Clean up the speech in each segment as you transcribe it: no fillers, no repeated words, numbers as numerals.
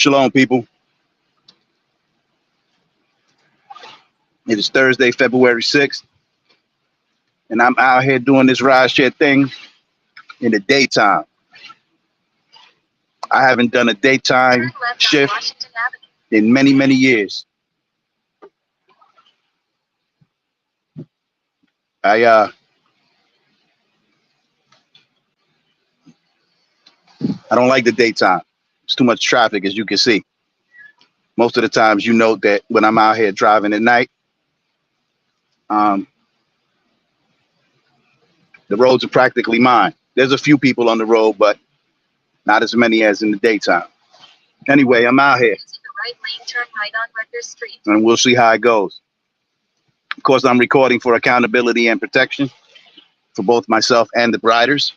Shalom, people. It is Thursday, February 6th, and I'm out here doing this ride share thing in the daytime. I haven't done a daytime shift in many, many years. I I don't like the daytime. It's too much traffic, as you can see. Most of the times, you note that when I'm out here driving at night, um, the roads are practically mine. There's a few people on the road, but not as many as in the daytime. Anyway, I'm out here, and we'll see how it goes. Of course, I'm recording for accountability and protection for both myself and the riders,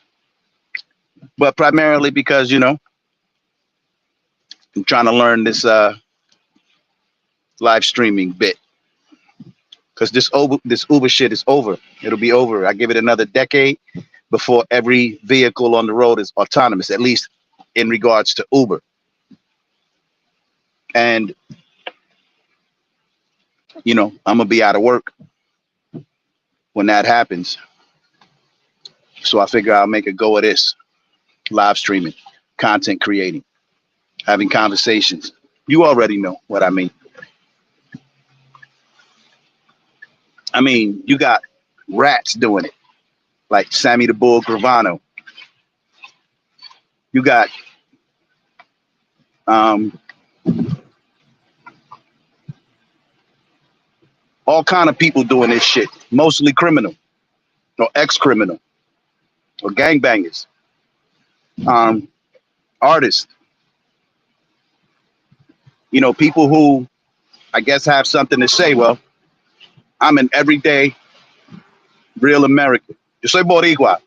but primarily because, I'm trying to learn this live streaming bit, because this Uber shit is over. It'll be over. I give it another decade before every vehicle on the road is autonomous, at least in regards to Uber. And, I'm going to be out of work when that happens. So I figure I'll make a go of this live streaming, content creating, having conversations. You already know what I mean. You got rats doing it, like Sammy the Bull Gravano. You got all kind of people doing this shit, mostly criminal or ex-criminal or gangbangers, artists, people who I guess have something to say. Well, I'm an everyday real American. Yo soy Boricua,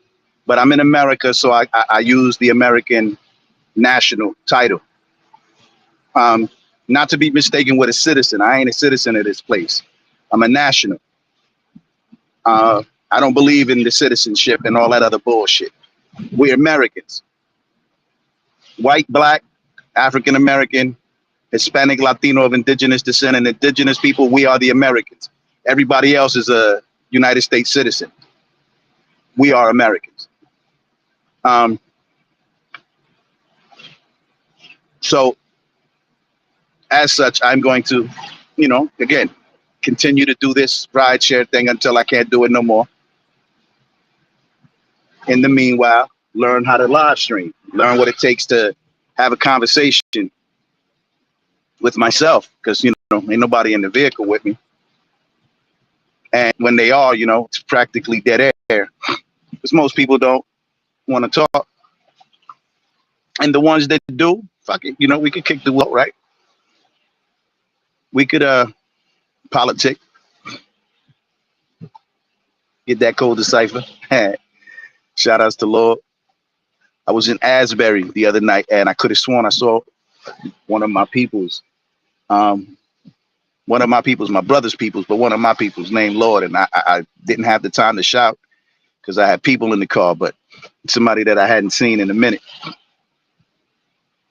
but I'm in America, so I use the American national title. Not to be mistaken with a citizen. I ain't a citizen of this place. I'm a national. I don't believe in the citizenship and all that other bullshit. We're Americans. White, black, African American, Hispanic, Latino, of indigenous descent, and indigenous people, we are the Americans. Everybody else is a United States citizen. We are Americans. So as such, I'm going to, again, continue to do this ride share thing until I can't do it no more. In the meanwhile, learn how to live stream, learn what it takes to have a conversation with myself, because, ain't nobody in the vehicle with me. And when they are, it's practically dead air, because most people don't want to talk. And the ones that do, fuck it, we could kick the wheel, right? We could politic, get that code decipher. Shout outs to Lord. I was in Asbury the other night, and I could have sworn I saw one of my peoples, my brother's peoples, but one of my peoples named Lord, and I didn't have the time to shout because I had people in the car, but somebody that I hadn't seen in a minute.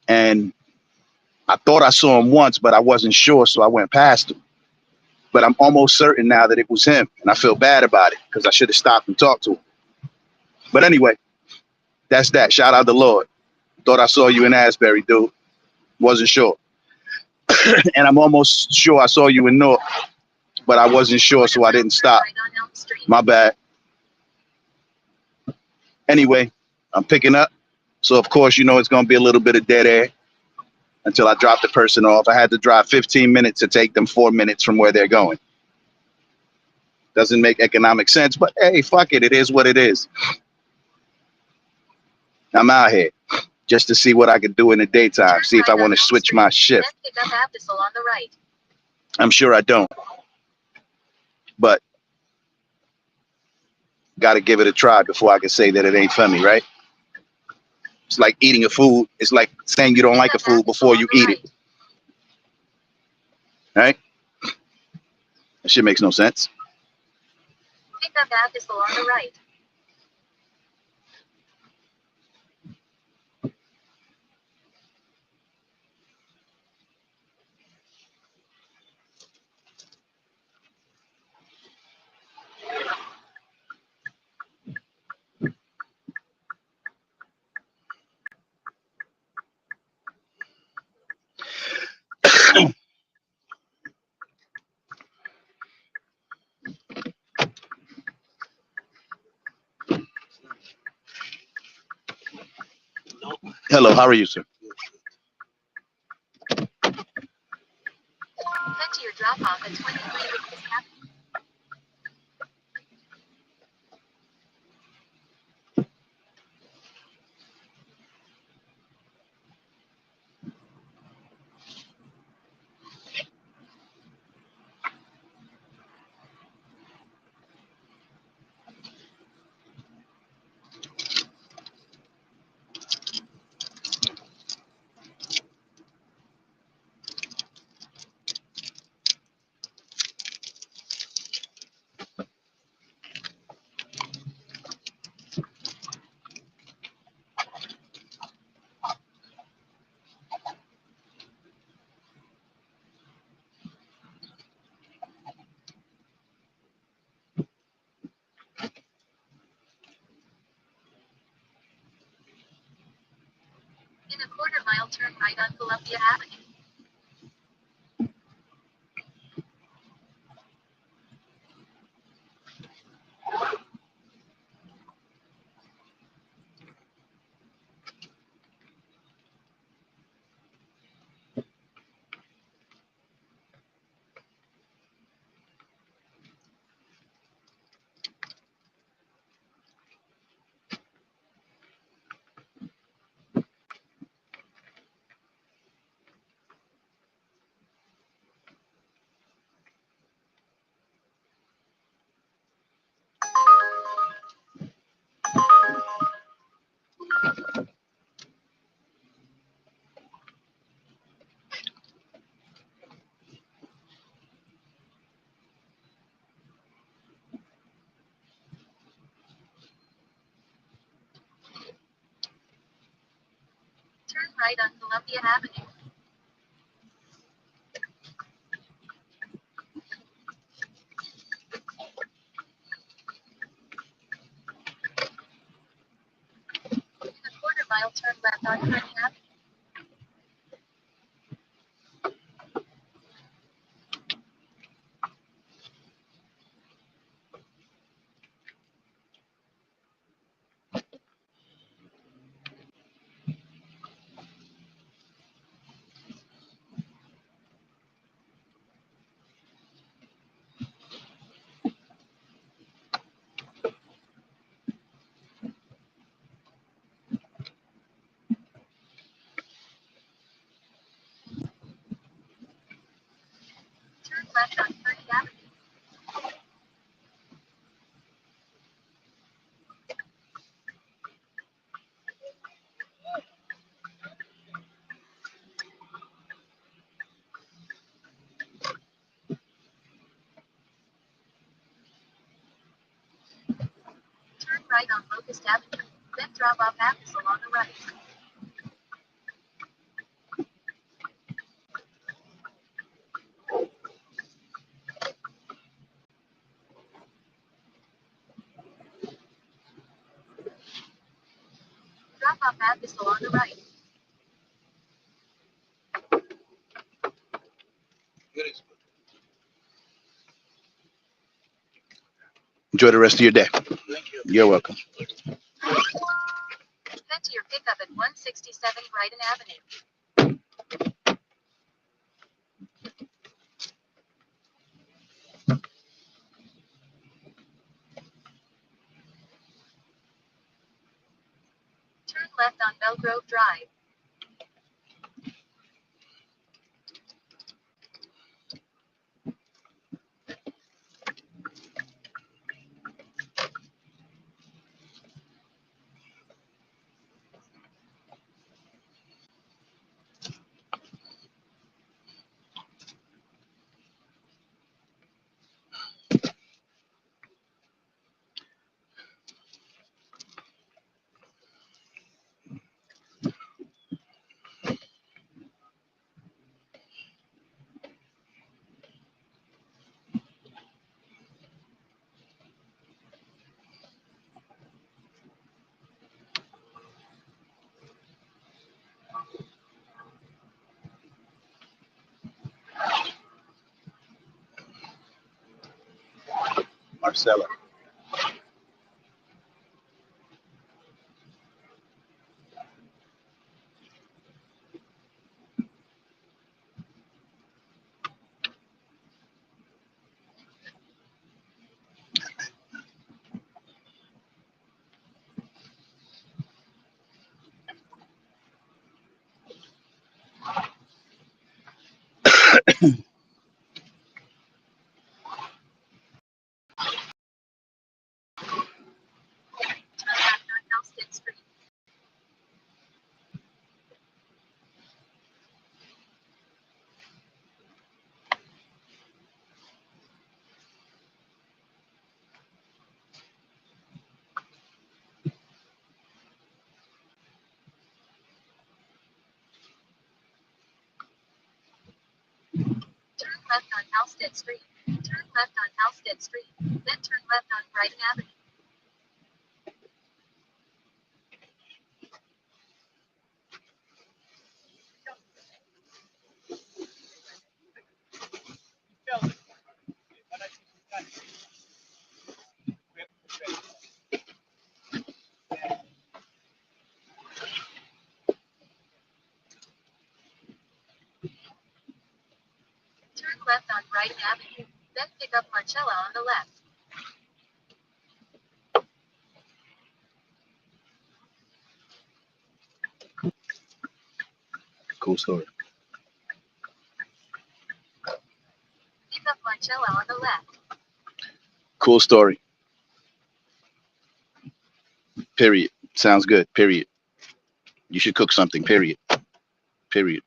And I thought I saw him once, but I wasn't sure, so I went past him. But I'm almost certain now that it was him, and I feel bad about it because I should have stopped and talked to him. But anyway, that's that. Shout out to Lord. Thought I saw you in Asbury, dude. Wasn't sure. And I'm almost sure I saw you in North, but I wasn't sure, so I didn't stop. My bad. Anyway, I'm picking up. So, of course, it's going to be a little bit of dead air until I drop the person off. I had to drive 15 minutes to take them 4 minutes from where they're going. Doesn't make economic sense, but hey, fuck it. It is what it is. I'm out here just to see what I can do in the daytime, see if I want to switch my shift. I'm sure I don't, but got to give it a try before I can say that it ain't for me, right? It's like eating a food. It's like saying you don't like a food before you eat it. Right? That shit makes no sense. Pickup app is along the right. Hello, how are you, sir? Head to your drop off at 23 Locust Avenue. In a quarter mile, turn right on Columbia Avenue. Turn right on Columbia Avenue. In a quarter mile, turn left on Kearny Avenue. Turn left on Kearny Avenue. Turn right on Locust Avenue. Then drop off at Missile on the right. Drop off at Missile on the right. Enjoy the rest of your day. You're welcome. Head to your pickup at 167 Brighton Avenue. Turn left on Belgrove Drive. Marcella. Turn left on Helston Street. Turn left on Halstead Street. Turn left on Halstead Street. Then turn left on Brighton Avenue. Turn left on Brighton Avenue. Then pick up Marcella on the left. Cool story. Pick up Marcella on the left. Cool story. Period. Sounds good. Period. You should cook something. Period. Period.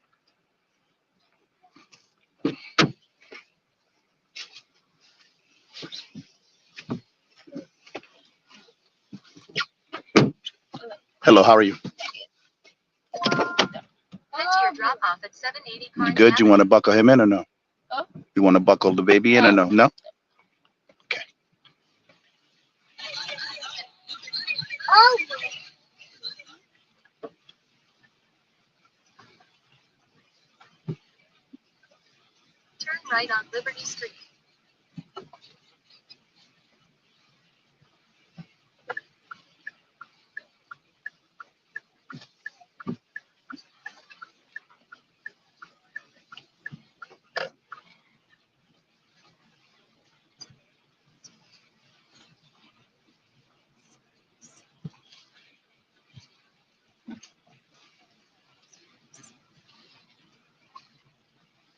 Hello, how are you? Head to your drop off at 780 You Carnegie good? You Avenue. want to buckle him in or no? Huh? You want to buckle the baby in or no? No? Okay. Turn right on Liberty Street.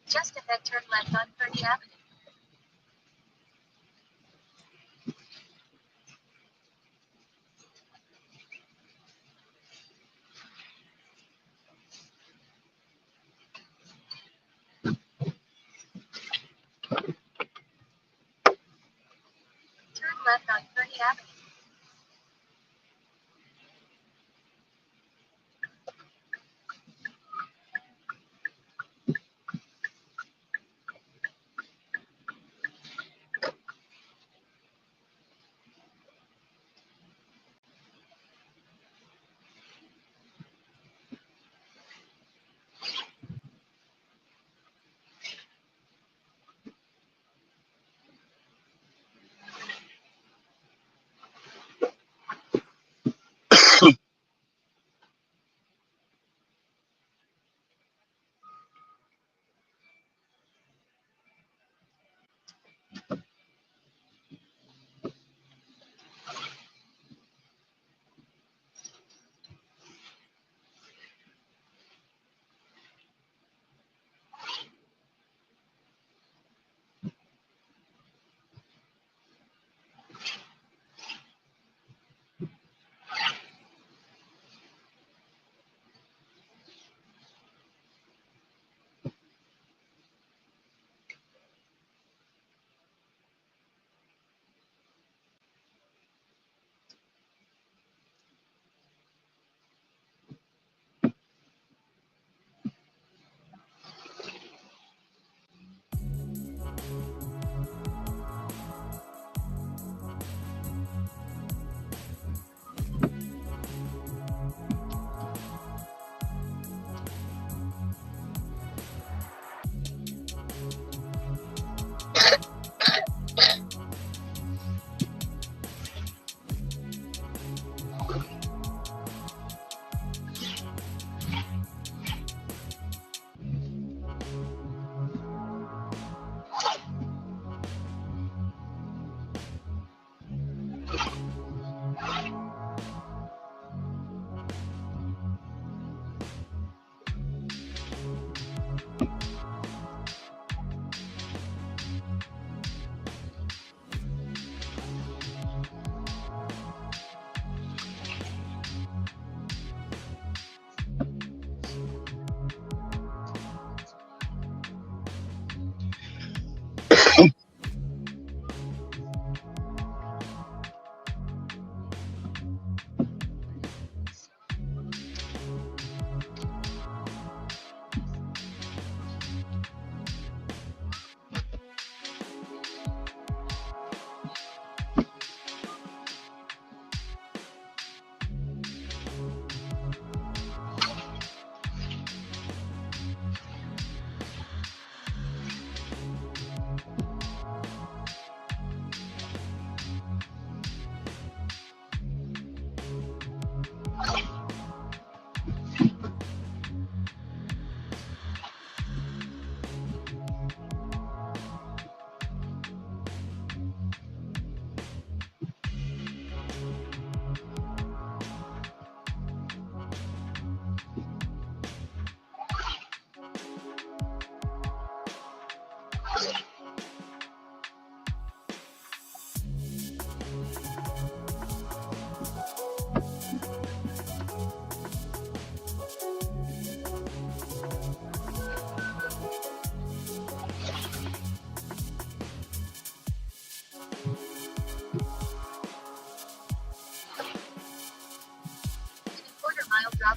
Just ahead, turn left on Kearney Avenue. Turn left on Kearney Avenue.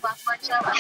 off Marcella.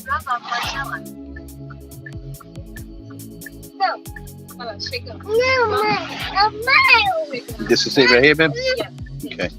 Drop off Marcella. No. Shake up. This is it right here, man. Yeah. Okay.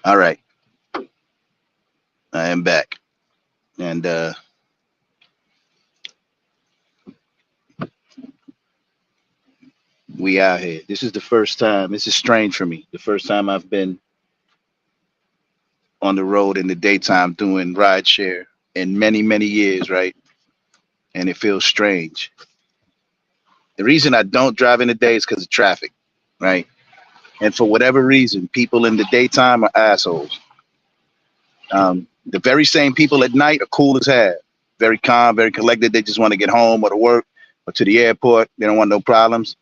All right. I am back. And we out here. This is the first time. This is strange for me. The first time I've been on the road in the daytime doing rideshare in many, many years, right? And it feels strange. The reason I don't drive in the day is because of traffic, right? And for whatever reason, people in the daytime are assholes. The very same people at night are cool as hell, very calm, very collected. They just want to get home or to work or to the airport. They don't want no problems.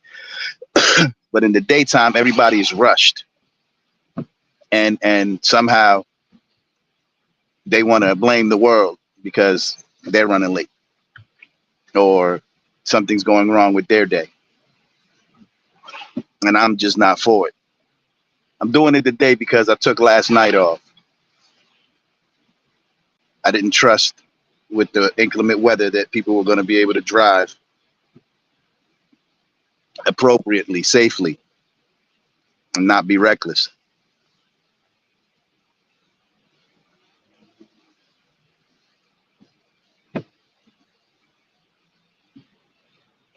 But in the daytime, everybody is rushed, and somehow they want to blame the world because they're running late or something's going wrong with their day. And I'm just not for it. I'm doing it today because I took last night off. I didn't trust with the inclement weather that people were going to be able to drive appropriately, safely, and not be reckless.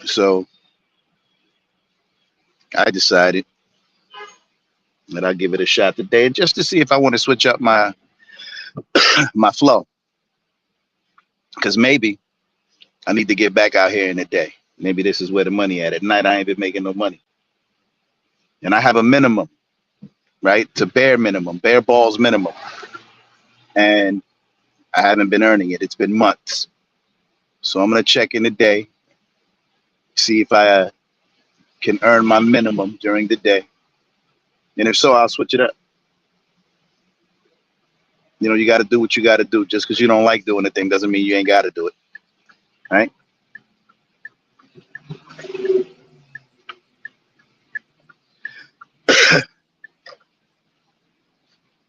So I decided that I'd give it a shot today, and just to see if I want to switch up my flow, because maybe I need to get back out here in the day. Maybe this is where the money at. At night, I ain't been making no money, and I have a minimum, right? It's a bare minimum, bare balls minimum, and I haven't been earning it. It's been months, so I'm gonna check in the day, see if I can earn my minimum during the day, and if so, I'll switch it up. You know, you got to do what you got to do. Just because you don't like doing a thing doesn't mean you ain't got to do it, right?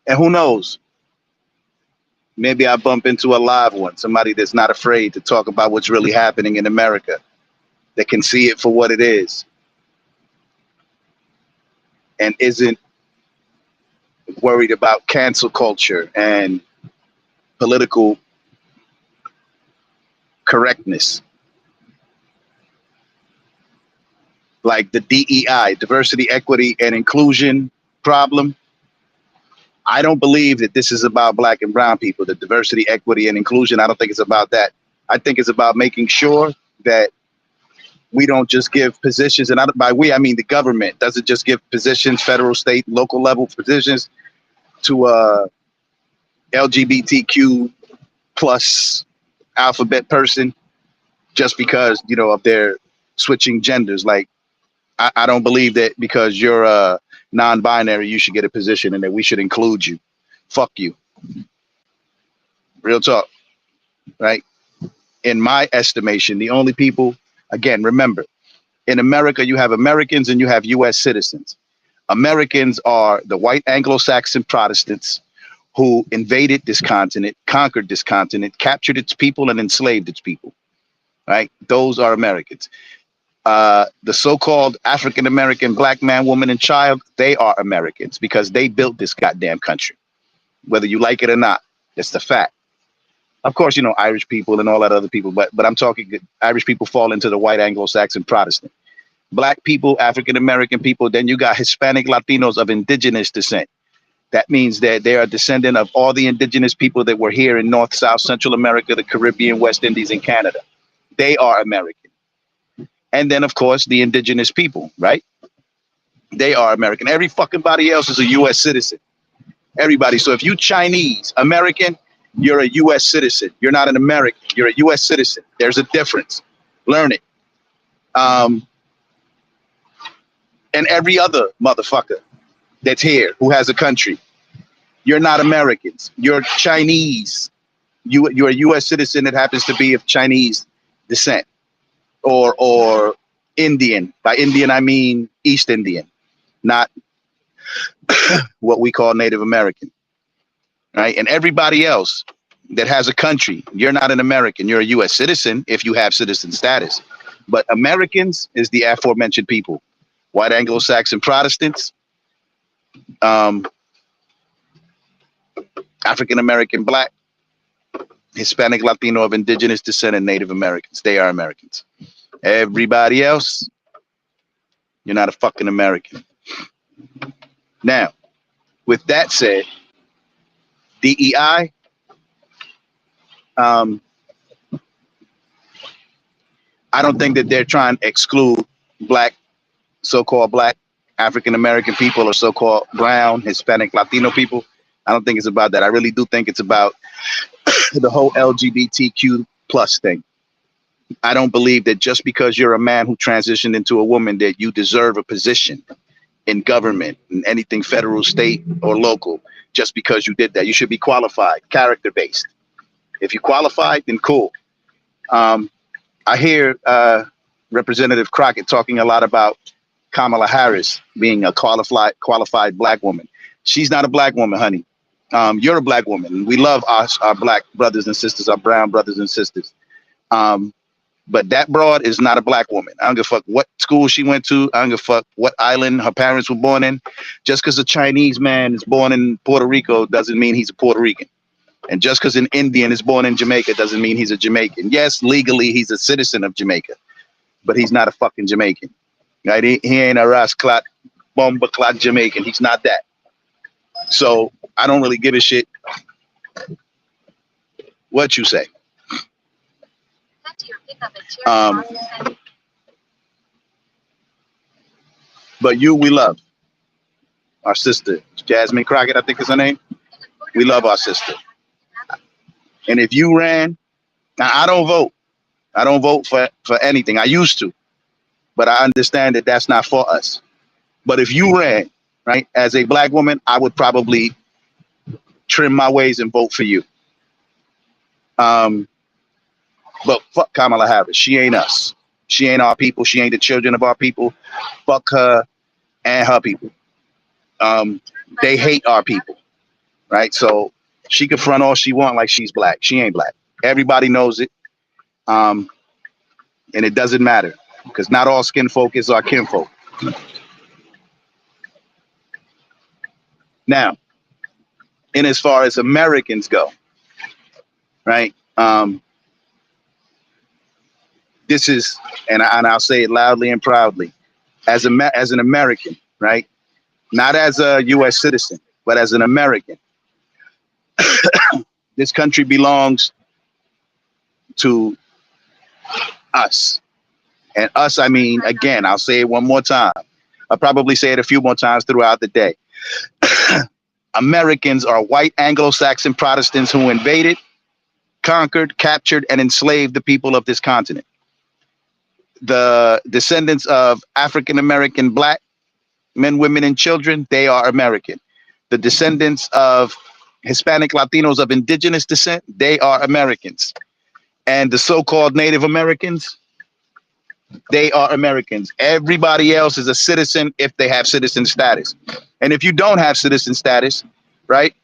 And who knows? Maybe I bump into a live one, somebody that's not afraid to talk about what's really happening in America, that can see it for what it is, and isn't worried about cancel culture and political correctness. Like the DEI, diversity, equity, and inclusion problem. I don't believe that this is about black and brown people, the diversity, equity, and inclusion. I don't think it's about that. I think it's about making sure that we don't just give positions, and by we, I mean the government doesn't just give positions, federal, state, local level positions to LGBTQ plus alphabet person just because, you know, of their switching genders. Like, I don't believe that because you're non-binary, you should get a position and that we should include you. Fuck you. Real talk, right? In my estimation, the only people, again, remember, In America, you have Americans and you have U.S. citizens. Americans are the white Anglo-Saxon Protestants who invaded this continent, conquered this continent, captured its people, and enslaved its people. Right? Those are Americans. The so-called African American black man, woman, and child, they are Americans because they built this goddamn country, whether you like it or not. That's the fact. Of course, you know, Irish people and all that other people, but I'm talking Irish people fall into the white Anglo-Saxon Protestant. Black people, African American people, then you got Hispanic Latinos of indigenous descent. That means that they are descendant of all the indigenous people that were here in North, South, Central America, the Caribbean, West Indies, and Canada. They are American. And then, of course, the indigenous people, right? They are American. Every fucking body else is a U.S. citizen. Everybody. So if you Chinese American, you're a U.S. citizen. You're not an American. You're a U.S. citizen. There's a difference. Learn it. And every other motherfucker that's here who has a country, you're not Americans. You're Chinese. You're a U.S. citizen that happens to be of Chinese descent or Indian. By Indian, I mean East Indian, not what we call Native American. Right? And everybody else that has a country, you're not an American. You're a U.S. citizen if you have citizen status. But Americans is the aforementioned people. White Anglo-Saxon Protestants, African American black, Hispanic Latino of indigenous descent, and Native Americans. They are Americans. Everybody else, you're not a fucking American. Now, with that said, DEI, I don't think that they're trying to exclude black, so-called black African American people or so-called brown Hispanic Latino people. I don't think it's about that. I really do think it's about the whole LGBTQ plus thing. I don't believe that just because you're a man who transitioned into a woman that you deserve a position in government, in anything federal, state, or local, just because you did that. You should be qualified, character-based. If you qualified, then cool. I hear Representative Crockett talking a lot about Kamala Harris being a qualified black woman. She's not a black woman, honey. You're a black woman. We love our black brothers and sisters, our brown brothers and sisters. But that broad is not a black woman. I don't give a fuck what school she went to. I don't give a fuck what island her parents were born in. Just because a Chinese man is born in Puerto Rico doesn't mean he's a Puerto Rican. And just because an Indian is born in Jamaica doesn't mean he's a Jamaican. Yes, legally he's a citizen of Jamaica, but he's not a fucking Jamaican. Right? He ain't a Ras Clot, Bomba Clot Jamaican. He's not that. So I don't really give a shit what you say. But you, we love our sister, Jasmine Crockett, I think is her name. We love our sister. And if you ran, now I don't vote. I don't vote for anything. I used to, but I understand that that's not for us. But if you ran, right, as a black woman, I would probably trim my ways and vote for you. But fuck Kamala Harris. She ain't us. She ain't our people. She ain't the children of our people. Fuck her and her people. They hate our people, right? So she can front all she want like she's black. She ain't black. Everybody knows it. And it doesn't matter because not all skin folk is our kinfolk. Now, in as far as Americans go, right? This is, and I'll say it loudly and proudly, as an American, right? Not as a U.S. citizen, but as an American. This country belongs to us. And us, I mean, again, I'll say it one more time. I'll probably say it a few more times throughout the day. Americans are white Anglo-Saxon Protestants who invaded, conquered, captured, and enslaved the people of this continent. The descendants of African-American black men, women, and children, they are American. The descendants of Hispanic Latinos of indigenous descent, they are Americans. And the so-called Native Americans, They are Americans. Everybody else is a citizen if they have citizen status. And if you don't have citizen status, right,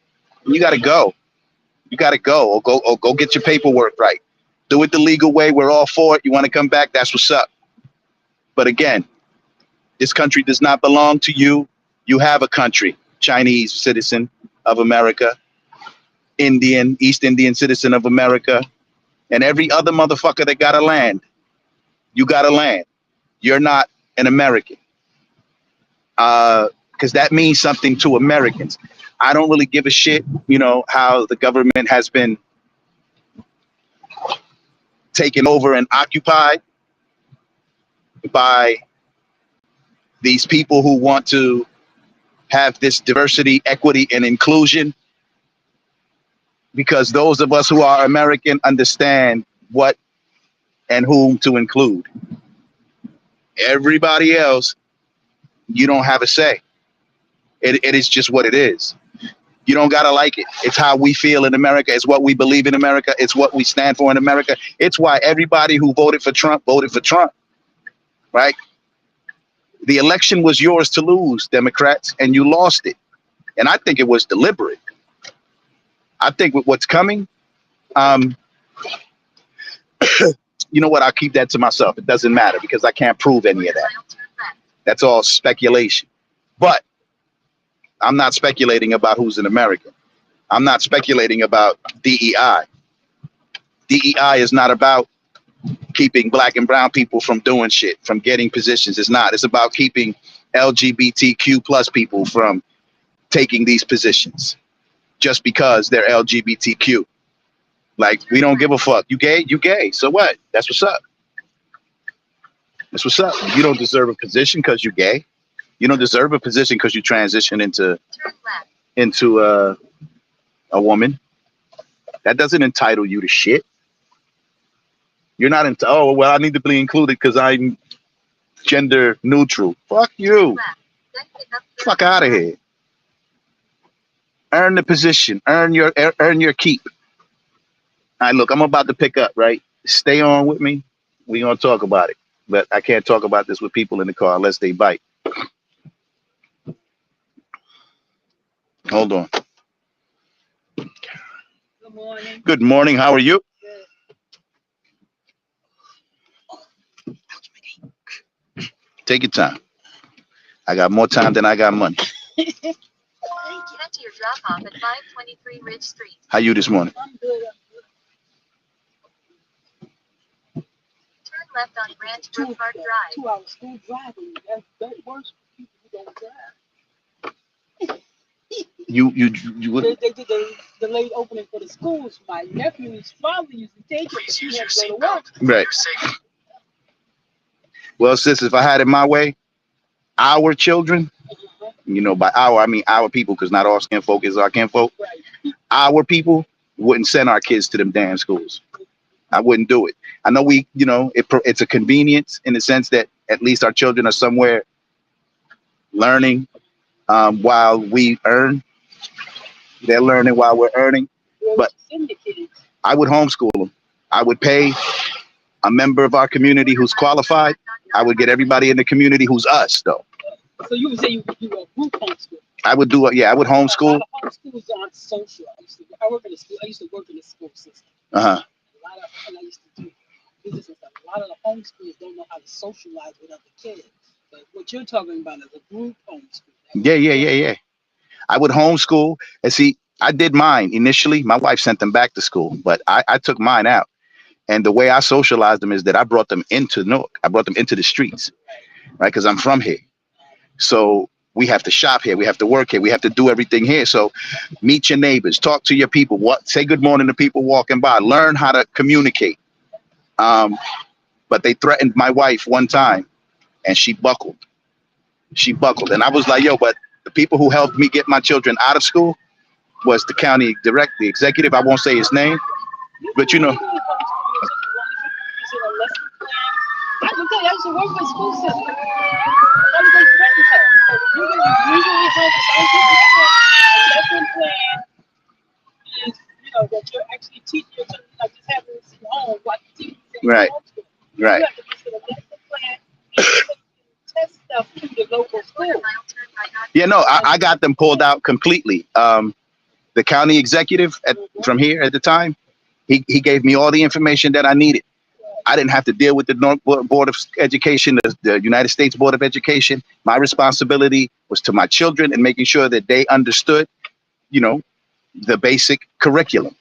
you got to go. You got to go or go get your paperwork right. Do it the legal way. We're all for it. You want to come back? That's what's up. But again, this country does not belong to you. You have a country. Chinese citizen of America, Indian, East Indian citizen of America, and every other motherfucker that got a land. You got a land. You're not an American. Because that means something to Americans. I don't really give a shit, how the government has been taken over and occupied by these people who want to have this diversity, equity, and inclusion. Because those of us who are American understand what and whom to include. Everybody else, you don't have a say. It is just what it is. You don't gotta like it. It's how we feel in America. It's what we believe in America. It's what we stand for in America. It's why everybody who voted for Trump, right? The election was yours to lose, Democrats, and you lost it. And I think it was deliberate. I think with what's coming, you know what? I'll keep that to myself. It doesn't matter because I can't prove any of that. That's all speculation. But I'm not speculating about who's an American. I'm not speculating about DEI. DEI is not about keeping black and brown people from doing shit, from getting positions. It's not. It's about keeping LGBTQ plus people from taking these positions just because they're LGBTQ. Like, we don't give a fuck. You gay? You gay. So what? That's what's up. That's what's up. You don't deserve a position because you're gay. You don't deserve a position because you transition into a woman. That doesn't entitle you to shit. You're not into, oh, well, I need to be included because I'm gender neutral. Fuck you. Fuck out of here. Earn the position. Earn your keep. All right, look, I'm about to pick up, right? Stay on with me. We're going to talk about it. But I can't talk about this with people in the car unless they bite. Hold on. Good morning. Good morning. How are you? Good. Take your time. I got more time than I got money. Get to your drop off at 523 Ridge Street. How you this morning? I'm good. Turn left on Branch Brook Park Drive. 2 hours still driving. That works for people who don't drive. You They did the late opening for the schools. My nephew's father used to take him. He had to go to work. right. Well, sis, if I had it my way, our children, by our, I mean our people, because not all skin folk is our kin folk. Right. Our people wouldn't send our kids to them damn schools. I wouldn't do it. I know it's a convenience in the sense that at least our children are somewhere learning while we earn. They're learning while we're earning. But I would homeschool them. I would pay a member of our community who's qualified. I would get everybody in the community who's us, though. So you would say you would do a group homeschool? I would do I would homeschool. A lot of homeschools aren't social. I work in the school. I used to work in the school system. Uh-huh. A lot of, and I used to do business and stuff. A lot of the homeschoolers don't know how to socialize with other kids. But what you're talking about is a group homeschool. Yeah. I would homeschool. And see, I did mine initially. My wife sent them back to school, but I took mine out. And the way I socialized them is that I brought them into Newark. I brought them into the streets, right? Because I'm from here. So we have to shop here. We have to work here. We have to do everything here. So meet your neighbors, talk to your people, say good morning to people walking by, learn how to communicate. But they threatened my wife one time and she buckled. And I was like, yo, but the people who helped me get my children out of school was the county the executive. I won't say his name, but I can tell you, I used to work in the school system. How do they threaten her? So usually help a lesson plan is, that you're actually teaching your children, like just having this at home, like teaching them. Right. You have to listen to a lesson plan right on. Yeah, no, I got them pulled out completely. The county executive from here at the time, he gave me all the information that I needed. I didn't have to deal with the Board of Education, the United States Board of Education. My responsibility was to my children and making sure that they understood, you know, the basic curriculum.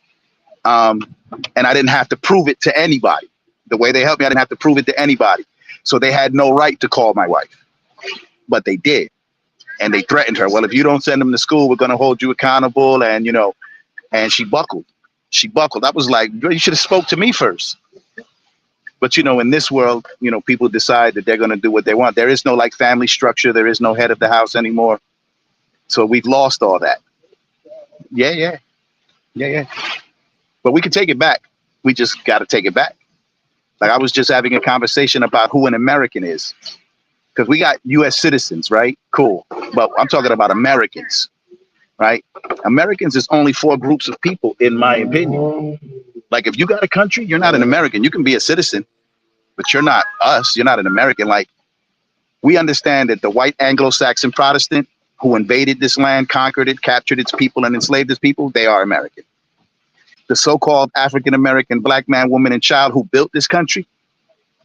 And I didn't have to prove it to anybody. The way they helped me, I didn't have to prove it to anybody. So they had no right to call my wife, but they did. And they threatened her. Well, if you don't send them to school, we're going to hold you accountable. And, you know, and she buckled. She buckled. I was like, you should have spoke to me first. But, you know, in this world, you know, people decide that they're going to do what they want. There is no like family structure. There is no head of the house anymore. So we've lost all that. Yeah. But we can take it back. We just got to take it back. Like I was just having a conversation about who an American is. Because we got U.S. citizens, right? Cool. But I'm talking about Americans, right? Americans is only 4 groups of people, in my opinion. Like if you got a country, you're not an American. You can be a citizen, but you're not us. You're not an American. Like we understand that the white Anglo-Saxon Protestant who invaded this land, conquered it, captured its people, and enslaved its people, they are American. The so-called African-American black man, woman, and child who built this country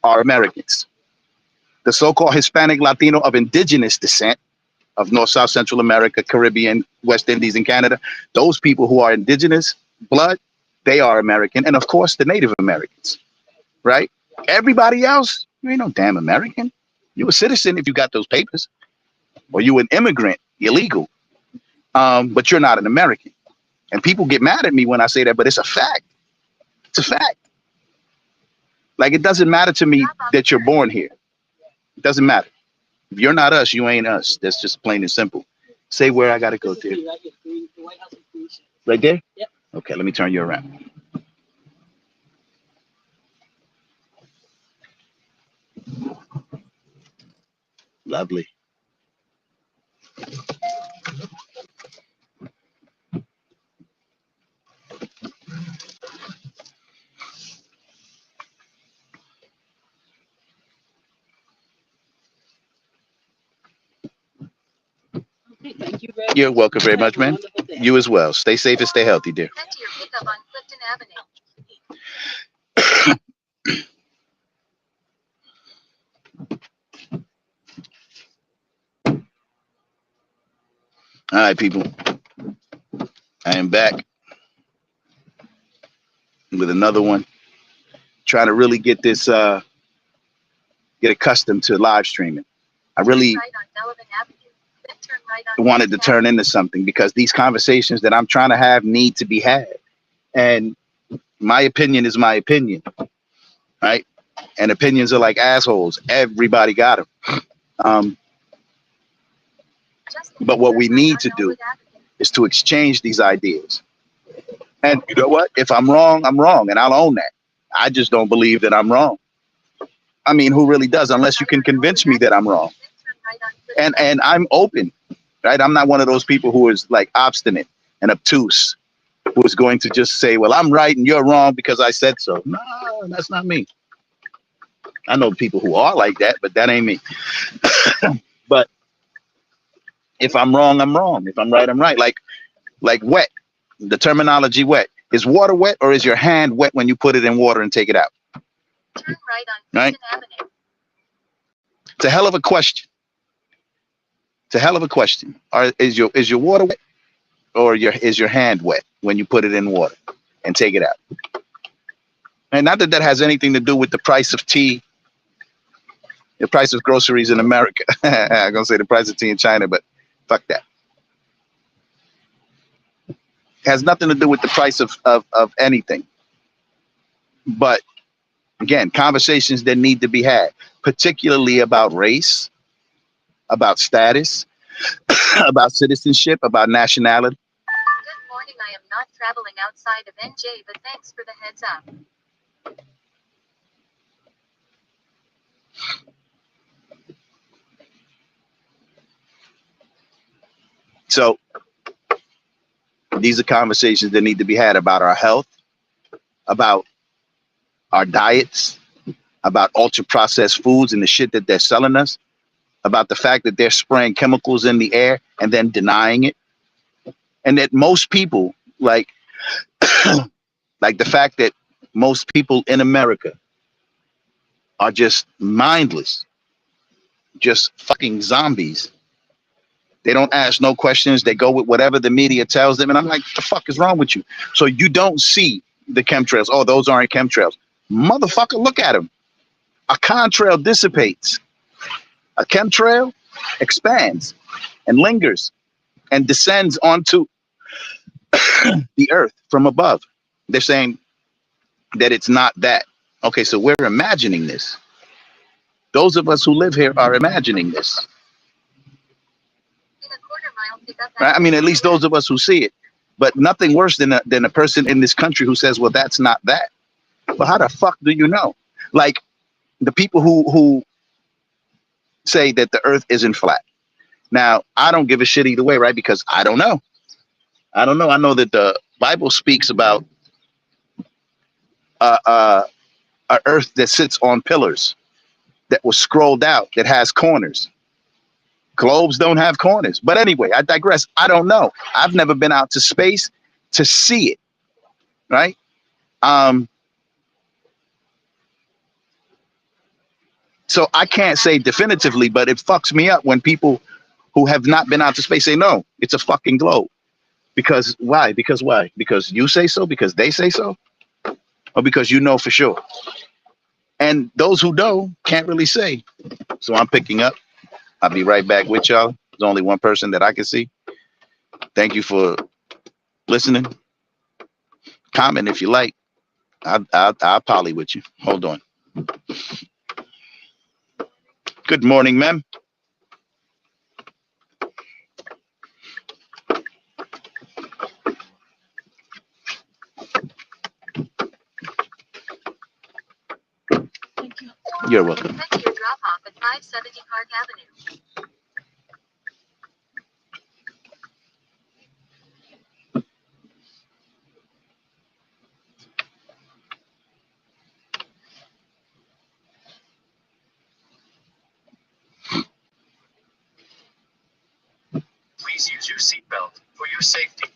are Americans. The so-called Hispanic Latino of indigenous descent of North, South, Central America, Caribbean, West Indies, and Canada, those people who are indigenous blood, they are American. And of course, the Native Americans, right? Everybody else, you ain't no damn American. You a citizen if you got those papers, or you an immigrant, illegal, but you're not an American. And people get mad at me when I say that, but it's a fact. It's a fact. Like it doesn't matter to me that you're born here. It doesn't matter. If you're not us, you ain't us. That's just plain and simple. Say where I gotta go to. Right there? Yep. Okay, let me turn you around. Lovely. Okay, thank you very much. You're welcome very much, Have a man. wonderful day. You as well. Stay safe and stay healthy, dear. Head to your pickup on Clifton Avenue. All right, people. I am back with another one. Trying to really get this, get accustomed to live streaming. I really Right on Delavan Avenue. Then turn right on wanted to Clifton turn into something because these conversations that I'm trying to have need to be had. And my opinion is my opinion, right? And opinions are like assholes. Everybody got them. But what we need to do is to exchange these ideas. And you know what? If I'm wrong, I'm wrong, and I'll own that. I just don't believe that I'm wrong. I mean, who really does? Unless you can convince me that I'm wrong. And I'm open, right? I'm not one of those people who is like obstinate and obtuse, who is going to just say, well, I'm right and you're wrong because I said so. No, that's not me. I know people who are like that, but that ain't me. But if I'm wrong, I'm wrong. If I'm right, I'm right. Like wet, the terminology wet. Is water wet or is your hand wet when you put it in water and take it out? Turn right on Right? Clifton Avenue. It's a hell of a question. It's a hell of a question. Is your water wet or is your hand wet when you put it in water and take it out? And not that that has anything to do with the price of tea, the price of groceries in America. I'm gonna say the price of tea in China, but fuck that. It has nothing to do with the price of anything. But again, conversations that need to be had, particularly about race, about status, about citizenship, about nationality. Good morning. I am not traveling outside of NJ, but thanks for the heads up. So these are conversations that need to be had about our health, about our diets, about ultra processed foods and the shit that they're selling us, about the fact that they're spraying chemicals in the air and then denying it, and that most people like the fact that most people in America are just mindless, just fucking zombies. They don't ask no questions. They go with whatever the media tells them. And I'm like, what the fuck is wrong with you? So you don't see the chemtrails. Oh, those aren't chemtrails. Motherfucker, look at them. A contrail dissipates. A chemtrail expands and lingers and descends onto the earth from above. They're saying that it's not that. Okay, so we're imagining this. Those of us who live here are imagining this. In a quarter mile, pick up Right? I mean, at least those of us who see it. But nothing worse than a person in this country who says, well, that's not that. Well, how the fuck do you know? Like the people who say that the earth isn't flat. Now, I don't give a shit either way, right? Because I don't know. I don't know. I know that the Bible speaks about a earth that sits on pillars, that was scrolled out, that has corners. Globes don't have corners. But anyway, I digress. I don't know. I've never been out to space to see it, right? So I can't say definitively, but it fucks me up when people who have not been out to space say, no, it's a fucking globe. Because why? Because why? Because you say so? Because they say so? Or because you know for sure? And those who don't can't really say. So I'm picking up. I'll be right back with y'all. There's only one person that I can see. Thank you for listening. Comment if you like. I'll poly with you. Hold on. Good morning, ma'am. Thank you. You're welcome. Head to your drop off at 570 Park Avenue. Please use your seatbelt for your safety.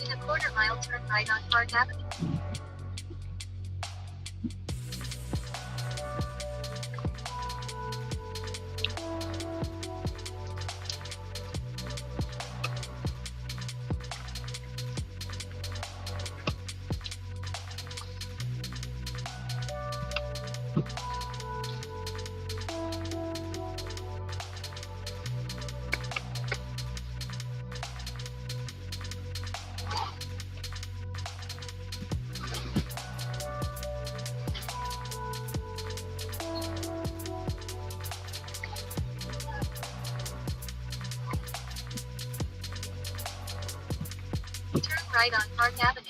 In a quarter mile, turn right on Park Avenue. Turn right on Park Avenue.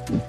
In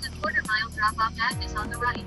a quarter-mile drop-off is on the right.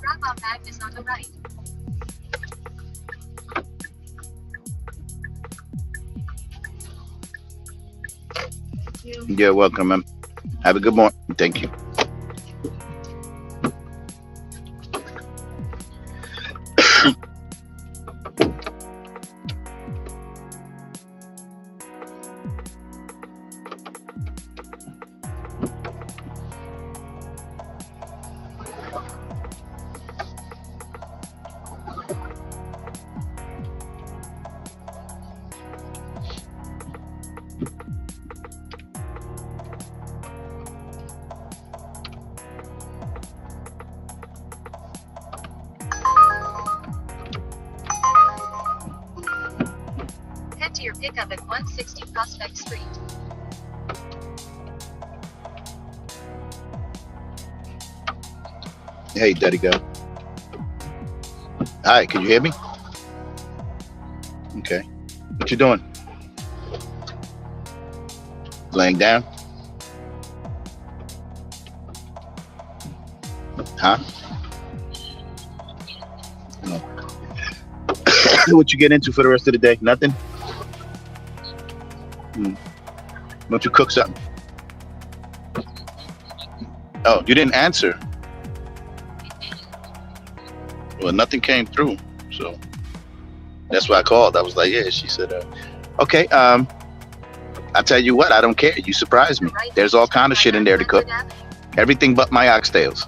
Drop-off is on the right. Thank you. You're welcome, ma'am. Have a good morning. Thank you. Head to your pickup at 160 Prospect Street. Hey, Daddy Go. Hi, can you hear me? Okay. What you doing? Laying down? Huh? No. What you get into for the rest of the day? Nothing? Why don't you cook something? Oh, you didn't answer. Well, nothing came through, so That's why I called. I was like, yeah. She said, okay. I tell you what, I don't care. You surprised me. Turn right There's and all turn kind of right shit in on there to cook. Frankfurt Avenue. Everything but my oxtails.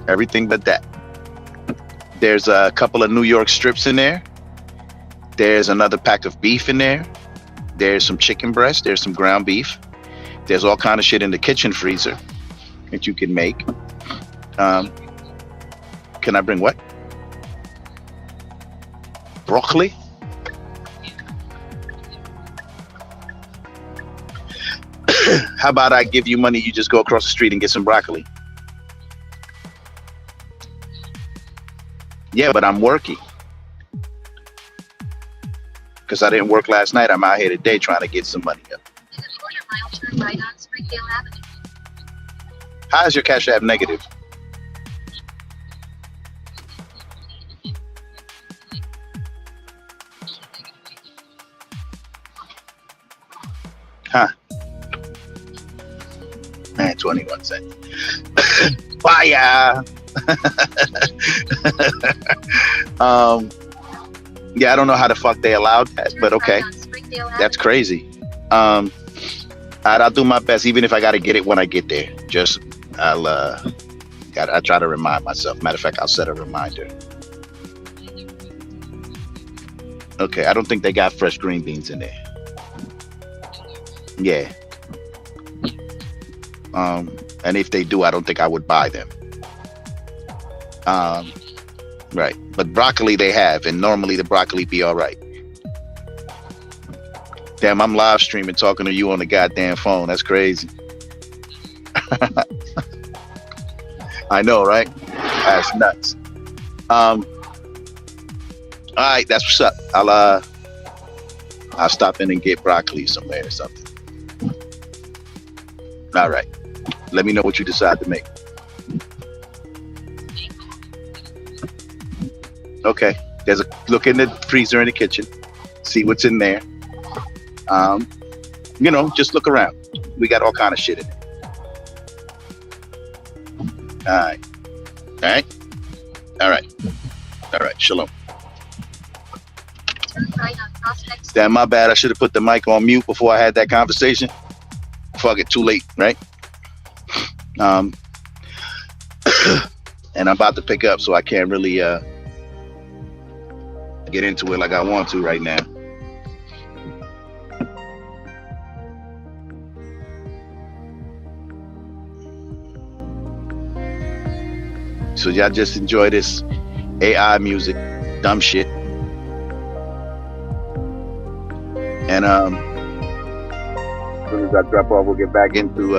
Everything but that. There's a couple of New York strips in there. There's another pack of beef in there. There's some chicken breast. There's some ground beef. There's all kind of shit in the kitchen freezer that you can make. Um, can I bring what? Broccoli? How about I give you money? You just go across the street and get some broccoli. Yeah, but I'm working because I didn't work last night. I'm out here today trying to get some money up. In a quarter mile, turn right on Springdale Avenue. How is your Cash App negative? Huh? Man, 21 cents. Fire. Yeah, I don't know how the fuck they allowed that, but okay. That's crazy. I'll do my best, even if I got to get it when I get there. Just I try to remind myself. Matter of fact, I'll set a reminder. Okay, I don't think they got fresh green beans in there. Yeah. And if they do, I don't think I would buy them. Right. But broccoli they have, and normally the broccoli be all right. Damn, I'm live streaming talking to you on the goddamn phone. That's crazy. I know, right? That's nuts. All right, that's what's up. I'll stop in and get broccoli somewhere or something. All right. Let me know what you decide to make. Okay. There's a look in the freezer in the kitchen. See what's in there. Just look around. We got all kind of shit in it. All right. All right. All right. All right. Shalom. Turn right on Prospect. Damn, my bad. I should have put the mic on mute before I had that conversation. Fuck it, too late, right? And I'm about to pick up, so I can't really get into it like I want to right now. So y'all just enjoy this AI music, dumb shit. And as soon as I drop off, we'll get back into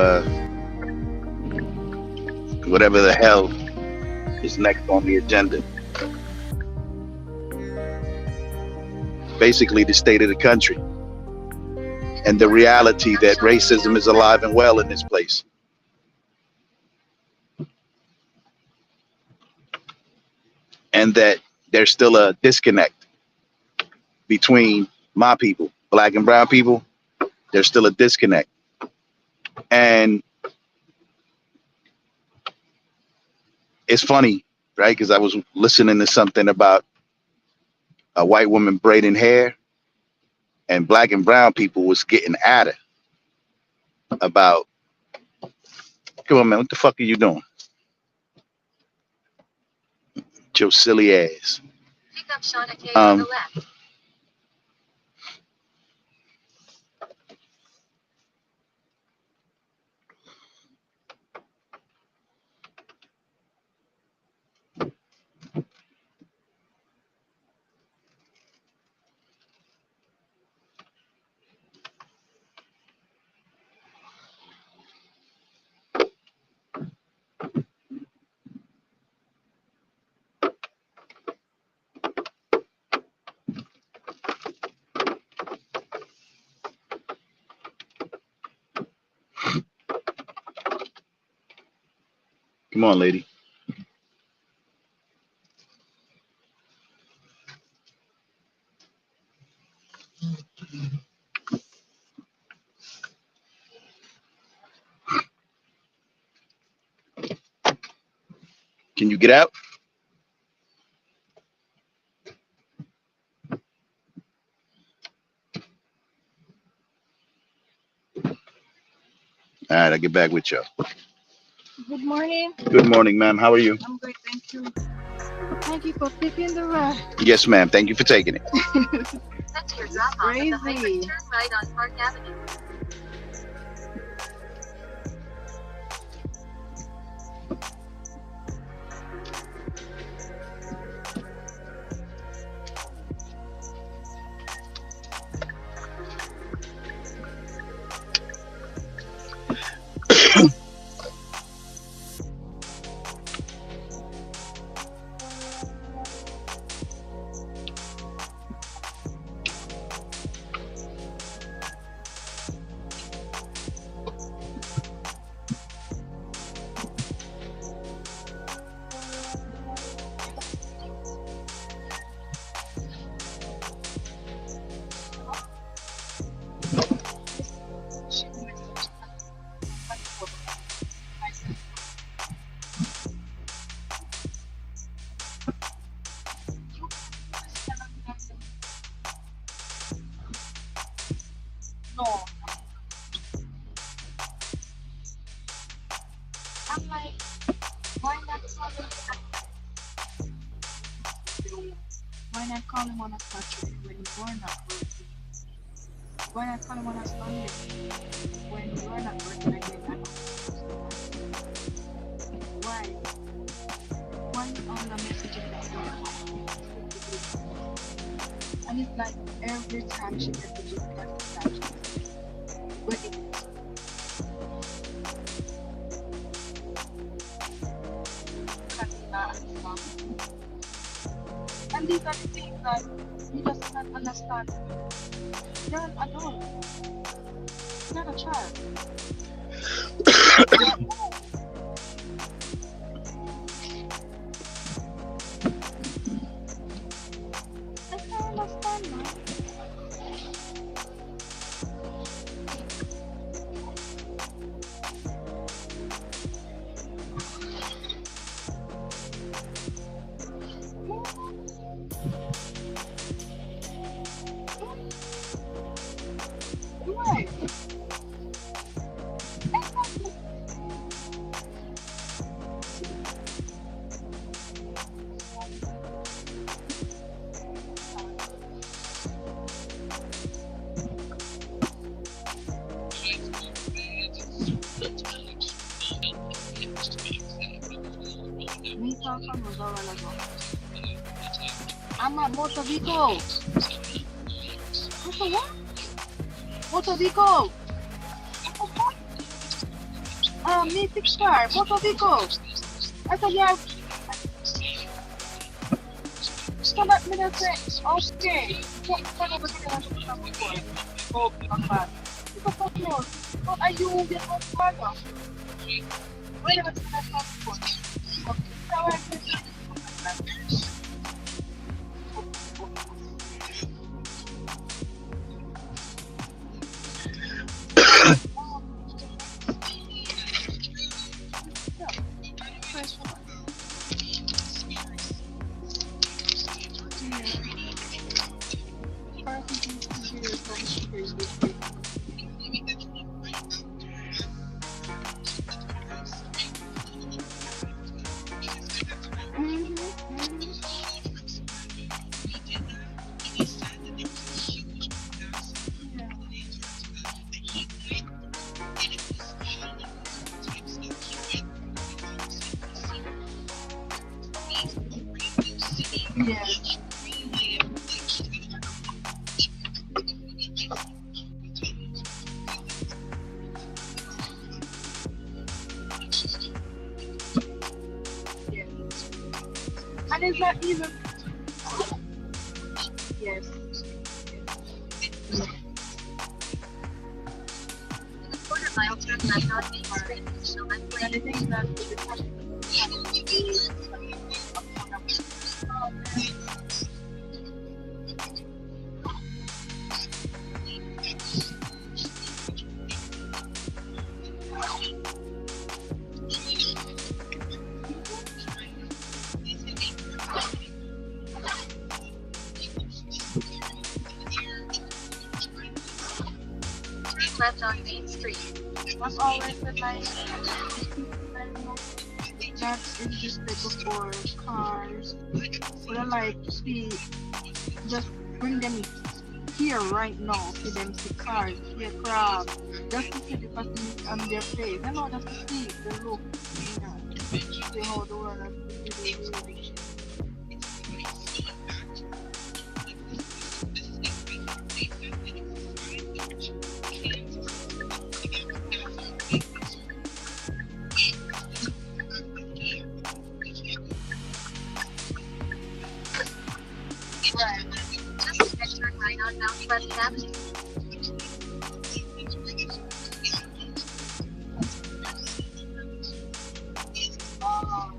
whatever the hell is next on the agenda. Basically, the state of the country and the reality that racism is alive and well in this place. And that there's still a disconnect between my people, black and brown people. There's still a disconnect. And it's funny, right? Because I was listening to something about a white woman braiding hair, and black and brown people was getting at it about, come on, man, what the fuck are you doing? Your silly ass. Pick up Shauna K on the left. Come on, lady. Can you get out? All right, I'll get back with you. Good morning. Good morning, ma'am. How are you? I'm great, thank you. Thank you for picking the ride. Yes, ma'am. Thank you for taking it. Head to your drop off at the hybrid. Crazy. Turn right on Park Avenue. No. I'm like, why not call him? Why not call him on a Saturday when you are not working? Why not call him on a Sunday when you are not working again? Why? Why you on the messaging that and it's like every time she messages that but it cannot understand. And these are the things that you just can't understand. You're an adult. You're not a child. I can't understand, man. Why? Me talking was all ago. I'm at motor vehicle. Motor what? Motor vehicle. Me fix car. Motor vehicle. I said, yeah. Come at me and say, okay. What kind of a thing I should have before? Oh, I'm bad. Because of course. What are you with your father? Where never did I come before? Okay. So I said, yeah. Yeah. And it's not even. Yes. In a quarter mile, turn left on Main Street. The left And lane. the thing that Turn left on Main Street. That's always the like that's existed before cars. So they're like, see, just bring them here right now for them see cars, see a crowd, just to see the person on their face. I know just to see the look, you know, see how the world has to be. Right. Just turn right on Mount Pleasant Avenue.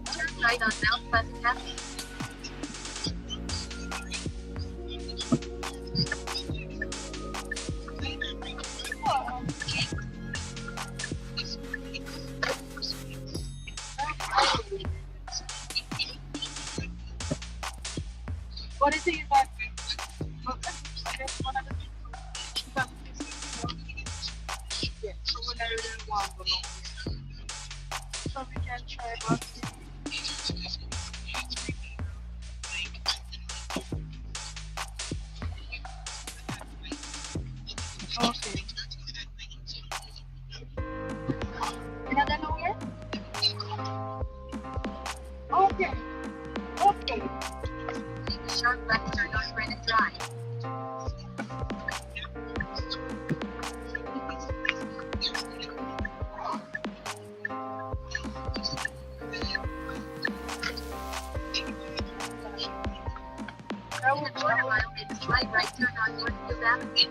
Turn right on Mount Pleasant Avenue. What is it that I guess one of the things that yeah, so when I really want to know, so we can try about okay. You know that nowhere? Okay. Okay. Take a sharp left turn on Brennan Drive. That In would a quarter mile, make a slight right turn on Northfield Avenue.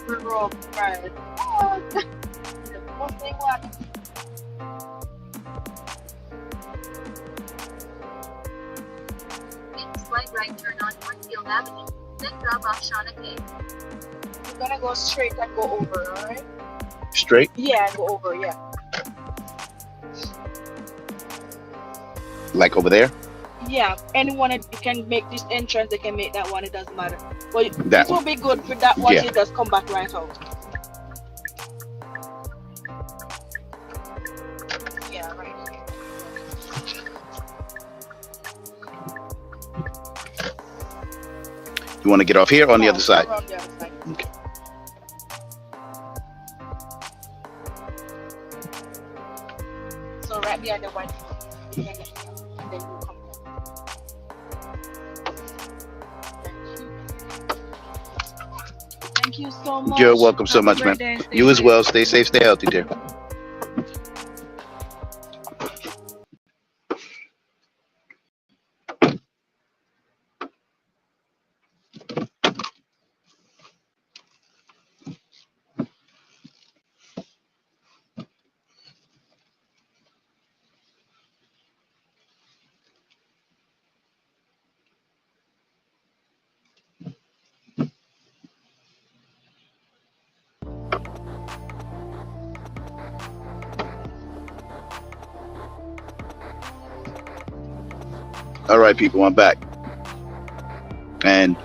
we roll right. Oh, one thing what Make a slight right turn on Northfield Avenue. Then drop off Shauna K. we're gonna go straight and go over, alright? Straight. Yeah, and go over, yeah. Like over there. Yeah, anyone that can make this entrance, they can make that one. It doesn't matter. But That this will be good for that one. Yeah. It just come back right out. Yeah, right. You want to get off here or on the No, other side? around the other side. Okay. So right behind the white house. And then you come down. Thank you so much. You're welcome so Have a much, great man. day. Stay You as safe. well. Stay safe. Stay healthy, dear. All right, people. I'm back, and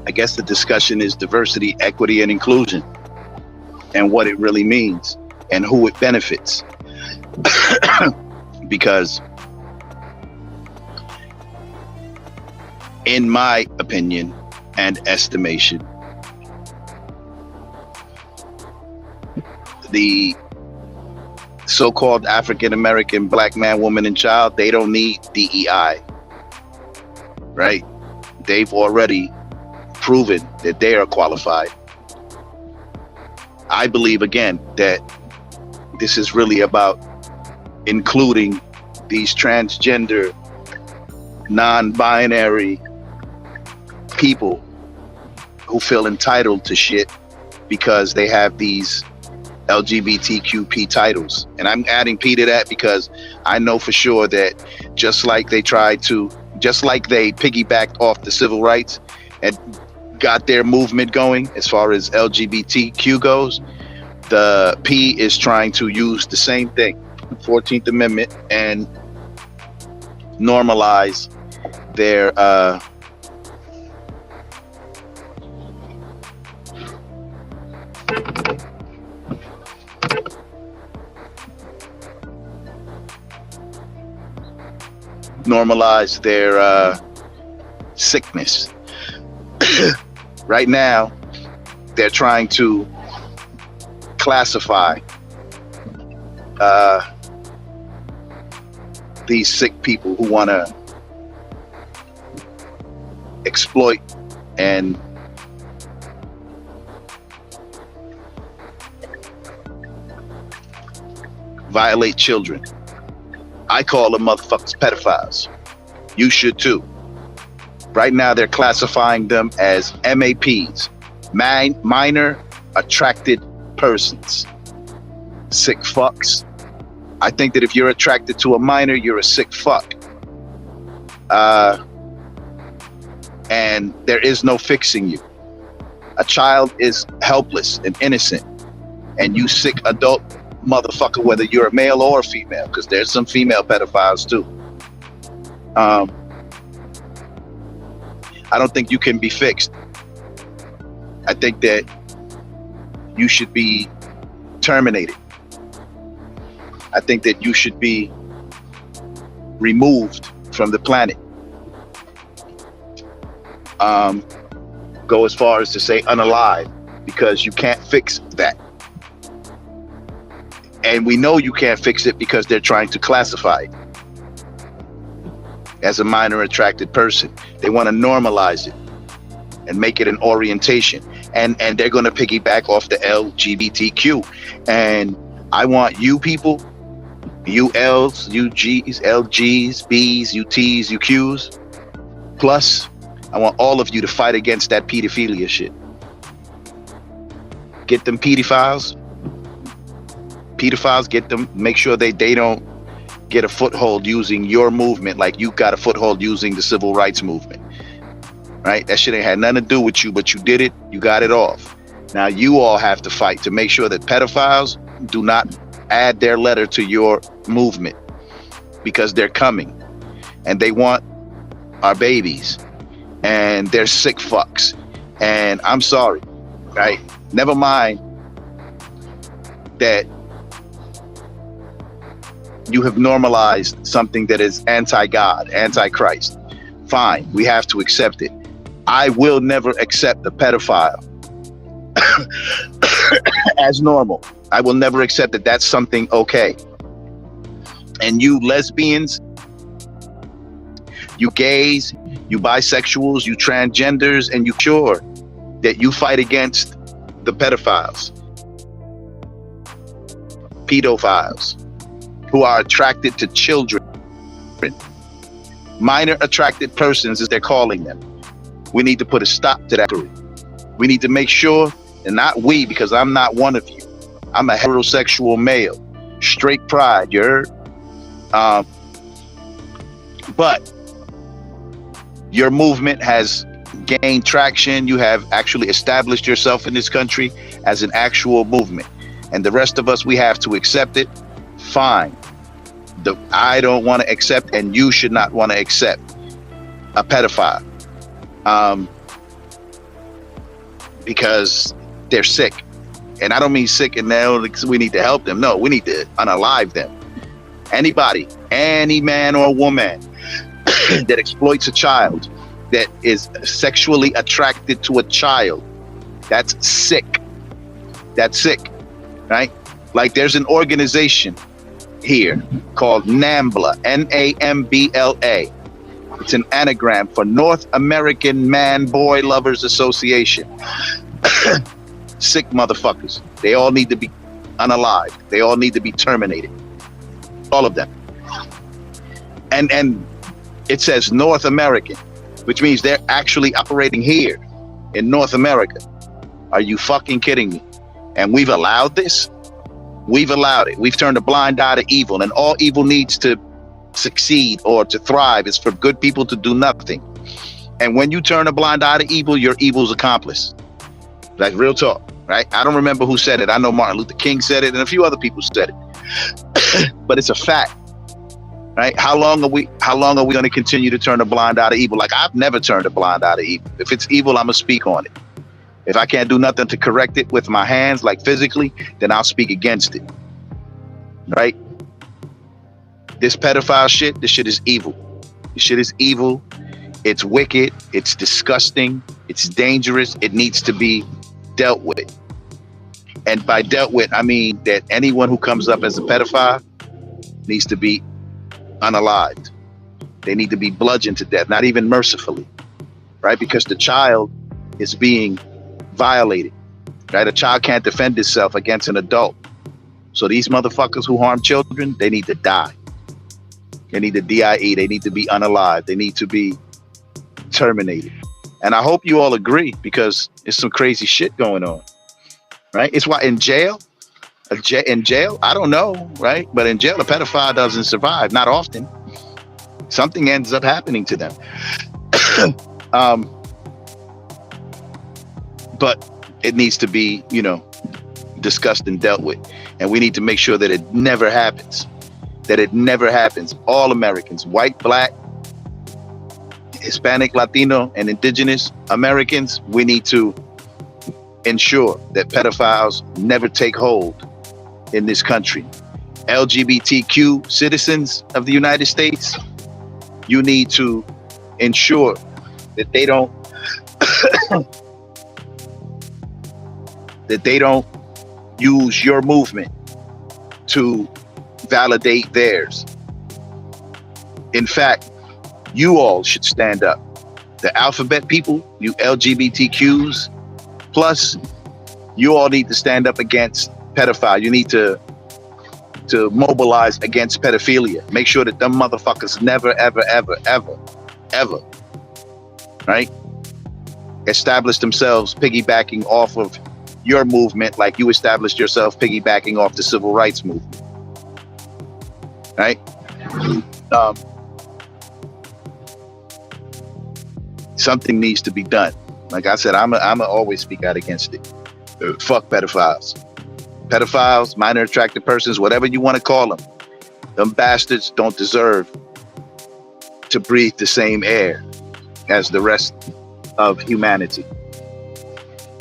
I guess the discussion is diversity, equity, and inclusion, and what it really means, and who it benefits. Because, in my opinion and estimation, the so-called African-American black man, woman, and child, they don't need DEI, right? They've already proven that they are qualified. I believe, again, that this is really about including these transgender, non-binary people who feel entitled to shit because they have these LGBTQP titles. And I'm adding P to that because I know for sure that just like they piggybacked off the civil rights and got their movement going as far as LGBTQ goes, the P is trying to use the same thing, 14th Amendment, and normalize their normalize their sickness. Right now, they're trying to classify these sick people who want to exploit and violate children. I call them motherfuckers pedophiles. You should too. Right now, they're classifying them as MAPs, minor attracted persons. Sick fucks. I think that if you're attracted to a minor, you're a sick fuck. And there is no fixing you. A child is helpless and innocent, and you sick adult motherfucker, whether you're a male or a female, because there's some female pedophiles too. I don't think you can be fixed. I think that you should be terminated. I think that you should be removed from the planet. Go as far as to say unalive, because you can't fix that. And we know you can't fix it because they're trying to classify it as a minor attracted person. They want to normalize it and make it an orientation. And they're going to piggyback off the LGBTQ. And I want you people, you L's, you G's, LG's, B's, you T's, you Q's, plus I want all of you to fight against that pedophilia shit. Get them pedophiles, get them, make sure they don't get a foothold using your movement like you got a foothold using the civil rights movement. Right? That shit ain't had nothing to do with you, but you did it, you got it off. Now you all have to fight to make sure that pedophiles do not add their letter to your movement, because they're coming and they want our babies and they're sick fucks. And I'm sorry, right? Never mind that you have normalized something that is anti-God, anti-Christ. Fine, we have to accept it. I will never accept a pedophile as normal. I will never accept that that's something okay. And you lesbians, you gays, you bisexuals, you transgenders, and you sure that you fight against the pedophiles, who are attracted to children, minor attracted persons as they're calling them. We need to put a stop to that. We need to make sure, and not we, because I'm not one of you. I'm a heterosexual male, straight pride, you heard? But your movement has gained traction. You have actually established yourself in this country as an actual movement. And the rest of us, we have to accept it. Fine. I don't want to accept, and you should not want to accept a pedophile. Because they're sick. And I don't mean sick and now we need to help them. No, we need to unalive them. Anybody, any man or woman that exploits a child, that is sexually attracted to a child, that's sick. That's sick, right? Like there's an organization here called NAMBLA, NAMBLA. It's an anagram for North American Man Boy Lovers Association. Sick motherfuckers. They all need to be unalived. They all need to be terminated. All of them. And it says North American, which means they're actually operating here in North America. Are you fucking kidding me? And we've allowed this? We've allowed it. We've turned a blind eye to evil, and all evil needs to succeed or to thrive is for good people to do nothing. And when you turn a blind eye to evil, you're evil's accomplice. Like real talk, right? I don't remember who said it. I know Martin Luther King said it and a few other people said it. But it's a fact, right? How long are we going to continue to turn a blind eye to evil? Like I've never turned a blind eye to evil. If it's evil, I'm going to speak on it. If I can't do nothing to correct it with my hands, like physically, then I'll speak against it, right? This pedophile shit, this shit is evil. This shit is evil. It's wicked. It's disgusting. It's dangerous. It needs to be dealt with. And by dealt with, I mean that anyone who comes up as a pedophile needs to be unalived. They need to be bludgeoned to death, not even mercifully, right? Because the child is being violated, right? A child can't defend itself against an adult. So these motherfuckers who harm children, they need to die. They need to DIE. They need to be unalived. They need to be terminated. And I hope you all agree, because it's some crazy shit going on, right? It's why in jail, I don't know, right? But in jail, a pedophile doesn't survive, not often. Something ends up happening to them. But it needs to be, discussed and dealt with. And we need to make sure that it never happens. That it never happens. All Americans, white, black, Hispanic, Latino, and indigenous Americans, we need to ensure that pedophiles never take hold in this country. LGBTQ citizens of the United States, you need to ensure that they don't that they don't use your movement to validate theirs. In fact, you all should stand up. The alphabet people, you LGBTQs, plus you all need to stand up against pedophile. You need to mobilize against pedophilia. Make sure that them motherfuckers never, ever, ever, ever, ever, right? Establish themselves piggybacking off of your movement like you established yourself piggybacking off the civil rights movement, right? Something needs to be done. Like I said, I'm always speak out against it. Fuck pedophiles. Pedophiles, minor attracted persons, whatever you want to call them. Them bastards don't deserve to breathe the same air as the rest of humanity.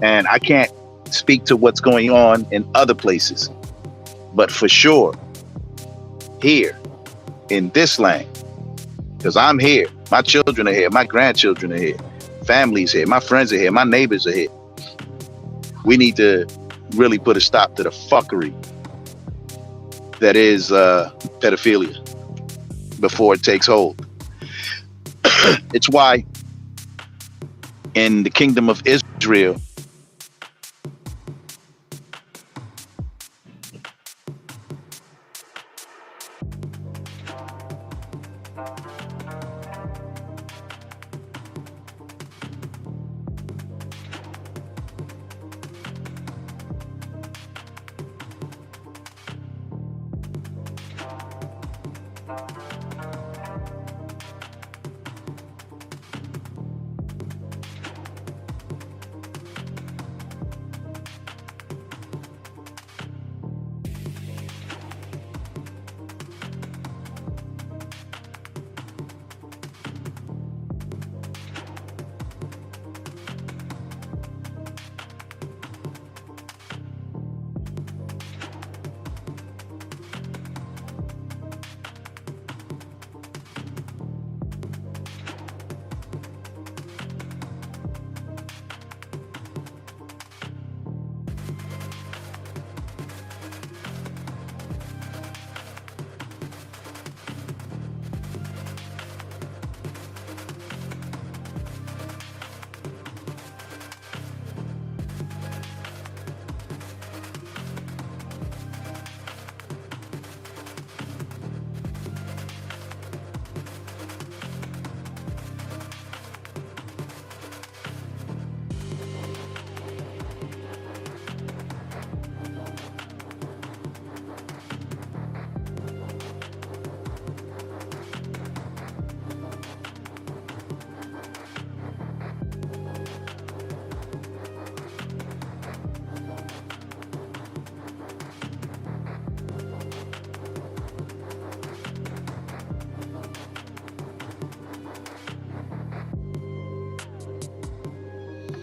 And I can't speak to what's going on in other places, but for sure, here in this land, because I'm here, my children are here, my grandchildren are here, families here, my friends are here, my neighbors are here. We need to really put a stop to the fuckery that is pedophilia before it takes hold. It's why in the kingdom of Israel,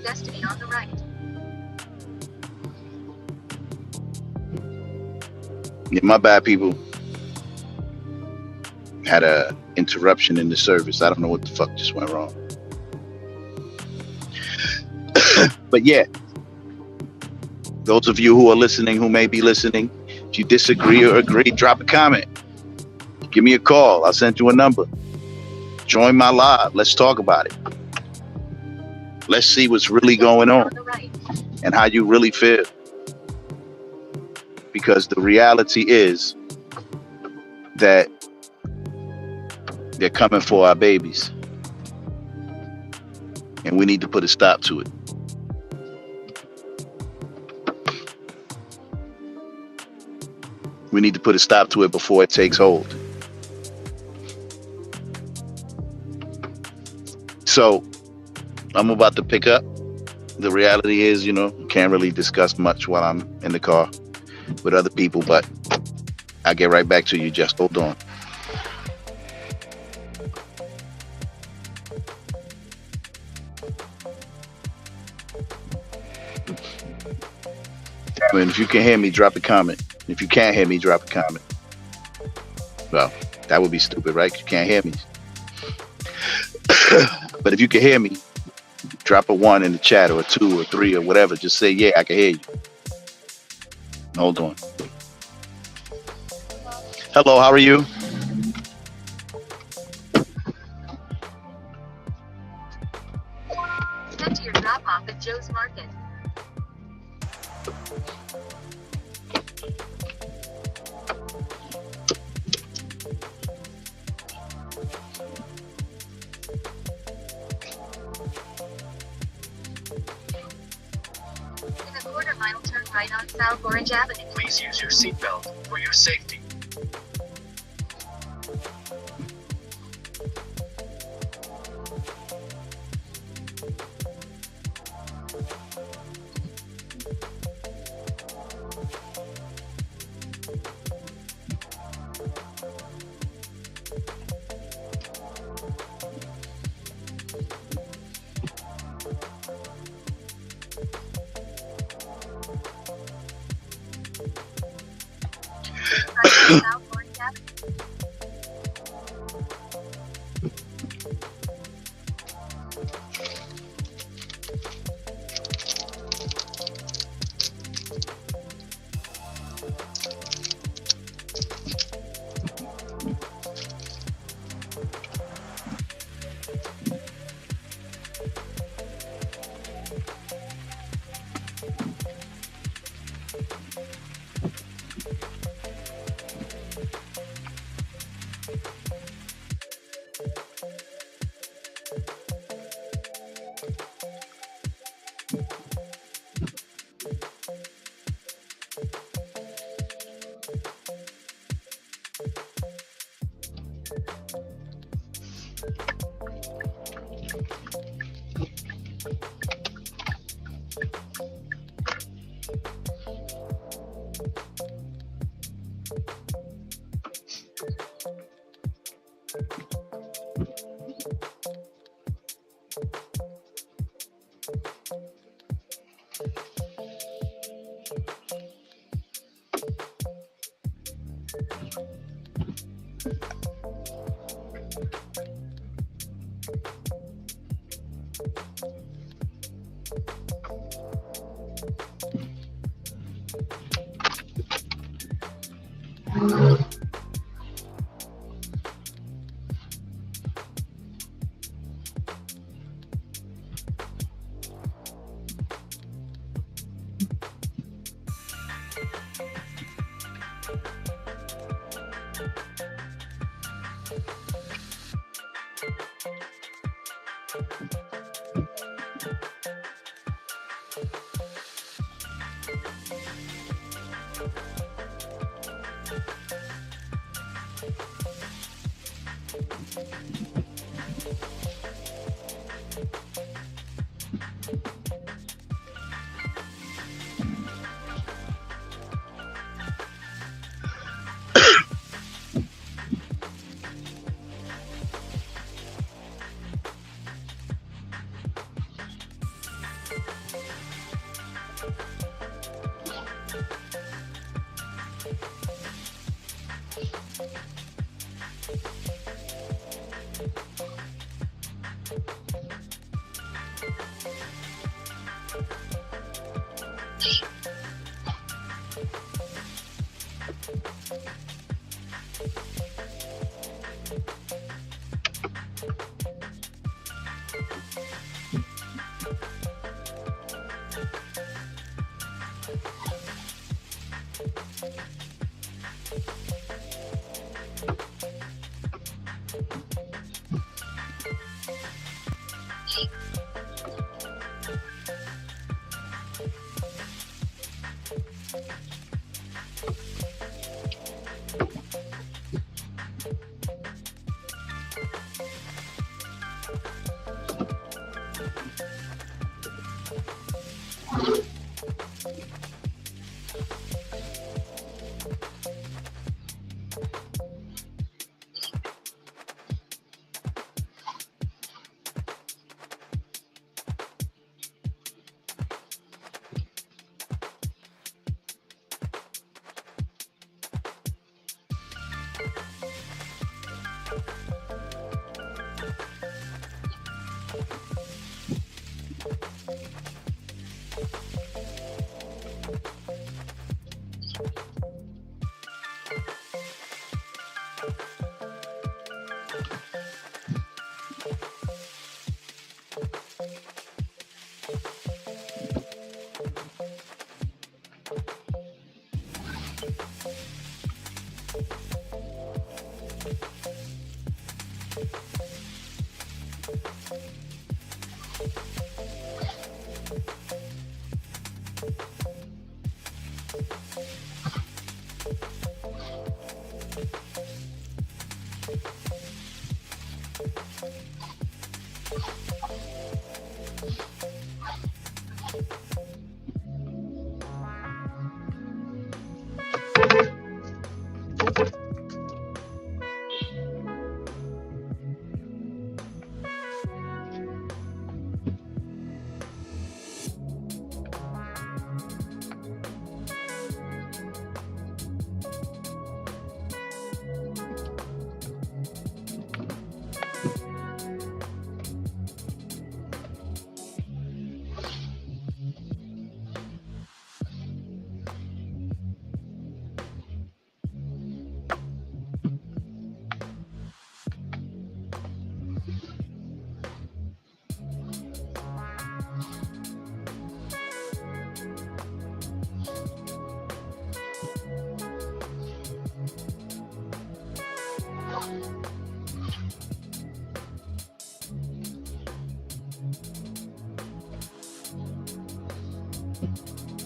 Destiny on the right. yeah, my bad, people. Had a interruption in the service. I don't know what the fuck just went wrong. But yeah, those of you who are listening, who may be listening, if you disagree or agree, drop a comment. Give me a call. I'll send you a number. Join my live. Let's talk about it. Let's see what's really going Destiny on the right. and how you really feel. Because the reality is that they're coming for our babies. And we need to put a stop to it. We need to put a stop to it before it takes hold. So I'm about to pick up. The reality is, can't really discuss much while I'm in the car with other people, but I'll get right back to you. Just hold on. And if you can hear me, drop a comment. If you can't hear me, drop a comment. Well, that would be stupid, right? You can't hear me. But if you can hear me, drop a 1 in the chat, or a 2 or 3 or whatever. Just say, yeah, I can hear you. Hold on. Hello, how are you? Head to your drop off at Joe's Market. In a quarter mile, turn right on South Orange Avenue. Please use your seatbelt for your safety. Right on South Orange Avenue.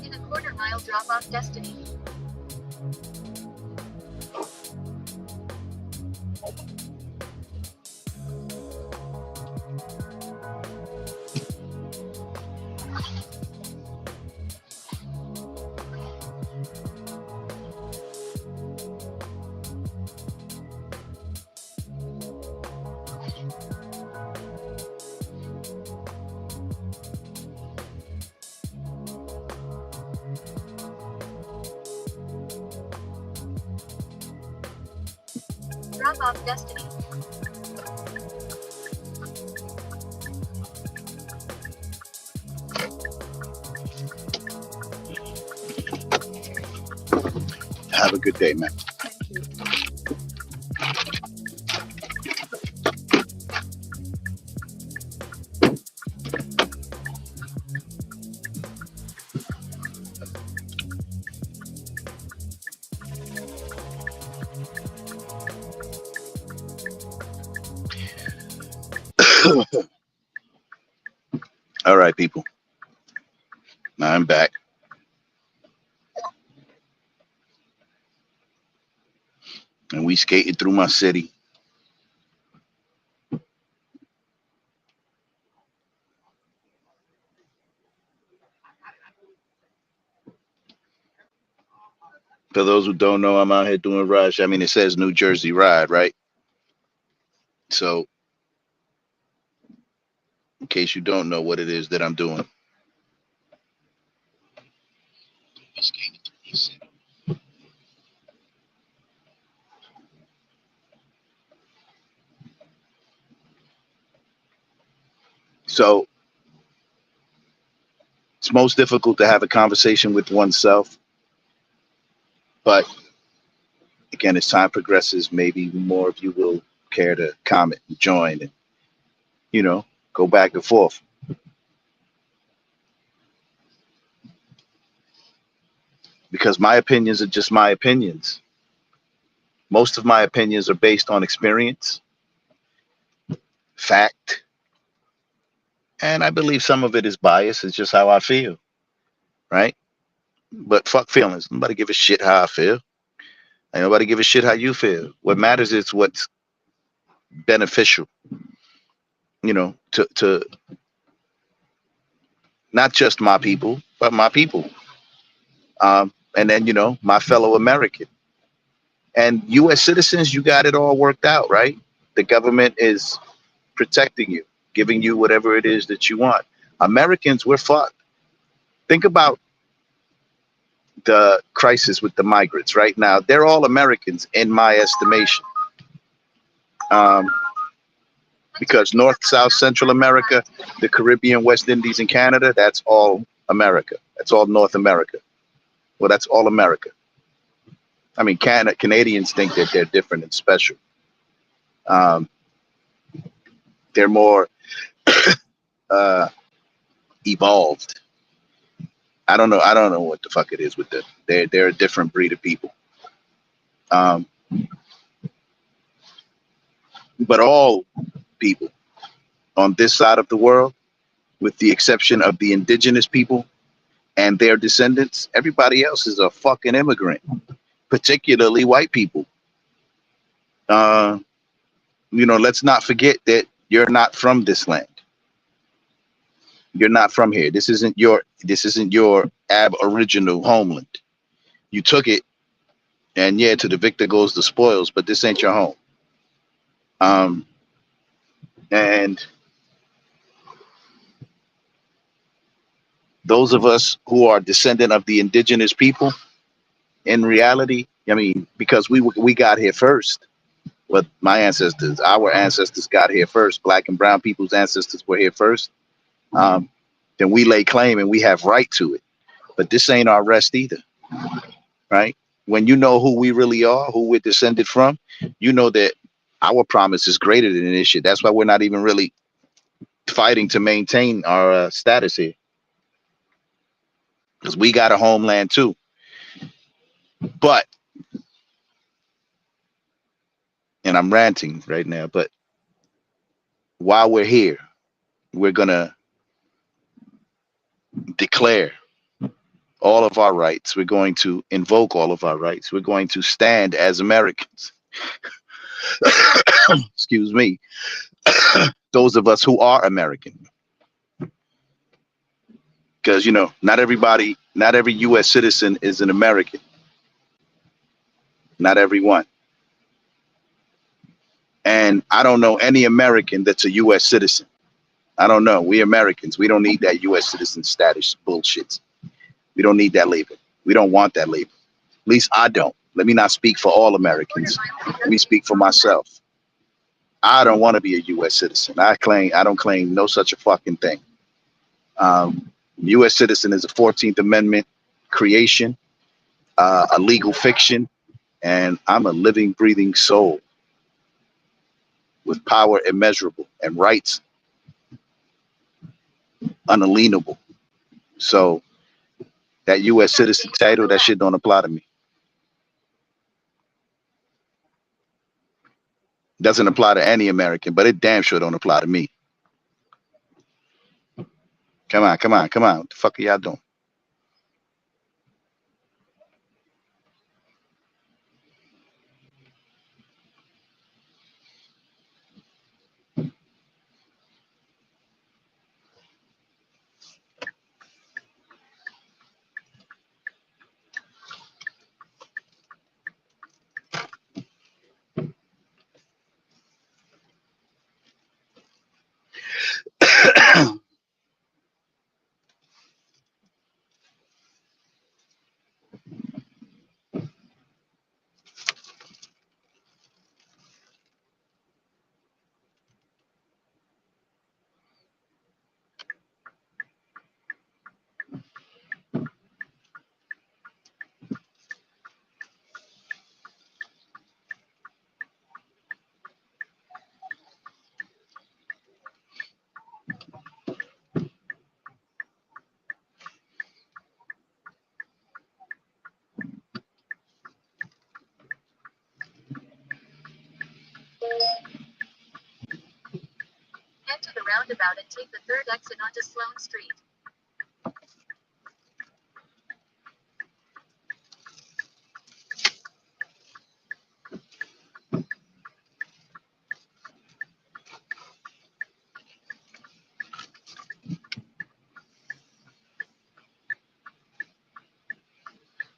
In a quarter-mile drop-off destiny. Drop-off destiny. Have a good day, man. Thank you. All right, people. Now I'm back. And we skated through my city. For those who don't know, I'm out here doing Rush. I mean, it says New Jersey Ride, right? So, in case you don't know what it is that I'm doing. So it's most difficult to have a conversation with oneself. But again, as time progresses, maybe more of you will care to comment and join and, you know, go back and forth. Because my opinions are just my opinions. Most of my opinions are based on experience, fact, and I believe some of it is bias. It's just how I feel, right? But fuck feelings. Nobody give a shit how I feel. Ain't nobody give a shit how you feel. What matters is what's beneficial, to not just my people, but my people. And then, my fellow American. And U.S. citizens, you got it all worked out, right? The government is protecting you, giving you whatever it is that you want. Americans, we're fucked. Think about the crisis with the migrants right now. They're all Americans in my estimation. Um, because North, South, Central America, the Caribbean, West Indies, and Canada, that's all America. That's all North America. Well, that's all America. I mean, Canadians think that they're different and special. Um, they're more uh, evolved. I don't know. I don't know what the fuck it is with them. They're a different breed of people. Um, but all people on this side of the world, with the exception of the indigenous people and their descendants, everybody else is a fucking immigrant, particularly white people. Uh, let's not forget that you're not from this land. You're not from here. This isn't your aboriginal homeland. You took it, and yeah, to the victor goes the spoils, but this ain't your home. Um, and those of us who are descendant of the indigenous people, in reality, I mean, because we got here first. But our ancestors got here first. Black and brown people's ancestors were here first. Um, then we lay claim and we have right to it. But this ain't our rest either, right? When you know who we really are, who we're descended from, you know that our promise is greater than this shit. That's why we're not even really fighting to maintain our status here, because we got a homeland too. But, and I'm ranting right now, but while we're here, we're gonna declare all of our rights. We're going to invoke all of our rights. We're going to stand as Americans. Excuse me. Those of us who are American. Because, not every U.S. citizen is an American. Not everyone. And I don't know any American that's a U.S. citizen. I don't know. We Americans, we don't need that U.S. citizen status bullshit. We don't need that label. We don't want that label. At least I don't. Let me not speak for all Americans. Let me speak for myself. I don't want to be a U.S. citizen. I don't claim no such a fucking thing. U.S. citizen is a 14th Amendment creation, a legal fiction, and I'm a living, breathing soul with power immeasurable and rights unalienable. So that U.S. citizen title, that shit don't apply to me. Doesn't apply to any American, but it damn sure don't apply to me. Come on, come on, come on. What the fuck are y'all doing? roundabout and take the third exit onto Sloane Street.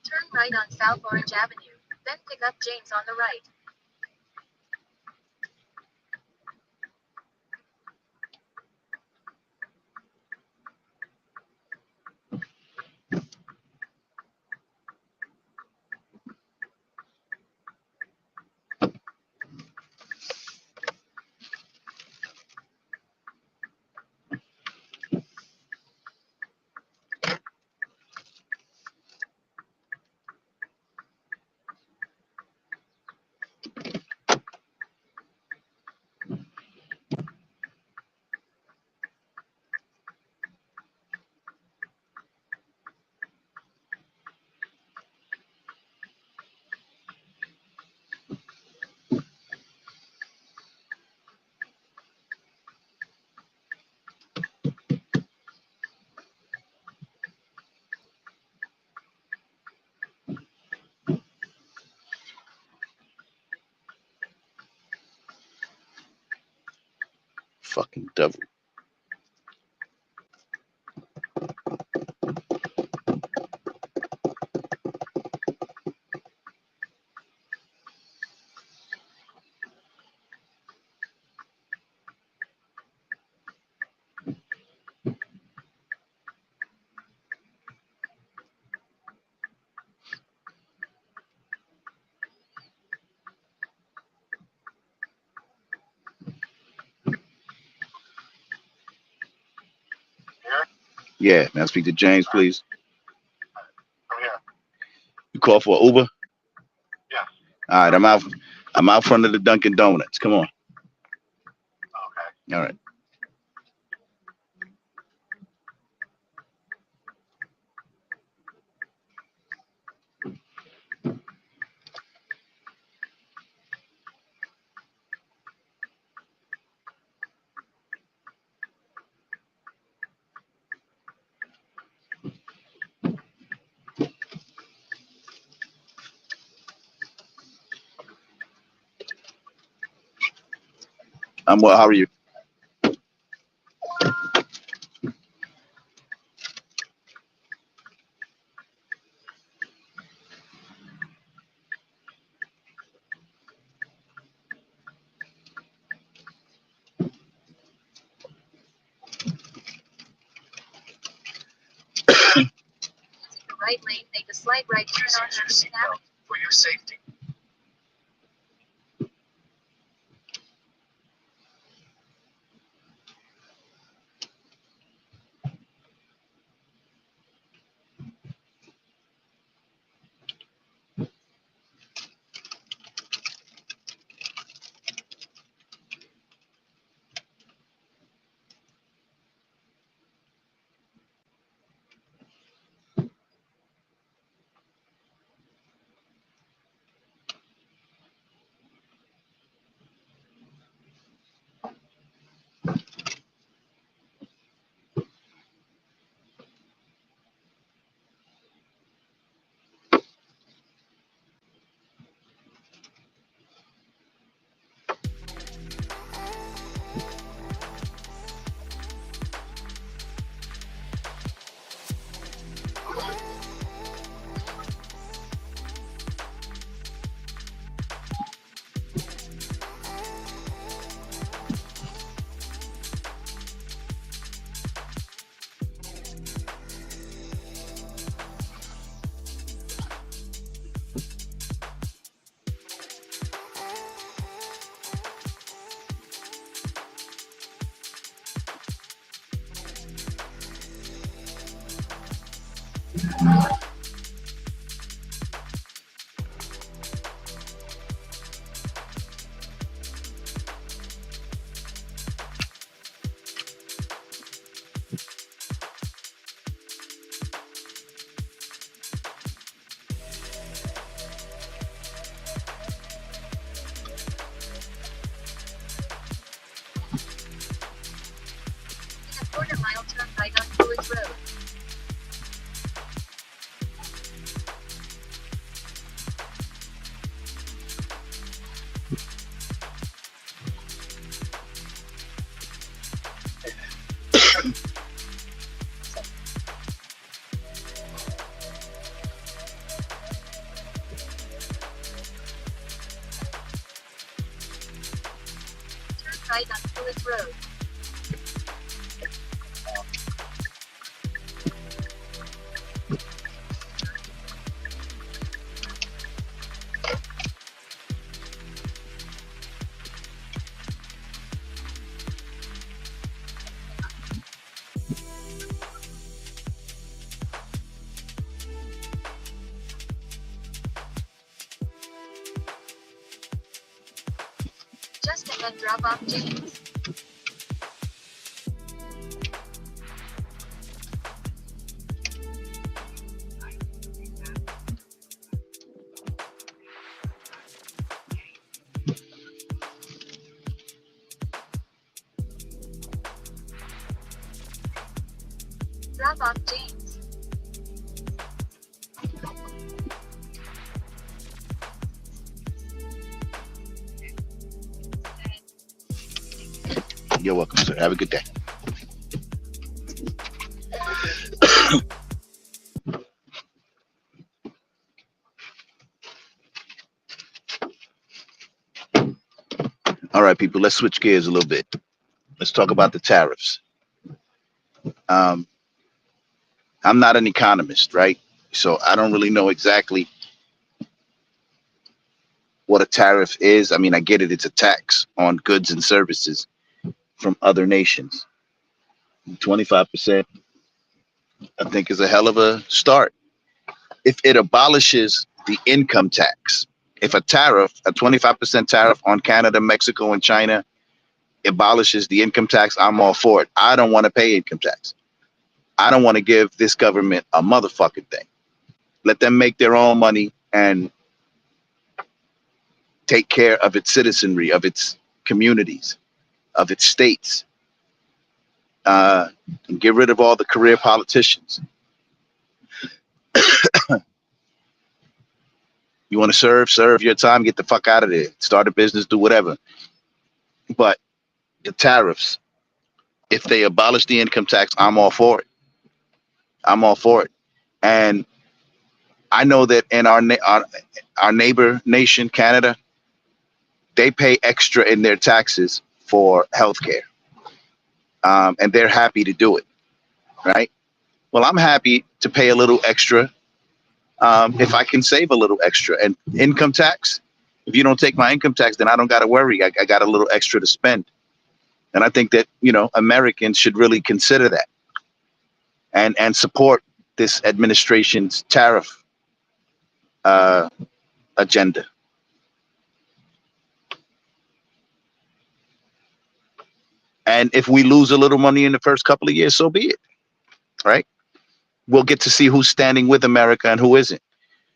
Turn right on South Orange Avenue, then pick up James on the right. Fucking devil. Yeah, may I speak to James, please? I'm here. You call for an Uber? Yeah. All right, I'm out front of the Dunkin' Donuts. Come on. Okay. All right. I'm well. How are you? The right lane, make a slight right turn Please on use your Hudson Avenue. seatbelt for your safety. quarter-mile turn right on Coolidge Road. Turn right on Coolidge Road. Just and then drop off James. Drop off James. You're welcome, sir. Have a good day. All right, people, let's switch gears a little bit. Let's talk about the tariffs. Um, I'm not an economist, right? So I don't really know exactly what a tariff is. I mean, I get it. It's a tax on goods and services from other nations. 25%, I think, is a hell of a start. If it abolishes the income tax, if a 25% tariff on Canada, Mexico, and China abolishes the income tax, I'm all for it. I don't want to pay income tax. I don't want to give this government a motherfucking thing. Let them make their own money and take care of its citizenry, of its communities, of its states, and get rid of all the career politicians. You want to serve your time, get the fuck out of there, start a business, do whatever. But the tariffs, if they abolish the income tax, I'm all for it. I'm all for it. And I know that in our neighbor nation, Canada, they pay extra in their taxes for healthcare, and they're happy to do it, right? Well, I'm happy to pay a little extra if I can save a little extra. And income tax, if you don't take my income tax, then I don't got to worry. I got a little extra to spend. And I think that, Americans should really consider that and support this administration's tariff agenda. And if we lose a little money in the first couple of years, so be it, right? We'll get to see who's standing with America and who isn't.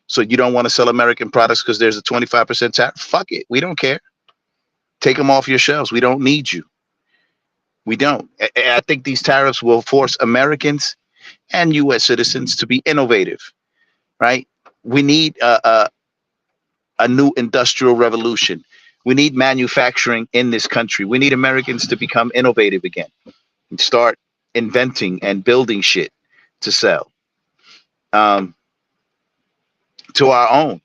So you don't want to sell American products because there's a 25% tariff? Fuck it. We don't care. Take them off your shelves. We don't need you. We don't. I think these tariffs will force Americans and U.S. citizens to be innovative, right? We need a new industrial revolution. We need manufacturing in this country. We need Americans to become innovative again and start inventing and building shit to sell to our own,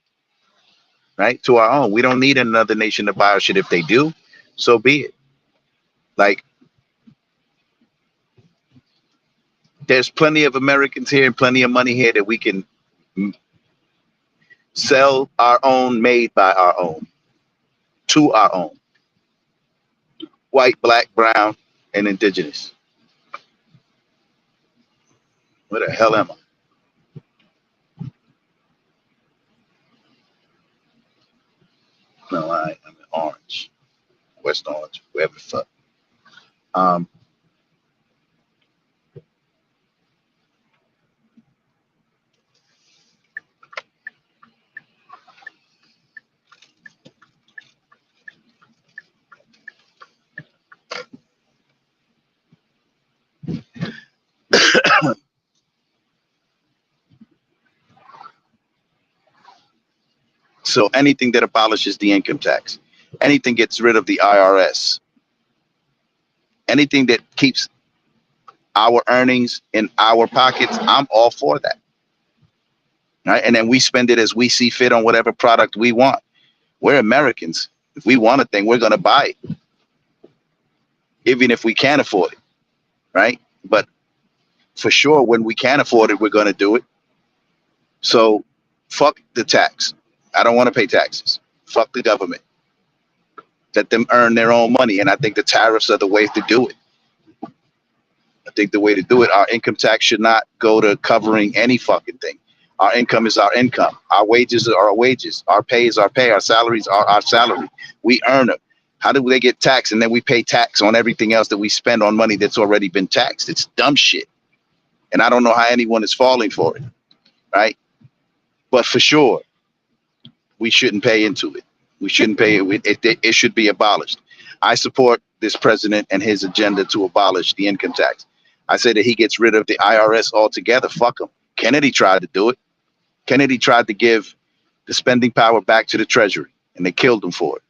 right? To our own. We don't need another nation to buy our shit. If they do, so be it. Like, there's plenty of Americans here and plenty of money here that we can sell our own, made by our own, to our own. White, black, brown, and indigenous. Where the hell am I? No, I'm in Orange, West Orange, wherever the fuck. Um, So anything that abolishes the income tax, anything gets rid of the IRS, anything that keeps our earnings in our pockets, I'm all for that. Right? And then we spend it as we see fit on whatever product we want. We're Americans. If we want a thing, we're going to buy it, even if we can't afford it. Right? But for sure, when we can afford it, we're going to do it. So fuck the tax. I don't want to pay taxes. Fuck the government. Let them earn their own money. And I think the tariffs are the way to do it. I think the way to do it, our income tax should not go to covering any fucking thing. Our income is our income. Our wages are our wages. Our pay is our pay. Our salaries are our salary. We earn them. How do they get taxed? And then we pay tax on everything else that we spend on money that's already been taxed. It's dumb shit. And I don't know how anyone is falling for it. Right? But for sure, we shouldn't pay into it. We shouldn't pay it. It should be abolished. I support this president and his agenda to abolish the income tax. I say that he gets rid of the IRS altogether. Fuck him. Kennedy tried to do it. Kennedy tried to give the spending power back to the Treasury, and they killed him for it.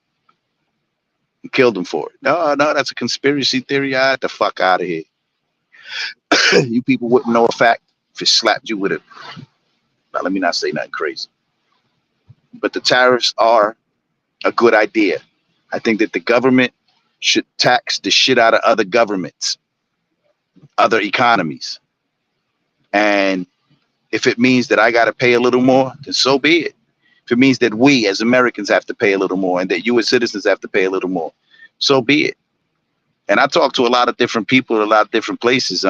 No, that's a conspiracy theory. Get the fuck out of here. You people wouldn't know a fact if it slapped you with it. Now, let me not say nothing crazy. But the tariffs are a good idea. I think that the government should tax the shit out of other governments, other economies. And if it means that I got to pay a little more, then so be it. If it means that we as Americans have to pay a little more and that you as citizens have to pay a little more, so be it. And I talk to a lot of different people, a lot of different places.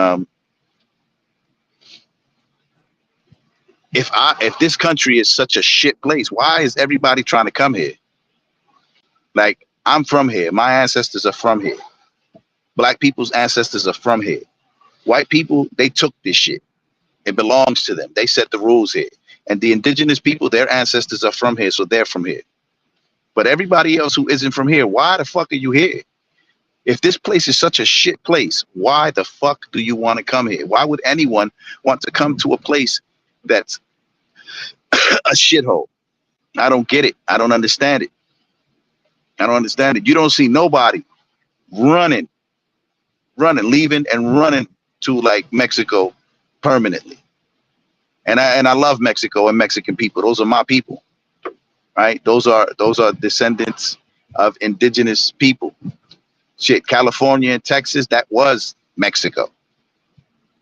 If this country is such a shit place, why is everybody trying to come here? Like, I'm from here. My ancestors are from here. Black people's ancestors are from here. White people, they took this shit. It belongs to them. They set the rules here. And the indigenous people, their ancestors are from here, so they're from here. But everybody else who isn't from here, why the fuck are you here? If this place is such a shit place, why the fuck do you want to come here? Why would anyone want to come to a place that's a shithole? I don't get it. I don't understand it. You don't see nobody running, leaving and running to like Mexico permanently. And I love Mexico and Mexican people. Those are my people, right? Those are descendants of indigenous people. Shit, California and Texas, that was Mexico.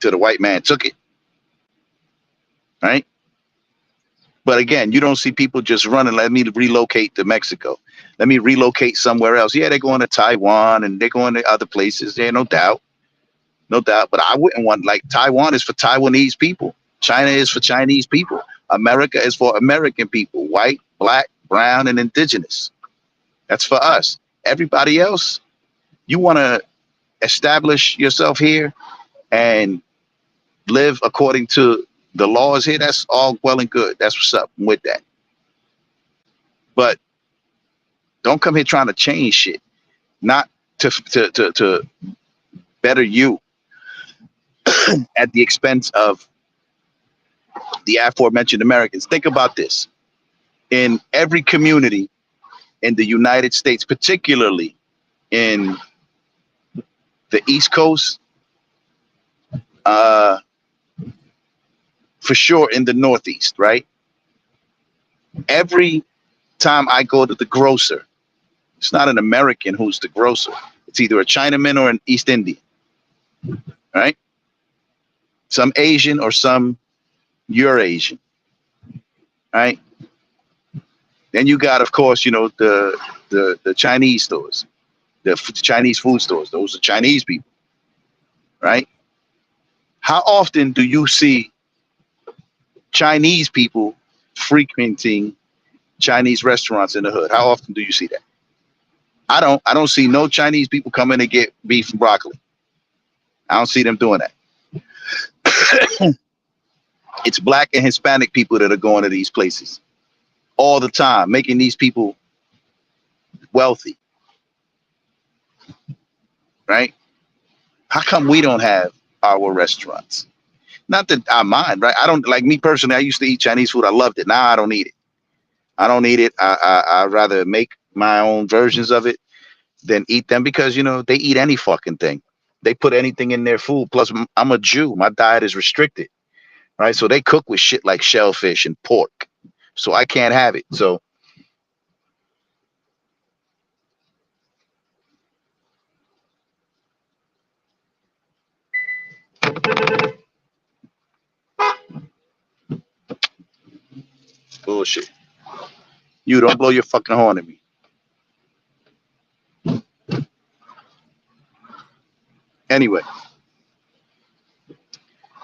Till the white man took it, right? But again, you don't see people just running. Let me relocate to Mexico. Let me relocate somewhere else. Yeah, they're going to Taiwan and they're going to other places. Yeah, no doubt. But I wouldn't want, like, Taiwan is for Taiwanese people. China is for Chinese people. America is for American people, white, black, brown, and indigenous. That's for us. Everybody else, you want to establish yourself here and live according to the laws here. That's all well and good. That's what's up with that. But don't come here trying to change shit, not to better you at the expense of the aforementioned Americans. Think about this. In every community in the United States, particularly in the East Coast, for sure in the Northeast, right? Every time I go to the grocer, it's not an American who's the grocer. It's either a Chinaman or an East Indian, right? Some Asian or some Eurasian, right? Then you got, of course, you know, the Chinese stores, the Chinese food stores. Those are Chinese people, right? How often do you see Chinese people frequenting Chinese restaurants in the hood? How often do you see that? I don't see no Chinese people coming to get beef and broccoli. I don't see them doing that. It's black and Hispanic people that are going to these places all the time, making these people wealthy, right? How come we don't have our restaurants? Not that I mind, right? I don't, like, me personally, I used to eat Chinese food. I loved it. Now I don't eat it. I don't eat it. I'd rather make my own versions of it than eat them because, they eat any fucking thing. They put anything in their food. Plus, I'm a Jew. My diet is restricted, right? So they cook with shit like shellfish and pork. So I can't have it. So bullshit. You don't blow your fucking horn at me. Anyway,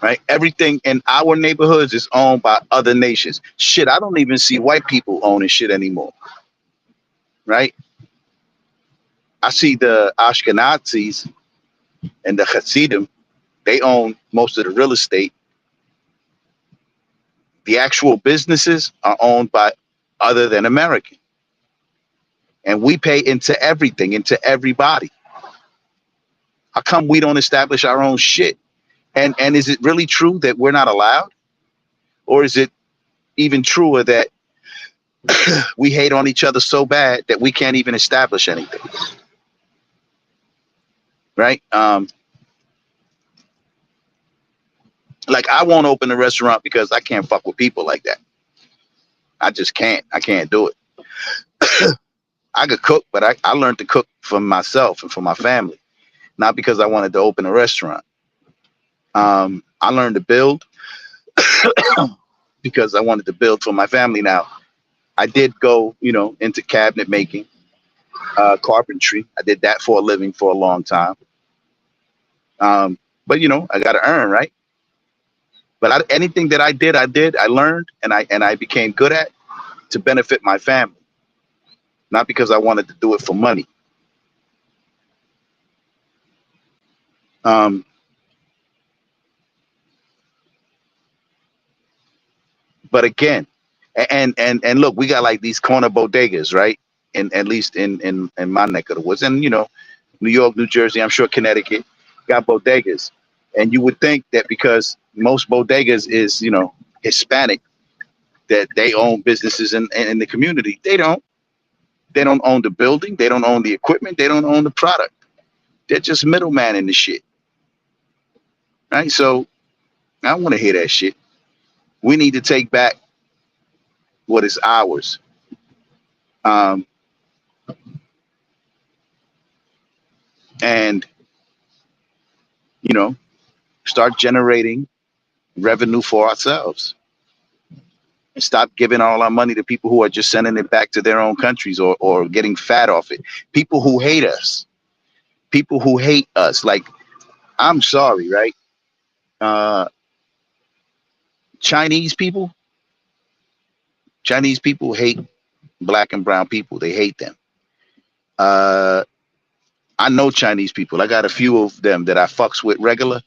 right? Everything in our neighborhoods is owned by other nations. Shit, I don't even see white people owning shit anymore, right? I see the Ashkenazis and the Hasidim. They own most of the real estate. The actual businesses are owned by other than American. And we pay into everything, into everybody. How come we don't establish our own shit? And is it really true that we're not allowed? Or is it even truer that we hate on each other so bad that we can't even establish anything? Right? Like I won't open a restaurant because I can't fuck with people like that. I just can't. I can't do it. I could cook, but I learned to cook for myself and for my family, not because I wanted to open a restaurant. I learned to build because I wanted to build for my family. Now, I did go, into cabinet making, carpentry. I did that for a living for a long time. But I got to earn, right? But anything that I did, I learned and I became good at to benefit my family, not because I wanted to do it for money. But again, and look, we got like these corner bodegas, right? And at least in my neck of the woods, and New York, New Jersey, I'm sure Connecticut got bodegas, and you would think that because most bodegas is Hispanic, that they own businesses in the community. They don't. They don't own the building. They don't own the equipment. They don't own the product. They're just middleman in the shit, right? So I don't want to hear that shit. We need to take back what is ours. Um, and start generating revenue for ourselves and stop giving all our money to people who are just sending it back to their own countries or getting fat off it. People who hate us, like, I'm sorry, right? Chinese people hate black and brown people. They hate them. I know Chinese people. I got a few of them that I fucks with regular.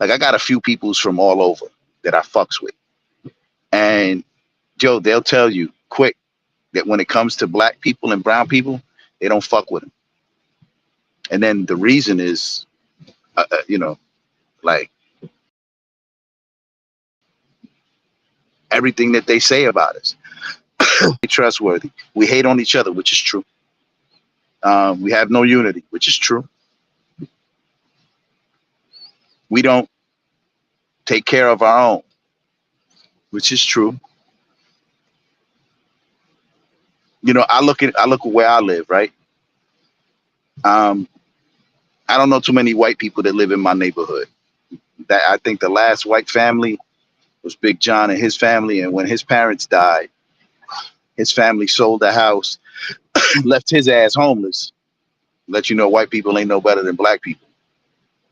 Like I got a few peoples from all over that I fucks with. And Joe, they'll tell you quick that when it comes to black people and brown people, they don't fuck with them. And then the reason is, like everything that they say about us, trustworthy. We hate on each other, which is true. We have no unity, which is true. We don't take care of our own, which is true. I look at where I live, right? I don't know too many white people that live in my neighborhood. That I think the last white family was Big John and his family, and when his parents died, his family sold the house, left his ass homeless. Let you know white people ain't no better than black people,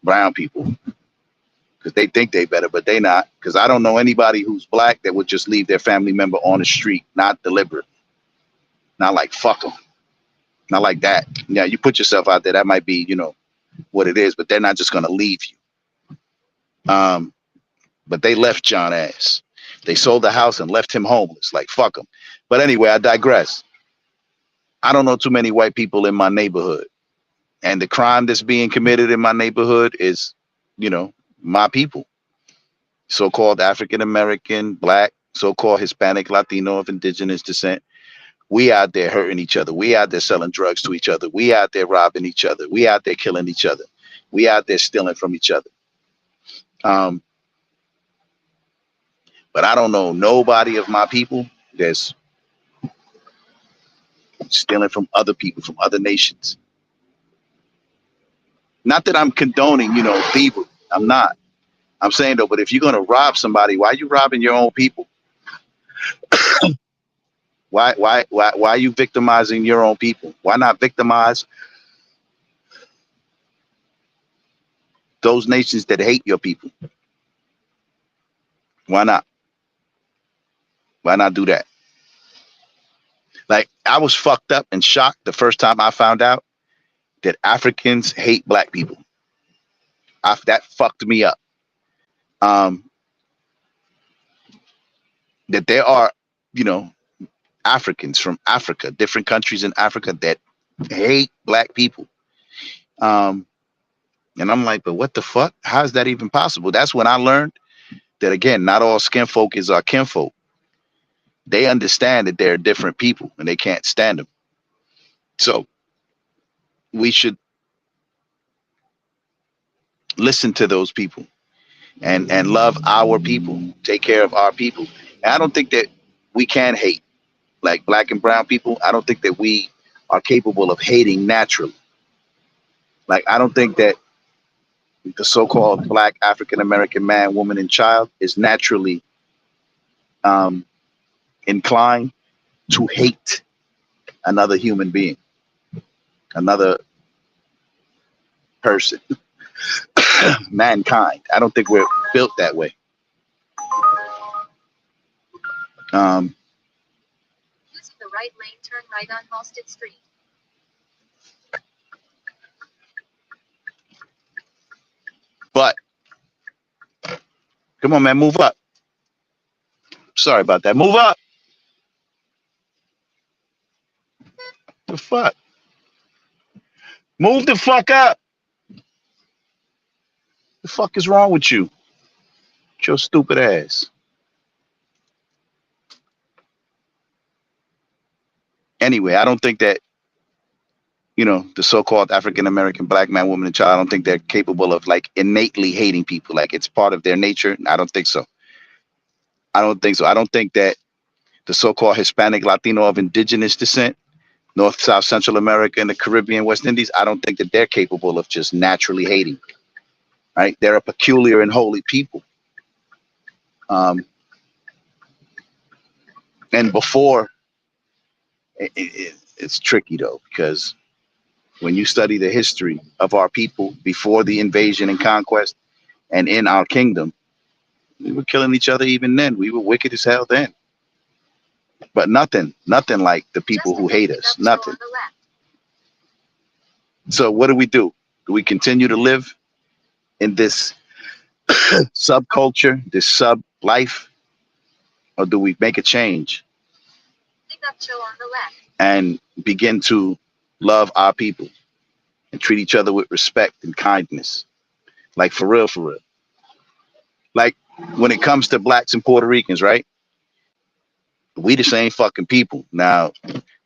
brown people, because they think they better, but they not. Because I don't know anybody who's black that would just leave their family member on the street, not deliberate, not like fuck them, not like that. Yeah, you put yourself out there, that might be what it is, but they're not just gonna leave you. But they left John ass. They sold the house and left him homeless. Like fuck him. But anyway, I digress. I don't know too many white people in my neighborhood, and the crime that's being committed in my neighborhood is, my people, so-called African American, black, so-called Hispanic, Latino, of indigenous descent. We out there hurting each other. We out there selling drugs to each other. We out there robbing each other. We out there killing each other. We out there stealing from each other. Um, but I don't know nobody of my people that's stealing from other people, from other nations. Not that I'm condoning, thievery. I'm not. I'm saying though, but if you're gonna rob somebody, why are you robbing your own people? Why are you victimizing your own people? Why not victimize those nations that hate your people? Why not? Why not do that? Like, I was fucked up and shocked the first time I found out that Africans hate black people. That fucked me up. That there are, Africans from Africa, different countries in Africa that hate black people. And I'm like, but what the fuck? How is that even possible? That's when I learned that, again, not all skin folk is our kinfolk. They understand that they're different people and they can't stand them. So we should listen to those people and love our people, take care of our people. And I don't think that we can hate, like black and brown people. I don't think that we are capable of hating naturally. Like, I don't think that the so-called black African American man, woman, and child is naturally inclined to hate another human being, another person, mankind. I don't think we're built that way. Using the right lane, turn right on Halsted Street. But come on, man, move up. Sorry about that. Move up. The fuck? Move the fuck up. The fuck is wrong with you? Your stupid ass. Anyway, I don't think that, the so-called African American black man, woman, and child, I don't think they're capable of like innately hating people. Like, it's part of their nature. I don't think so. I don't think so. I don't think that the so-called Hispanic, Latino of indigenous descent, North, South, Central America, and the Caribbean, West Indies, I don't think that they're capable of just naturally hating. Right? They're a peculiar and holy people. And before, it's tricky though, because when you study the history of our people before the invasion and conquest and in our kingdom, we were killing each other even then. We were wicked as hell then. But nothing like the people who hate us. Nothing. So what do? Do we continue to live in this subculture, this sub life, or do we make a change and begin to love our people and treat each other with respect and kindness? Like, for real, for real. Like, when it comes to blacks and Puerto Ricans, right? We the same fucking people. Now,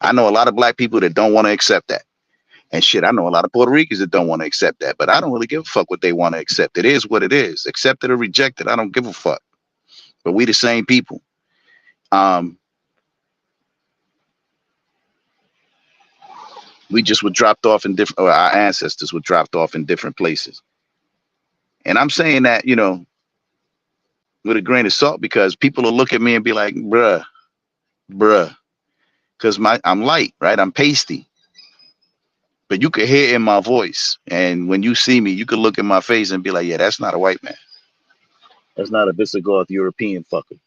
I know a lot of black people that don't want to accept that. And shit, I know a lot of Puerto Ricans that don't want to accept that, but I don't really give a fuck what they want to accept. It is what it is. Accept it or reject it. I don't give a fuck. But we the same people. We just were dropped off in different, or our ancestors were dropped off in different places. And I'm saying that, with a grain of salt, because people will look at me and be like, bruh, because I'm light, right? I'm pasty. But you could hear in my voice. And when you see me, you could look in my face and be like, yeah, that's not a white man. That's not a Visigoth European fucker.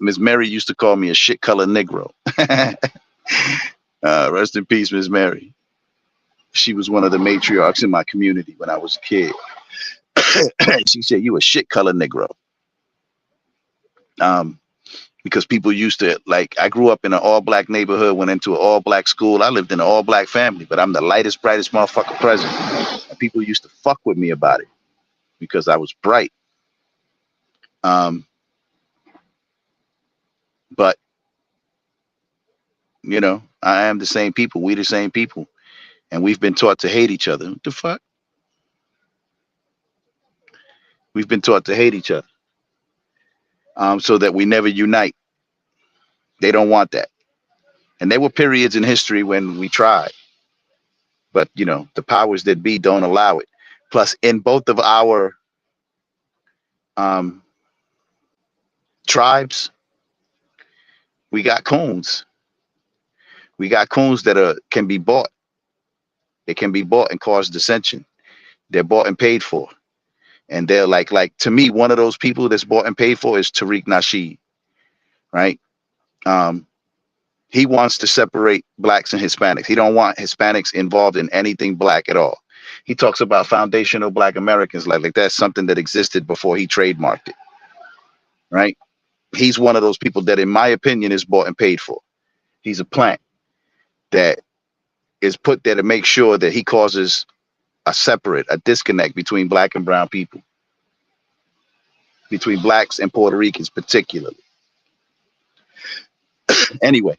Miss Mary used to call me a shit color Negro. Rest in peace, Miss Mary. She was one of the matriarchs in my community when I was a kid. She said, you a shit color Negro. Because people used to, like, I grew up in an all black neighborhood, went into an all black school. I lived in an all black family, but I'm the lightest, brightest motherfucker present. And people used to fuck with me about it because I was bright. But I am the same people. We the same people, and we've been taught to hate each other. What the fuck? We've been taught to hate each other, so that we never unite. They don't want that. And there were periods in history when we tried, but the powers that be don't allow it. Plus, in both of our um, tribes, we got coons. We got coons that can be bought. They can be bought and cause dissension. They're bought and paid for. And they're like to me, one of those people that's bought and paid for is Tariq Nasheed, right? He wants to separate blacks and Hispanics. He don't want Hispanics involved in anything black at all. He talks about foundational black Americans like that's something that existed before he trademarked it, right? He's one of those people that, in my opinion, is bought and paid for. He's a plant that is put there to make sure that he causes a disconnect between black and brown people, between blacks and Puerto Ricans particularly. Anyway,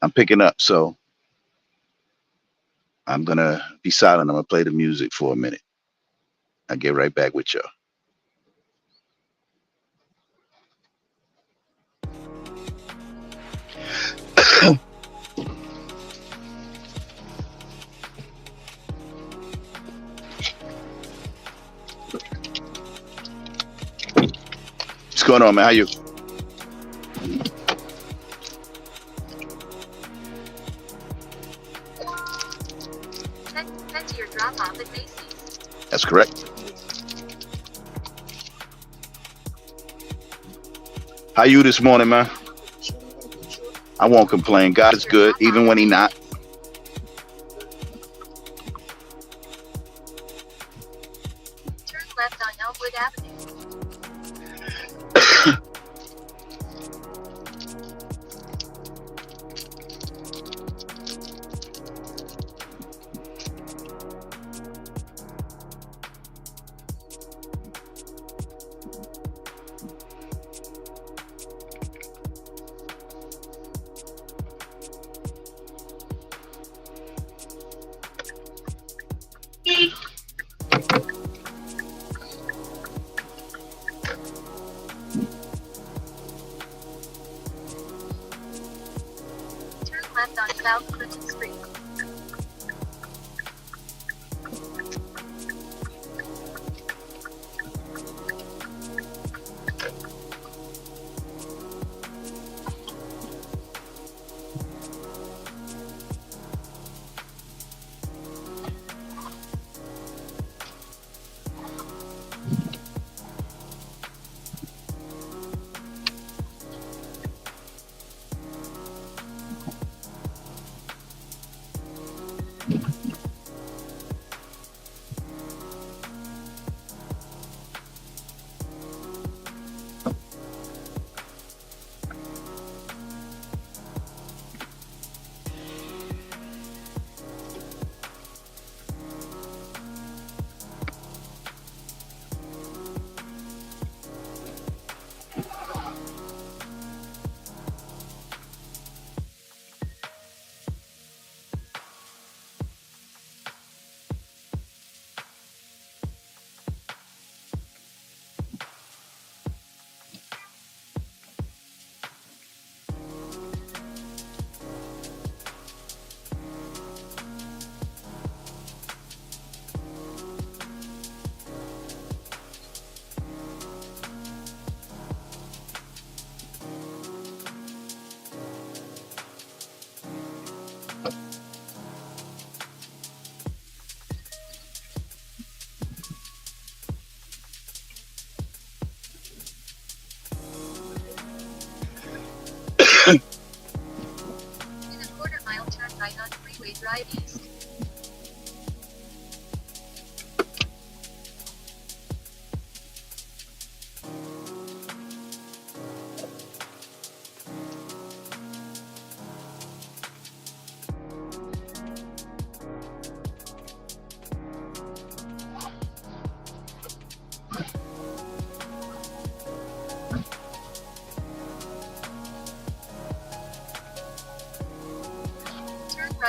I'm picking up, so I'm going to be silent. I'm going to play the music for a minute. I'll get right back with y'all. What's going on, man? How you? Head to your drop off at Macy's. That's correct. How you this morning, man? I won't complain. God is good, even when he not. Turn left on Elmwood Avenue.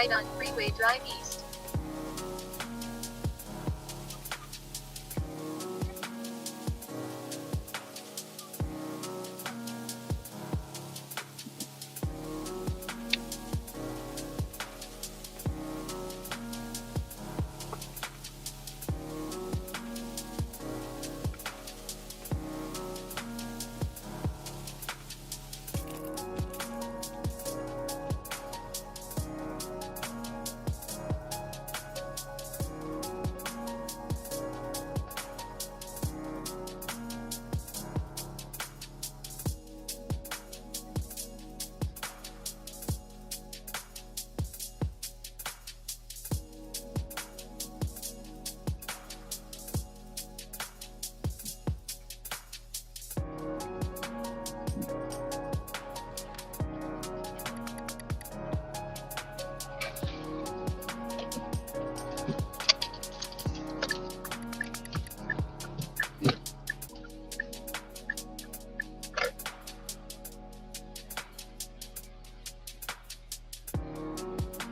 right on Freeway Drive East.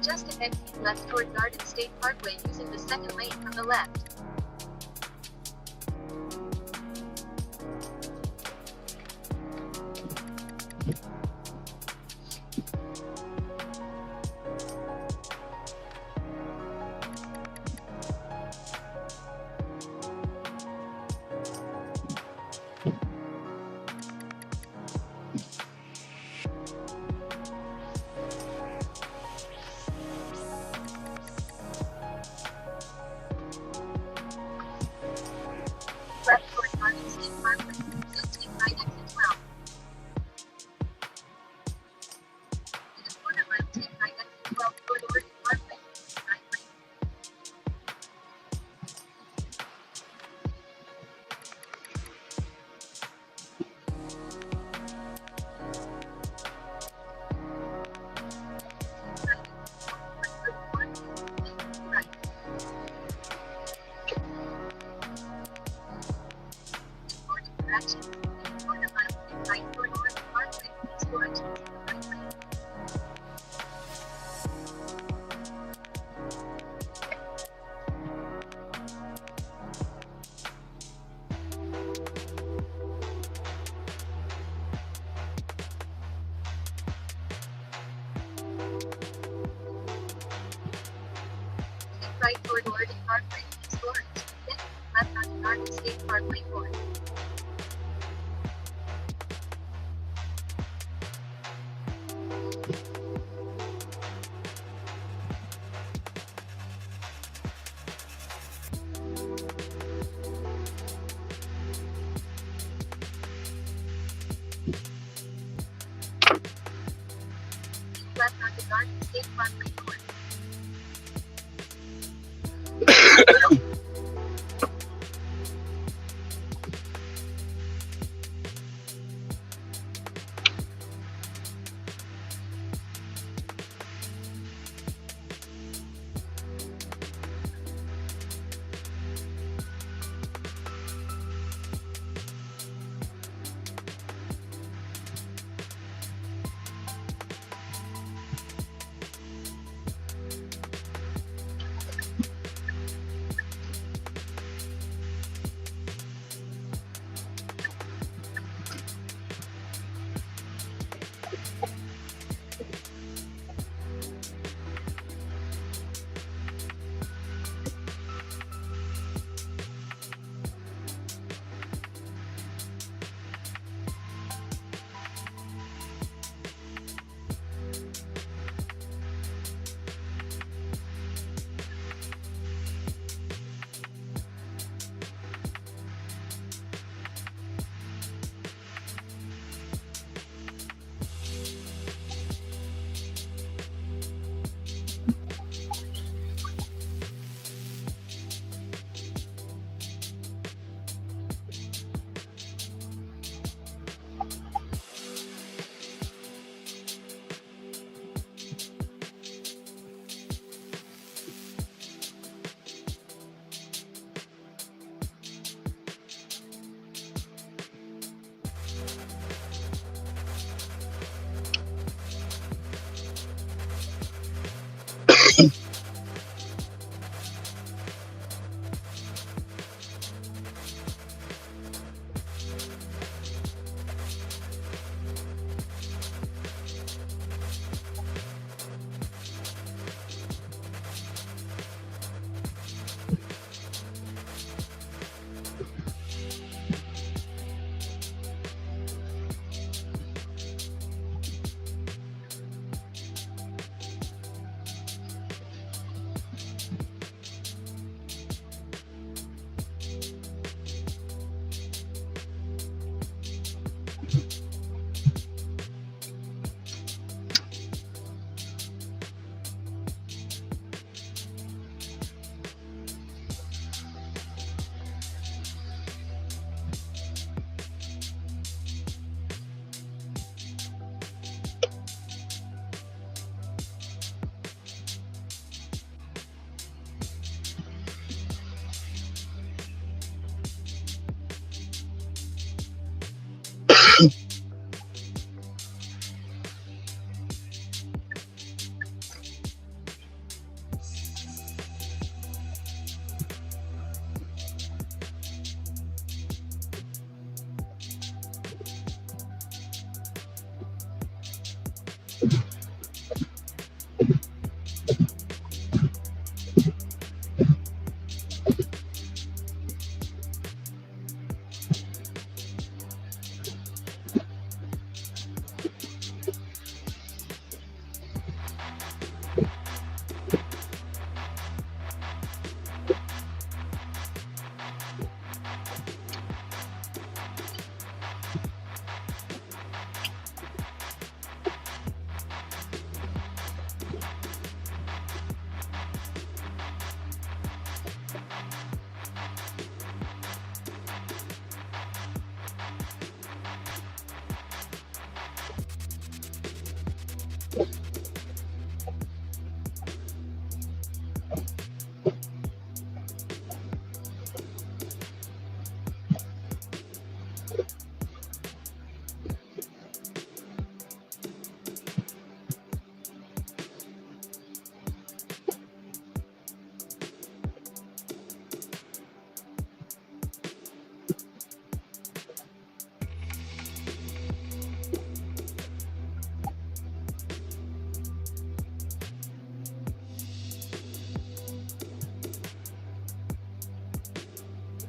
Just ahead, keep left toward Garden State Parkway using the second lane from the left. Left toward Garden State Parkway, then take right exit 12. In a quarter mile, take right exit 12 toward Oregon Parkway, right lane. Right. Important correction. In a quarter mile, take right toward Oregon Parkway. These corrections in the right lane. Keep right toward Oregon Parkway. These corrections. Then left on Garden State Parkway 4. Keep left on the Garden State Parkway 4.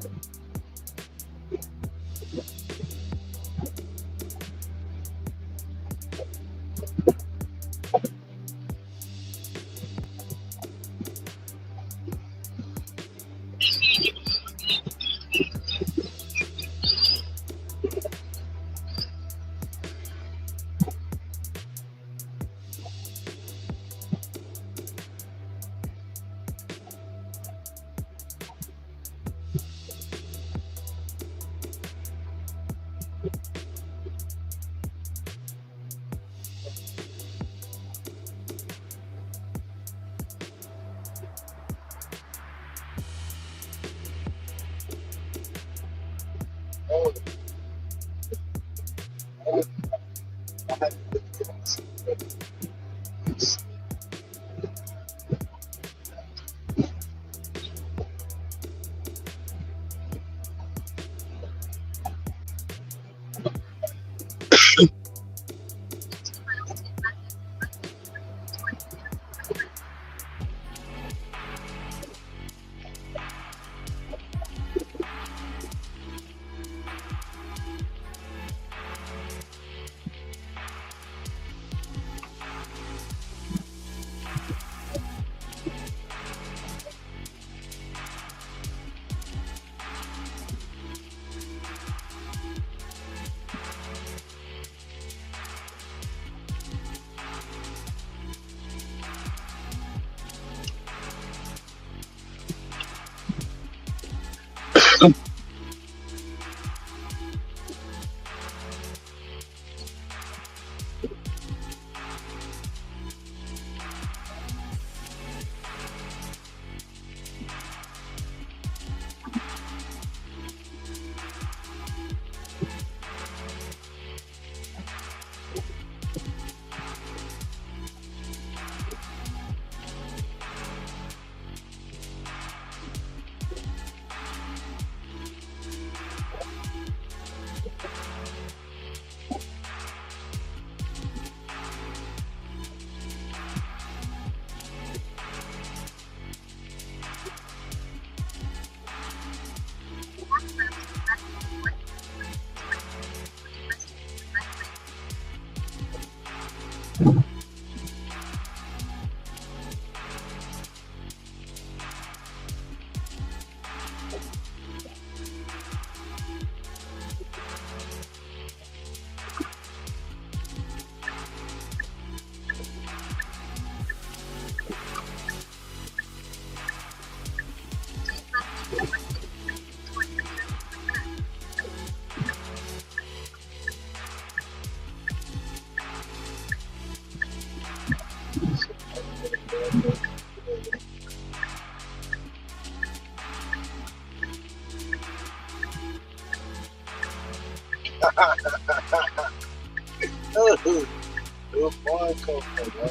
miles to London.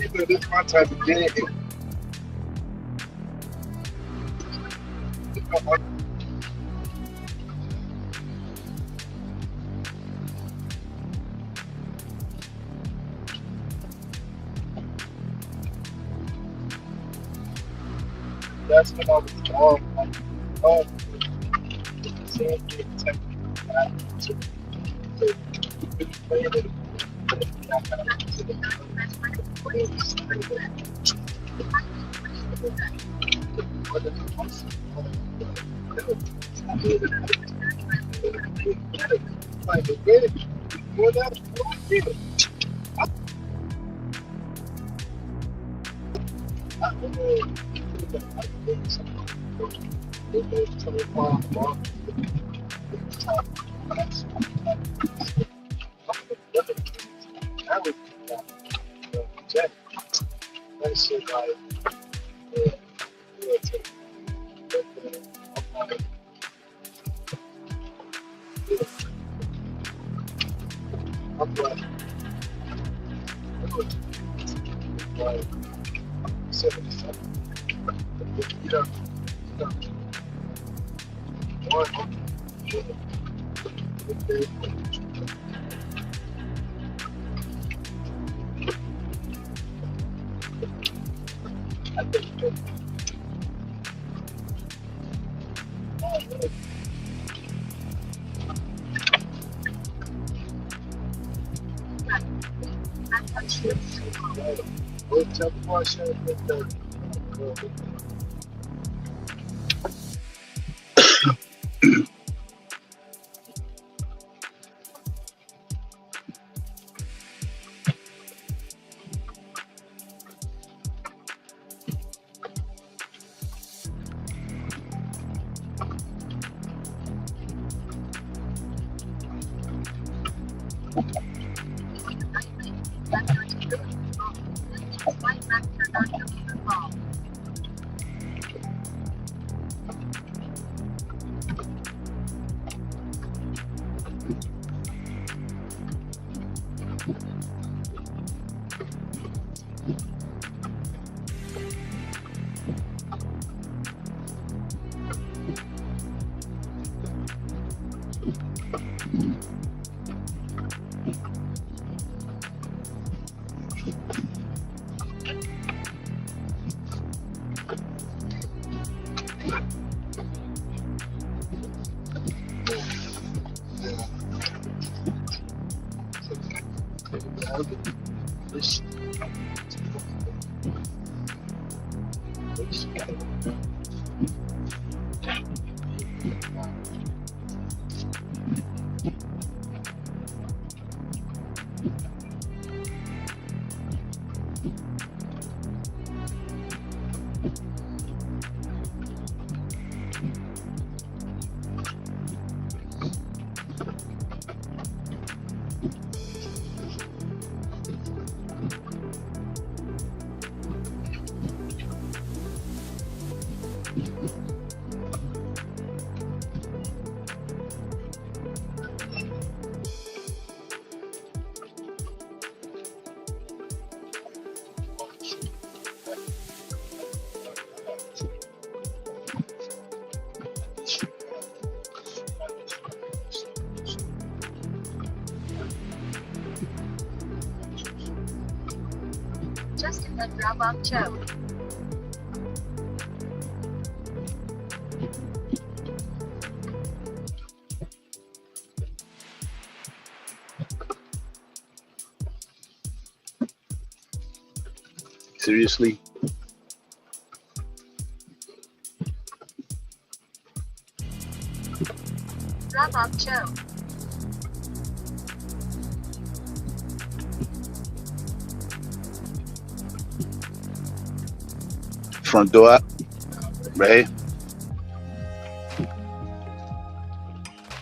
nigga, this my type of day. That's when I was on the same thing, that shit like, yeah, I'm like, like 77. You know, Justin the Drop Off Joe. Seriously? Drop Off Joe. Front door up, right here.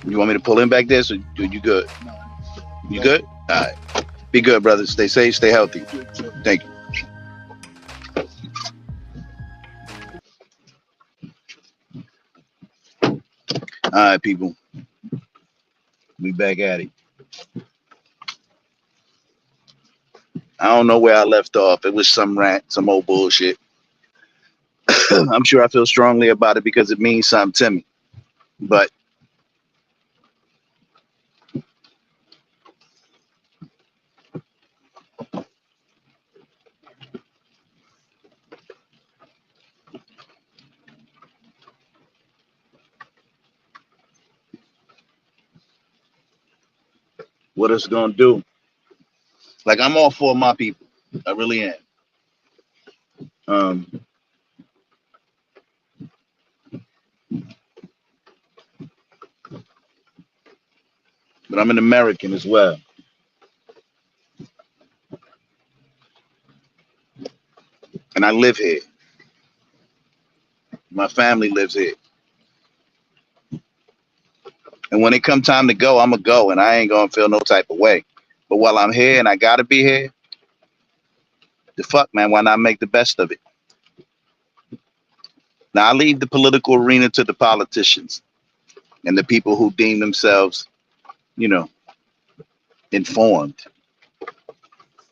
You want me to pull in back there? So you good? You good? All right. Be good, brother. Stay safe. Stay healthy. Thank you. All right, people. We back at it. I don't know where I left off. It was some rant, some old bullshit. I'm sure I feel strongly about it because it means something to me. But what it's gonna do? Like I'm all for my people. I really am. Um, but I'm an American as well, and I live here. My family lives here. And when it come time to go, I'ma go, and I ain't gonna feel no type of way. But while I'm here and I gotta be here, the fuck, man, why not make the best of it? Now I leave the political arena to the politicians and the people who deem themselves, you know, informed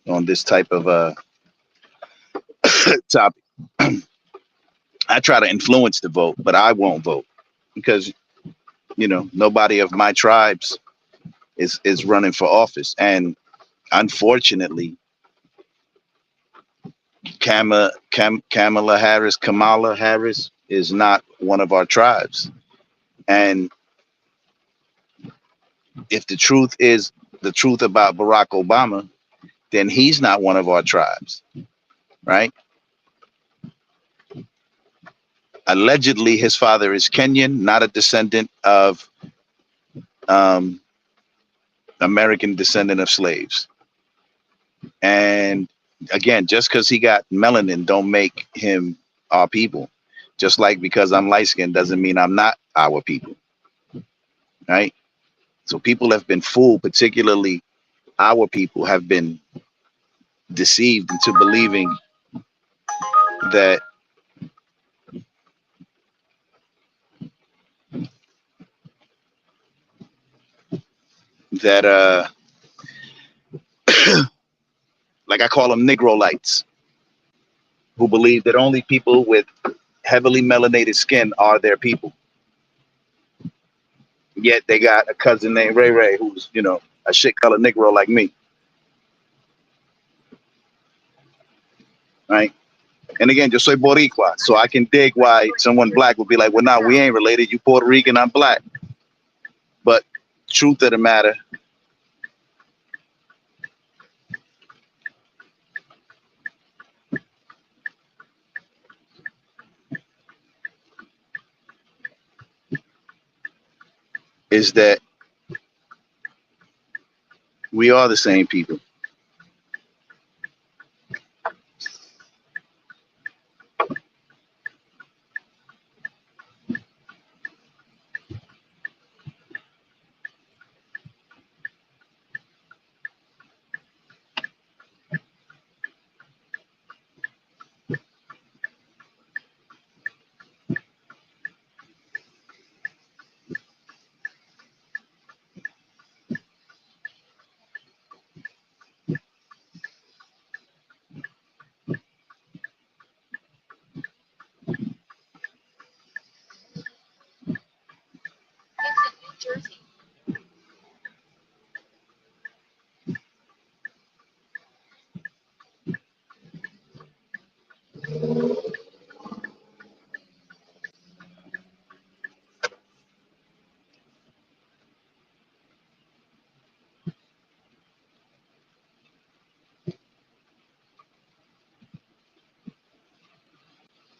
on this type of topic. I try to influence the vote, but I won't vote because nobody of my tribes is running for office, and unfortunately, Kamala Harris is not one of our tribes. And if the truth is the truth about Barack Obama, then he's not one of our tribes, right? Allegedly, his father is Kenyan, not a descendant of American descendant of slaves. And again, just because he got melanin don't make him our people. Just like because I'm light skinned doesn't mean I'm not our people, right? So people have been fooled, particularly our people have been deceived into believing that that like I call them Negro lights, who believe that only people with heavily melanated skin are their people. Yet they got a cousin named Ray Ray who's, a shit colored Negro like me. Right? And again, yo soy Boricua, so I can dig why someone black would be like, well, nah, we ain't related. You Puerto Rican, I'm black. But truth of the matter is that we are the same people. It's in New Jersey.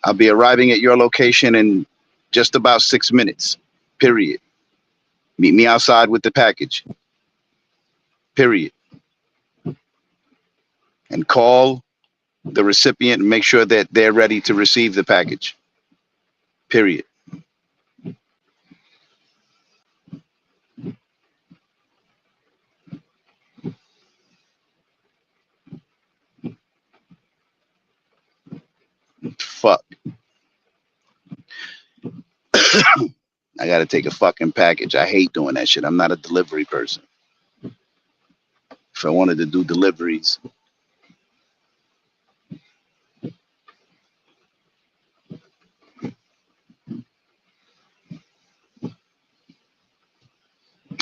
I'll be arriving at your location in just about 6 minutes, period. Meet me outside with the package, period. And call the recipient and make sure that they're ready to receive the package, period. Fuck. I gotta take a fucking package. I hate doing that shit. I'm not a delivery person. If I wanted to do deliveries,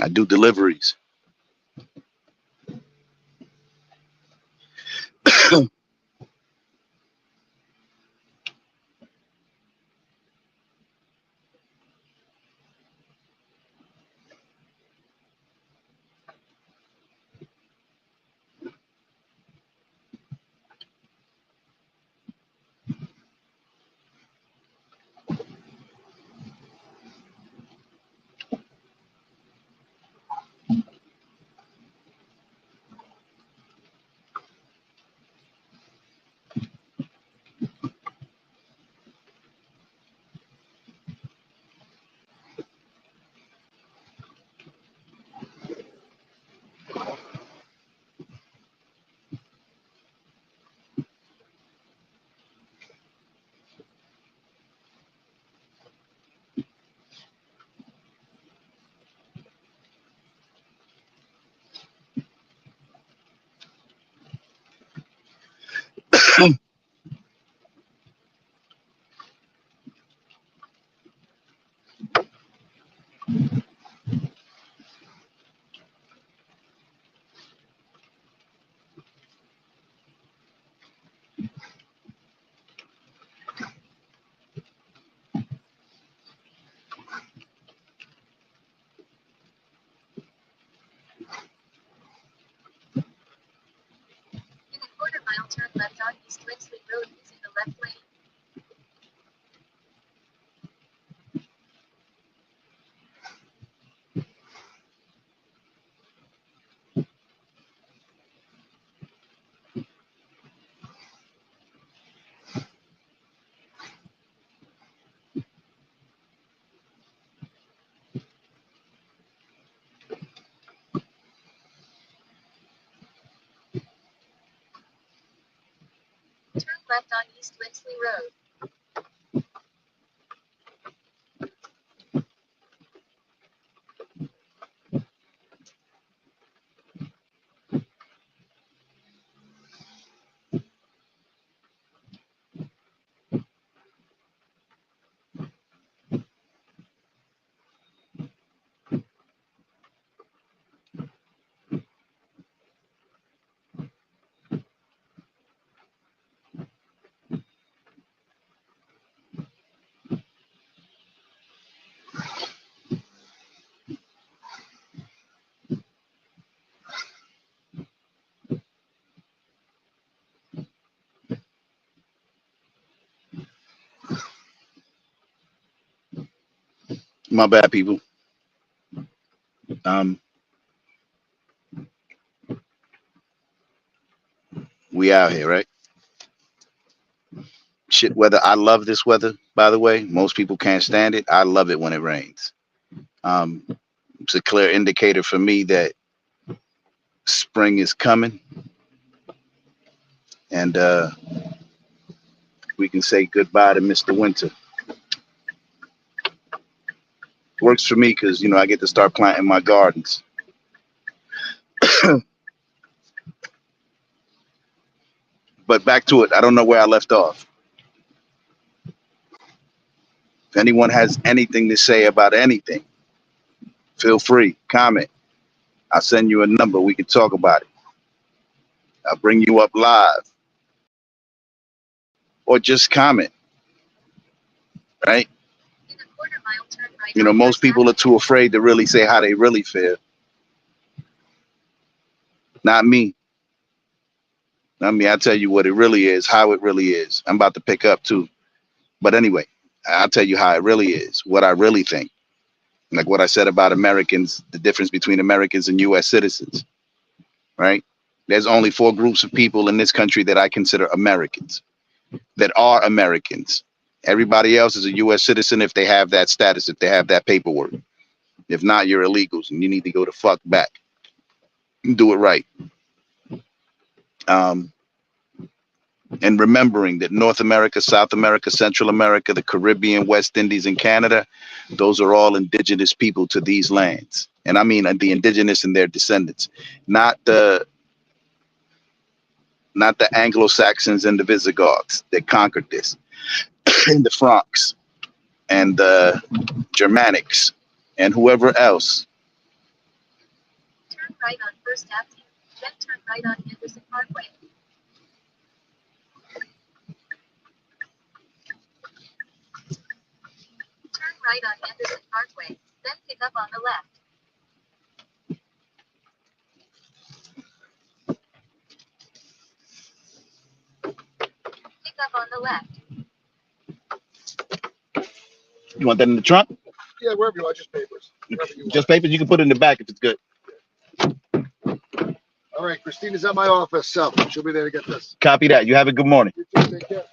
I do deliveries. In a quarter mile, turn left on East Winsley Road using the left lane. Turn left on East Winsley Road. My bad, people. We out here, right? Shit weather. I love this weather, by the way. Most people can't stand it. I love it when it rains. Um, it's a clear indicator for me that spring is coming, and we can say goodbye to Mr. Winter. Works for me because I get to start planting my gardens. But back to it. I don't know where I left off. If anyone has anything to say about anything, feel free. Comment. I'll send you a number. We can talk about it. I'll bring you up live. Or just comment, right? In a quarter mile, turn right on Most West people are Avenue. too afraid to really say how they really feel. Not me. Not me. I tell you what it really is, how it really is. I'm about to pick up too. But anyway, I'll tell you how it really is, what I really think. Like what I said about Americans, the difference between Americans and US citizens, right? There's only 4 groups of people in this country that I consider Americans, that are Americans. Everybody else is a US citizen if they have that status, if they have that paperwork. If not, you're illegals and you need to go the fuck back. Do it right. And remembering that North America, South America, Central America, the Caribbean, West Indies, and Canada, those are all indigenous people to these lands. And I mean the indigenous and their descendants, not the Anglo-Saxons and the Visigoths that conquered this, and the Franks and the Germanics and whoever else right on First Avenue, then turn right on Anderson Parkway. Turn right on Anderson Parkway, then pick up on the left. Pick up on the left. You want that in the trunk? Yeah, wherever you want, just papers. Wherever you Just papers. You can put it in the back if it's good. want. All right, Christina's at my office, so she'll be there to get this. Copy that. You have a good morning. You too, take care.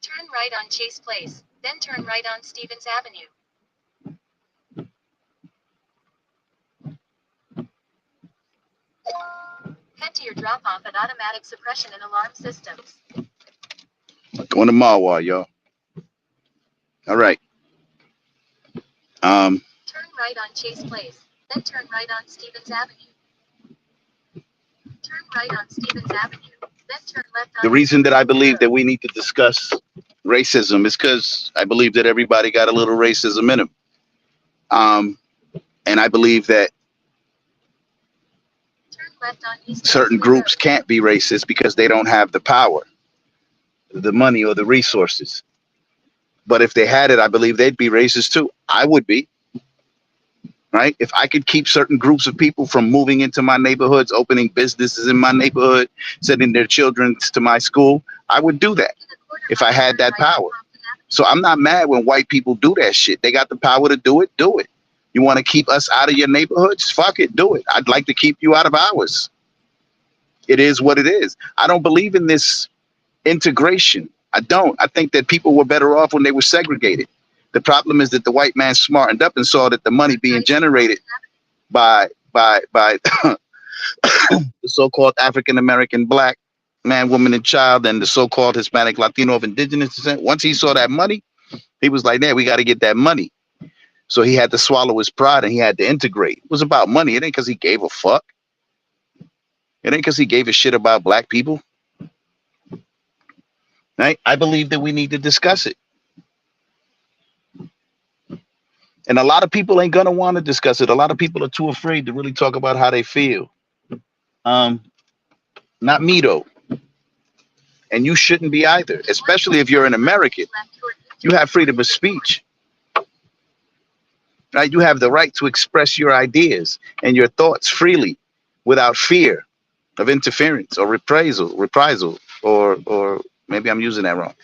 Turn right on Chase Place, then turn right on Stevens Avenue. Head to your drop-off at Automatic Suppression and Alarm Systems. Going to Marwa, y'all. All right. Turn right on Chase Place, then turn right on Stevens Avenue. Turn right on Stevens Avenue, then turn left on... The reason that I believe that we need to discuss racism is because I believe that everybody got a little racism in them. And I believe that Turn left on East certain Road. groups can't be racist because they don't have the power, the money, or the resources. But if they had it, I believe they'd be racist too. I would be. Right? If I could keep certain groups of people from moving into my neighborhoods, opening businesses in my neighborhood, sending their children to my school, I would do that if I had that power. So I'm not mad when white people do that shit. They got the power to do it. Do it. You want to keep us out of your neighborhoods? Fuck it. Do it. I'd like to keep you out of ours. It is what it is. I don't believe in this integration. I don't. I think that people were better off when they were segregated. The problem is that the white man smartened up and saw that the money being generated by the so-called African-American black man, woman, and child, and the so-called Hispanic, Latino, of indigenous descent. Once he saw that money, he was like, "Man, we got to get that money." So he had to swallow his pride and he had to integrate. It was about money. It ain't because he gave a fuck. It ain't because he gave a shit about black people. Right? I believe that we need to discuss it. And a lot of people ain't gonna want to discuss it. A lot of people are too afraid to really talk about how they feel. Not me though. And you shouldn't be either, especially if you're an American. You have freedom of speech. Right? You have the right to express your ideas and your thoughts freely without fear of interference or reprisal, or maybe I'm using that wrong.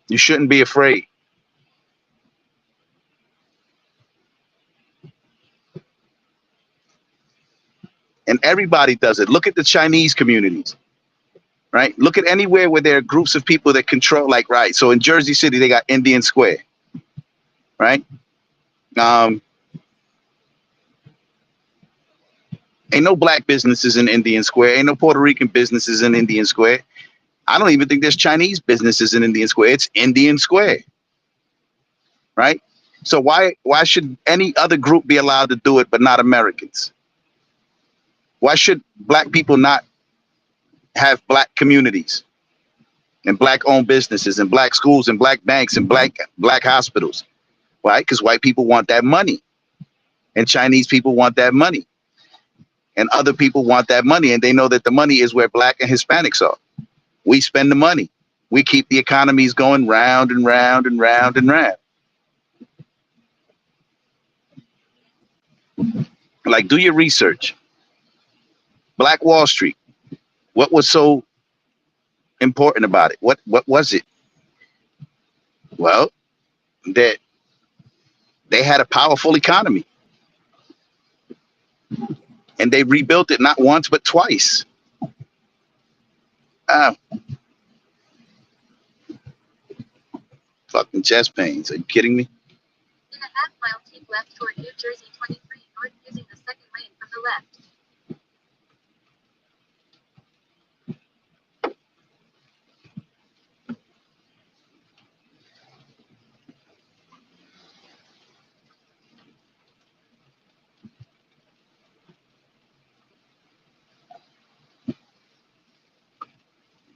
You shouldn't be afraid. And everybody does it. Look at the Chinese communities, right? Look at anywhere where there are groups of people that control, like, right. So in Jersey City, they got Indian Square, right? Ain't no black businesses in Indian Square. Ain't no Puerto Rican businesses in Indian Square. I don't even think there's Chinese businesses in Indian Square. It's Indian Square, right? So why should any other group be allowed to do it, but not Americans? Why should black people not have black communities and black-owned businesses and black schools and black banks and black hospitals? Why? Because white people want that money, and Chinese people want that money, and other people want that money, and they know that the money is where black and Hispanics are. We spend the money. We keep the economies going round and round and round and round. Like, do your research. Black Wall Street. What was so important about it? What was it? Well, that they had a powerful economy. And they rebuilt it not once, but twice. Fucking chest pains. Are you kidding me? In a half-mile, keep left toward New Jersey 23 North using the second lane from the left.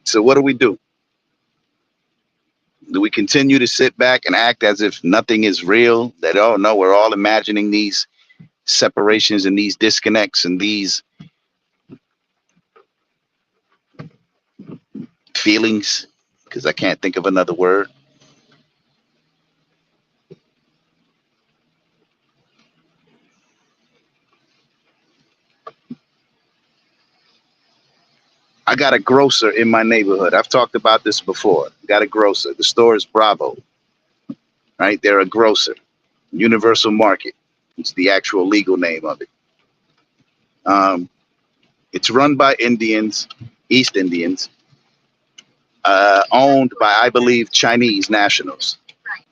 So what do we do? Do we continue to sit back and act as if nothing is real? That, oh no, we're all imagining these separations and these disconnects and these feelings, because I can't think of another word. I got a grocer in my neighborhood. I've talked about this before. Got a grocer. The store is Bravo, right? They're a grocer. Universal Market. It's the actual legal name of it. It's run by Indians, East Indians, owned by, I believe, Chinese nationals. Right.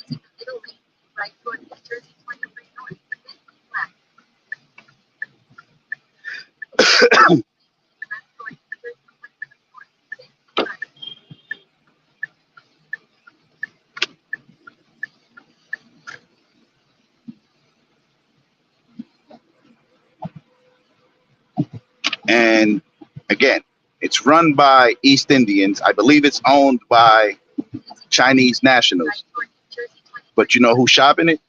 Using the middle lane, right toward New Jersey 23 North, then keep left. Left toward New Jersey 23 North, then keep right. And again, it's run by East Indians. I believe it's owned by Chinese nationals. Right toward New Jersey 23. But you know who's shopping it?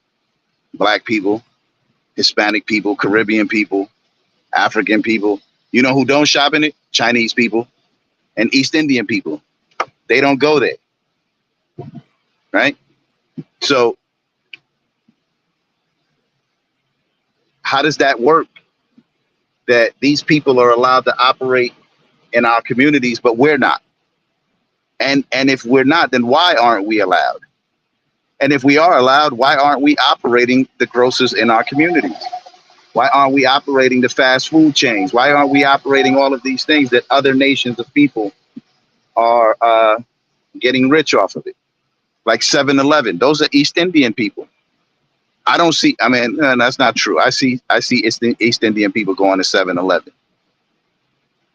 Black people, Hispanic people, Caribbean people, African people. You know who don't shop in it? Chinese people and East Indian people. They don't go there, right? So how does that work? That these people are allowed to operate in our communities, but we're not. And if we're not, then why aren't we allowed? And if we are allowed, why aren't we operating the grocers in our communities? Why aren't we operating the fast food chains? Why aren't we operating all of these things that other nations of people are getting rich off of it? Like 7-Eleven, those are East Indian people. I don't see, I mean, no, that's not true. I see East Indian people going to 7-Eleven.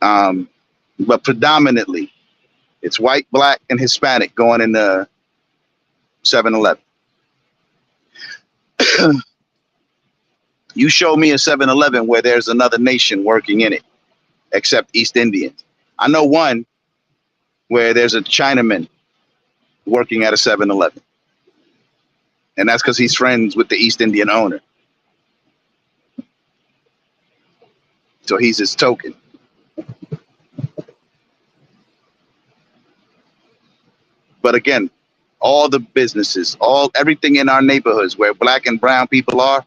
But predominantly, it's white, black, and Hispanic going into 7-Eleven. You show me a 7-Eleven where there's another nation working in it, except East Indians. I know one where there's a Chinaman working at a 7-Eleven. And that's because he's friends with the East Indian owner. So he's his token. But again, all the businesses, everything in our neighborhoods where black and brown people are,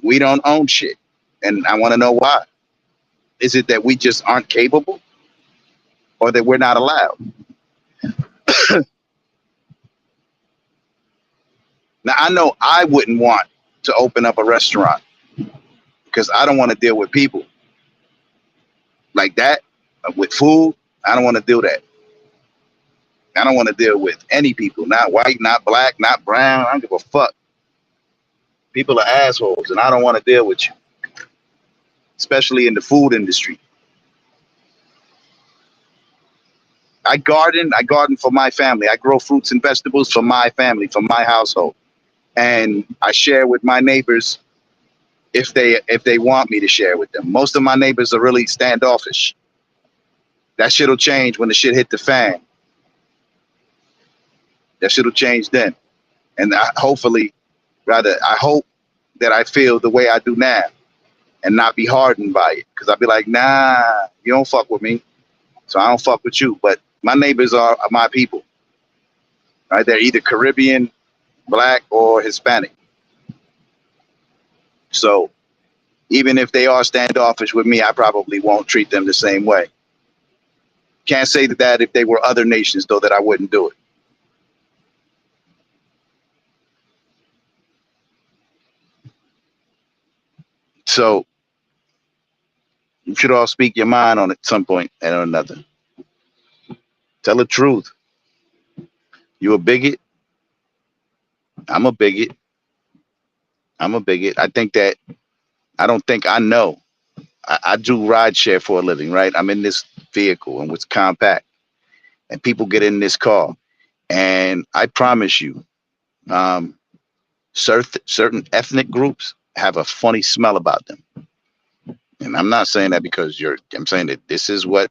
we don't own shit. And I want to know why. Is it that we just aren't capable or that we're not allowed? Now, I know I wouldn't want to open up a restaurant because I don't want to deal with people like that, with food. I don't want to do that. I don't want to deal with any people, not white, not black, not brown. I don't give a fuck. People are assholes, and I don't want to deal with you, especially in the food industry. I garden for my family. I grow fruits and vegetables for my family, for my household. And I share with my neighbors if they want me to share with them. Most of my neighbors are really standoffish. That shit'll change when the shit hit the fan. That shit'll change then. And I hope that I feel the way I do now and not be hardened by it. Because I'll be like, nah, you don't fuck with me, so I don't fuck with you. But my neighbors are my people. Right? They're either Caribbean, black, or Hispanic. So even if they are standoffish with me, I probably won't treat them the same way. Can't say that if they were other nations, though, that I wouldn't do it. So you should all speak your mind on it at some point and or another. Tell the truth. You a bigot? I'm a bigot. I'm a bigot. I think that I don't think I know. I do ride share for a living, right? I'm in this vehicle and it's compact, and people get in this car, and I promise you, um, certain ethnic groups have a funny smell about them. And I'm not saying that because I'm saying that this is what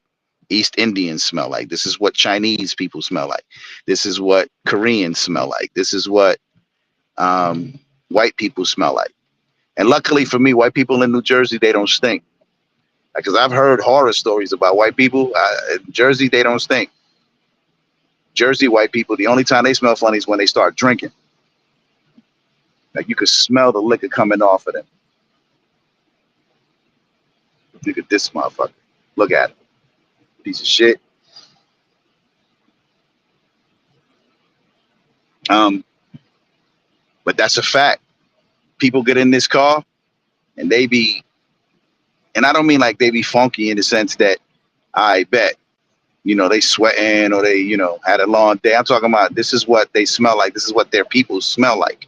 East Indians smell like. This is what Chinese people smell like. This is what Koreans smell like. This is what white people smell like. And luckily for me, white people in New Jersey, they don't stink. Because I've heard horror stories about white people. In Jersey, they don't stink. Jersey white people, the only time they smell funny is when they start drinking. Like you could smell the liquor coming off of them. Look at this motherfucker. Look at him. Piece of shit. But that's a fact. People get in this car and they be, and I don't mean like they be funky in the sense that I bet, they sweating or they, had a long day. I'm talking about this is what they smell like. This is what their people smell like.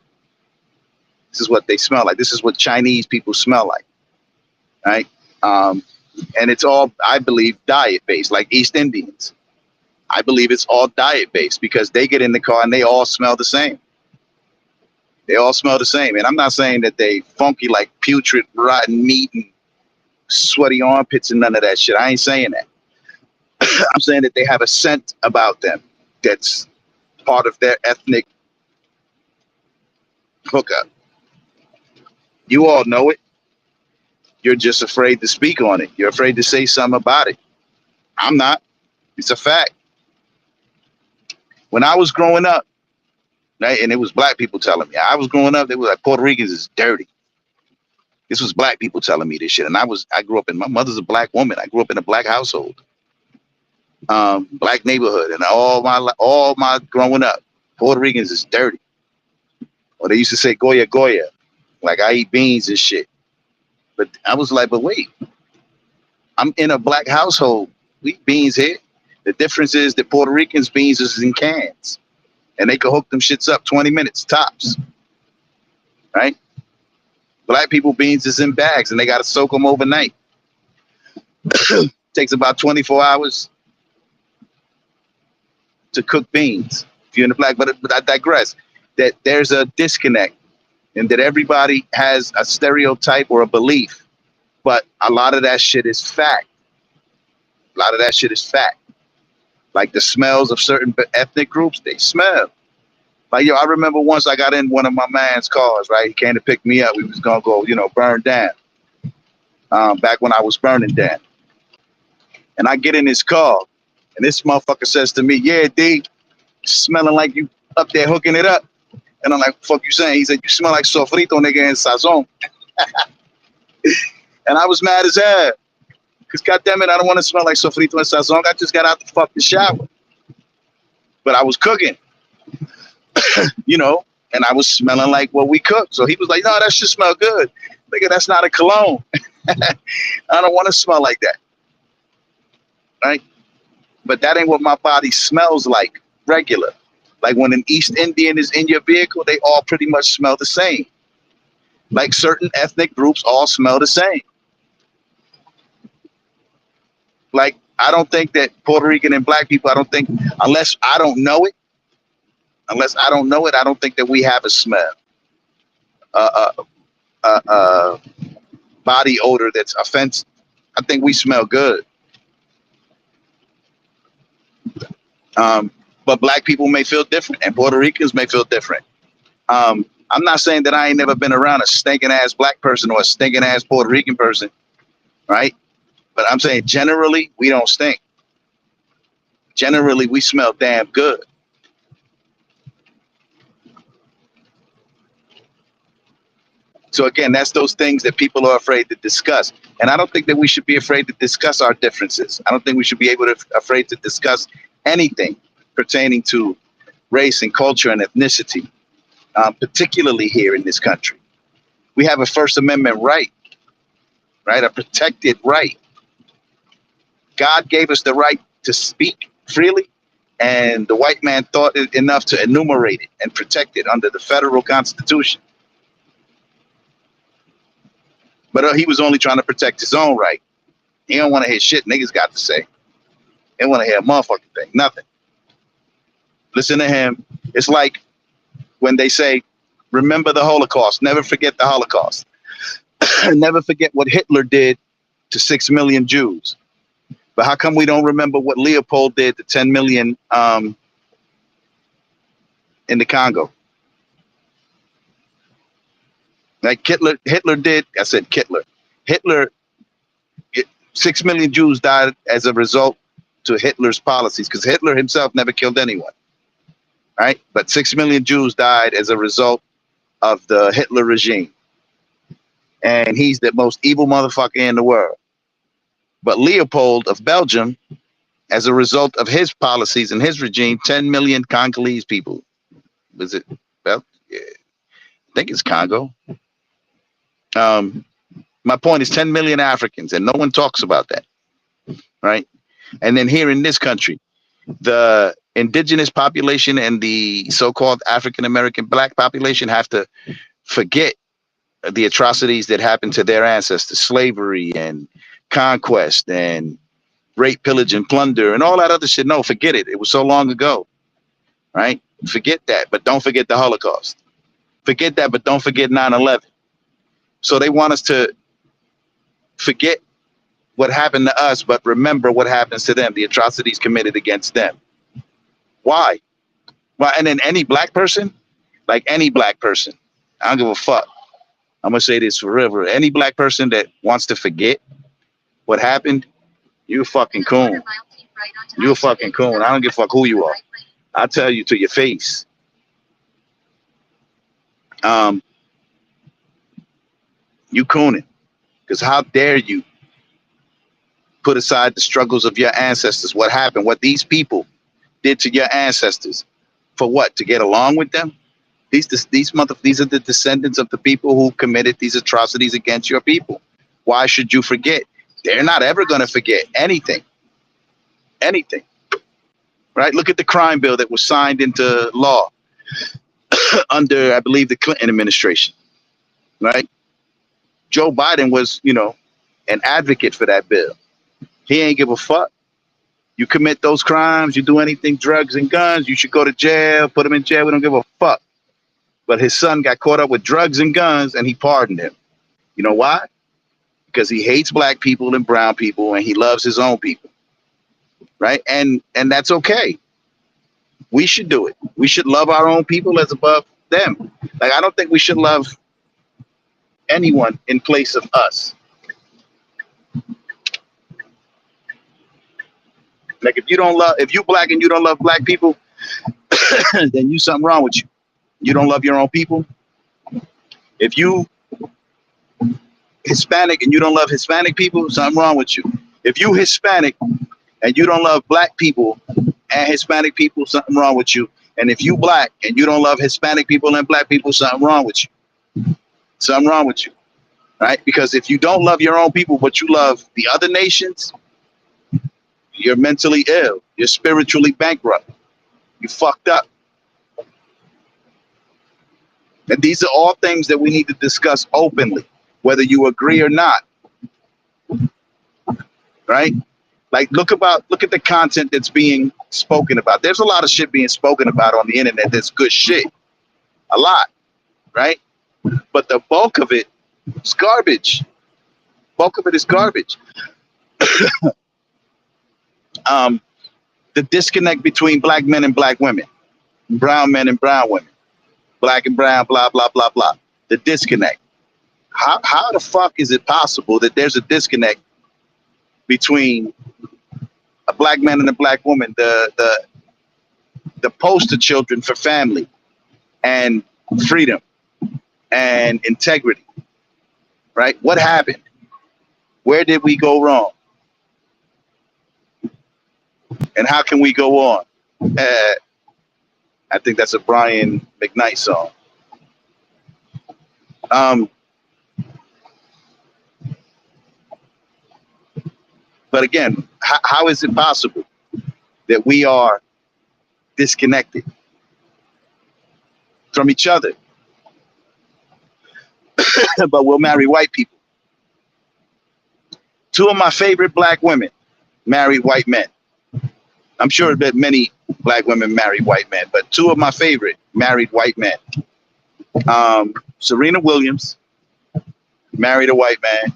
This is what they smell like. This is what Chinese people smell like. Right? And it's all, I believe, diet based, like East Indians. I believe it's all diet based because they get in the car and they all smell the same. They all smell the same. And I'm not saying that they funky like putrid, rotten meat and sweaty armpits and none of that shit. I ain't saying that. I'm saying that they have a scent about them that's part of their ethnic hookup. You all know it. You're just afraid to speak on it. You're afraid to say something about it. I'm not. It's a fact. When I was growing up, right, and it was black people telling me, I was growing up, they were like, Puerto Ricans is dirty. This was black people telling me this shit. And I grew up my mother's a black woman. I grew up in a black household, black neighborhood. And all my growing up, Puerto Ricans is dirty. Or they used to say Goya Goya, like I eat beans and shit. But I was like, but wait, I'm in a black household. We eat beans here. The difference is that Puerto Ricans beans is in cans. And they can hook them shits up 20 minutes tops. Right? Black people beans is in bags and they got to soak them overnight. Takes about 24 hours to cook beans if you're in the black. But I digress. That there's a disconnect and that everybody has a stereotype or a belief. But a lot of that shit is fact. A lot of that shit is fact. Like the smells of certain ethnic groups, they smell. Like, I remember once I got in one of my man's cars, right? He came to pick me up. We was going to go, burn down. Back when I was burning down. And I get in his car, and this motherfucker says to me, yeah, D, smelling like you up there hooking it up. And I'm like, fuck you saying? He said, you smell like sofrito, nigga, and sazon. And I was mad as hell. Because goddammit, I don't want to smell like sofrito and sazon. I just got out the fucking shower. But I was cooking. And I was smelling like what we cooked. So he was like, no, that should smell good. Nigga, that's not a cologne. I don't want to smell like that. Right? But that ain't what my body smells like regular. Like when an East Indian is in your vehicle, they all pretty much smell the same. Like certain ethnic groups all smell the same. Like, I don't think that Puerto Rican and black people, unless I don't know it, I don't think that we have a smell. Body odor that's offensive. I think we smell good. But black people may feel different and Puerto Ricans may feel different. I'm not saying that I ain't never been around a stinking ass black person or a stinking ass Puerto Rican person, right? But I'm saying generally we don't stink. Generally we smell damn good. So again, that's those things that people are afraid to discuss. And I don't think that we should be afraid to discuss our differences. I don't think we should be afraid to discuss anything pertaining to race and culture and ethnicity, particularly here in this country. We have a First Amendment right right? A protected right. God gave us the right to speak freely, and the white man thought it enough to enumerate it and protect it under the federal constitution. But he was only trying to protect his own right. He don't want to hear shit niggas got to say. He don't want to hear a motherfucking thing, nothing. Listen to him. It's like when they say, remember the Holocaust, never forget the Holocaust. Never forget what Hitler did to 6 million Jews. But how come we don't remember what Leopold did to 10 million in the Congo? Like Hitler did, I said Hitler, 6 million Jews died as a result to Hitler's policies, because Hitler himself never killed anyone, right? But 6 million Jews died as a result of the Hitler regime. And he's the most evil motherfucker in the world. But Leopold of Belgium, as a result of his policies and his regime, 10 million Congolese people. Was it? Well, yeah, I think it's Congo. My point is 10 million Africans, and no one talks about that, right? And then here in this country, the indigenous population and the so-called African-American black population have to forget the atrocities that happened to their ancestors, slavery and conquest and rape, pillage, and plunder and all that other shit. No, forget it. It was so long ago, right? Forget that, but don't forget the Holocaust. Forget that, but don't forget 9/11. So they want us to forget what happened to us, but remember what happens to them, the atrocities committed against them. Why? Well, and then any black person, like any black person, I don't give a fuck. I'm gonna say this forever. Any black person that wants to forget what happened, you a fucking coon. You a fucking coon. I don't give a fuck who you are. I'll tell you to your face. You cooning. Because how dare you put aside the struggles of your ancestors, what happened, what these people did to your ancestors. For what? To get along with them? These are the descendants of the people who committed these atrocities against your people. Why should you forget? They're not ever going to forget anything. Anything. Right? Look at the crime bill that was signed into law under, I believe, the Clinton administration. Right? Joe Biden was, an advocate for that bill. He ain't give a fuck. You commit those crimes, you do anything, drugs and guns, you should go to jail, put him in jail. We don't give a fuck. But his son got caught up with drugs and guns and he pardoned him. You know why? Because he hates black people and brown people and he loves his own people. Right? And that's okay. We should do it. We should love our own people as above them. Like, I don't think we should love anyone in place of us. Like, if you black and you don't love black people, then you something wrong with you. You don't love your own people. If you Hispanic and you don't love Hispanic people, something wrong with you. If you Hispanic and you don't love black people and Hispanic people, something wrong with you. And if you black and you don't love Hispanic people and black people, something wrong with you. Something wrong with you. Right? Because if you don't love your own people, but you love the other nations, you're mentally ill. You're spiritually bankrupt. You fucked up. And these are all things that we need to discuss openly, whether you agree or not. Right? Like, look at the content that's being spoken about. There's a lot of shit being spoken about on the internet that's good shit. A lot. Right? But the bulk of it is garbage. Bulk of it is garbage. The disconnect between black men and black women, brown men and brown women, black and brown, blah, blah, blah, blah. The disconnect. How the fuck is it possible that there's a disconnect between a black man and a black woman, the poster children for family and freedom and integrity, right? What happened? Where did we go wrong? And how can we go on? I think that's a Brian McKnight song. But again, how is it possible that we are disconnected from each other, but we'll marry white people? Two of my favorite black women married white men. I'm sure that many black women marry white men, but two of my favorite married white men. Serena Williams married a white man,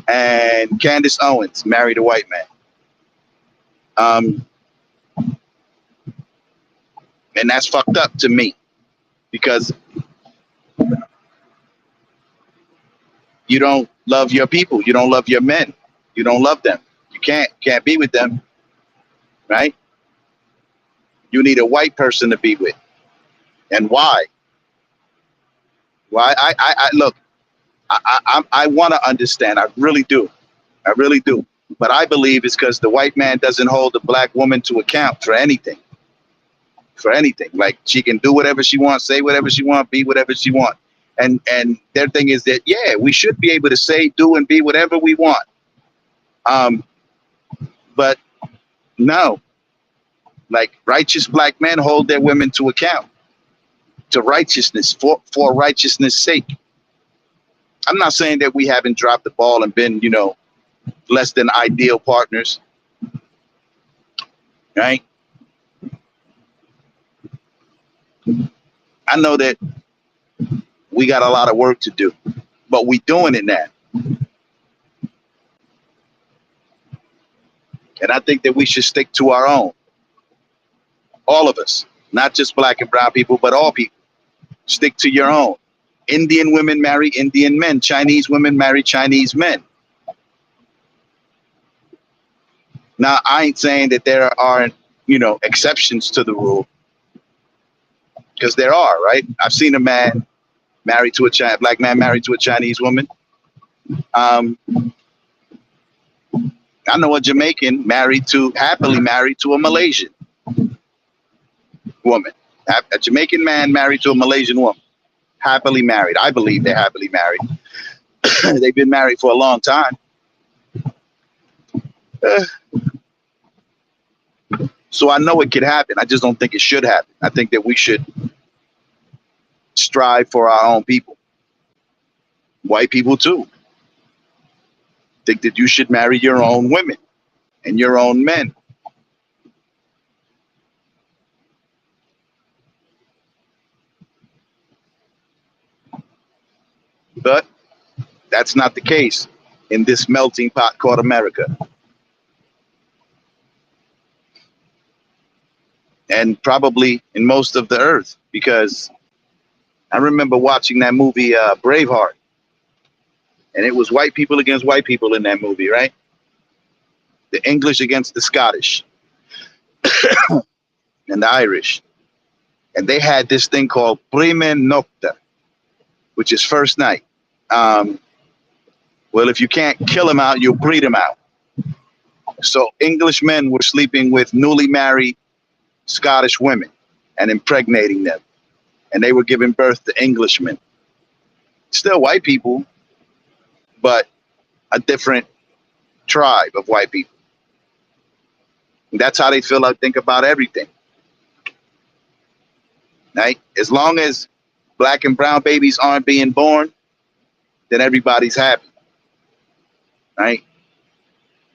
and Candace Owens married a white man. And that's fucked up to me, because you don't love your people, you don't love your men, you don't love them, you can't be with them, right? You need a white person to be with. And why? I look, I want to understand. I really do. I really do. But I believe it's because the white man doesn't hold the black woman to account for anything. For anything. Like, she can do whatever she wants, say whatever she wants, be whatever she wants. And their thing is that, yeah, we should be able to say, do, and be whatever we want. But no, like, righteous black men hold their women to account, to righteousness, for righteousness' sake. I'm not saying that we haven't dropped the ball and been, less than ideal partners, right? I know that we got a lot of work to do, but we doing it now. And I think that we should stick to our own. All of us, not just black and brown people, but all people. Stick to your own. Indian women marry Indian men. Chinese women marry Chinese men. Now, I ain't saying that there aren't, exceptions to the rule, because there are, right? I've seen a man married to a black man married to a Chinese woman. I know a Jamaican happily married to a Malaysian woman. A Jamaican man married to a Malaysian woman. Happily married. I believe they're happily married. They've been married for a long time. So I know it could happen. I just don't think it should happen. I think that we should strive for our own people. White people too. Think that you should marry your own women and your own men. But that's not the case in this melting pot called America. And probably in most of the earth, because I remember watching that movie Braveheart, and it was white people against white people in that movie, right? The English against the Scottish and the Irish. And they had this thing called Prima Nocta, which is first night. Well, if you can't kill them out, you'll breed them out. So English men were sleeping with newly married Scottish women and impregnating them. And they were giving birth to Englishmen. Still white people, but a different tribe of white people. And that's how they feel, I think, about everything. Right? As long as black and brown babies aren't being born, then everybody's happy. Right?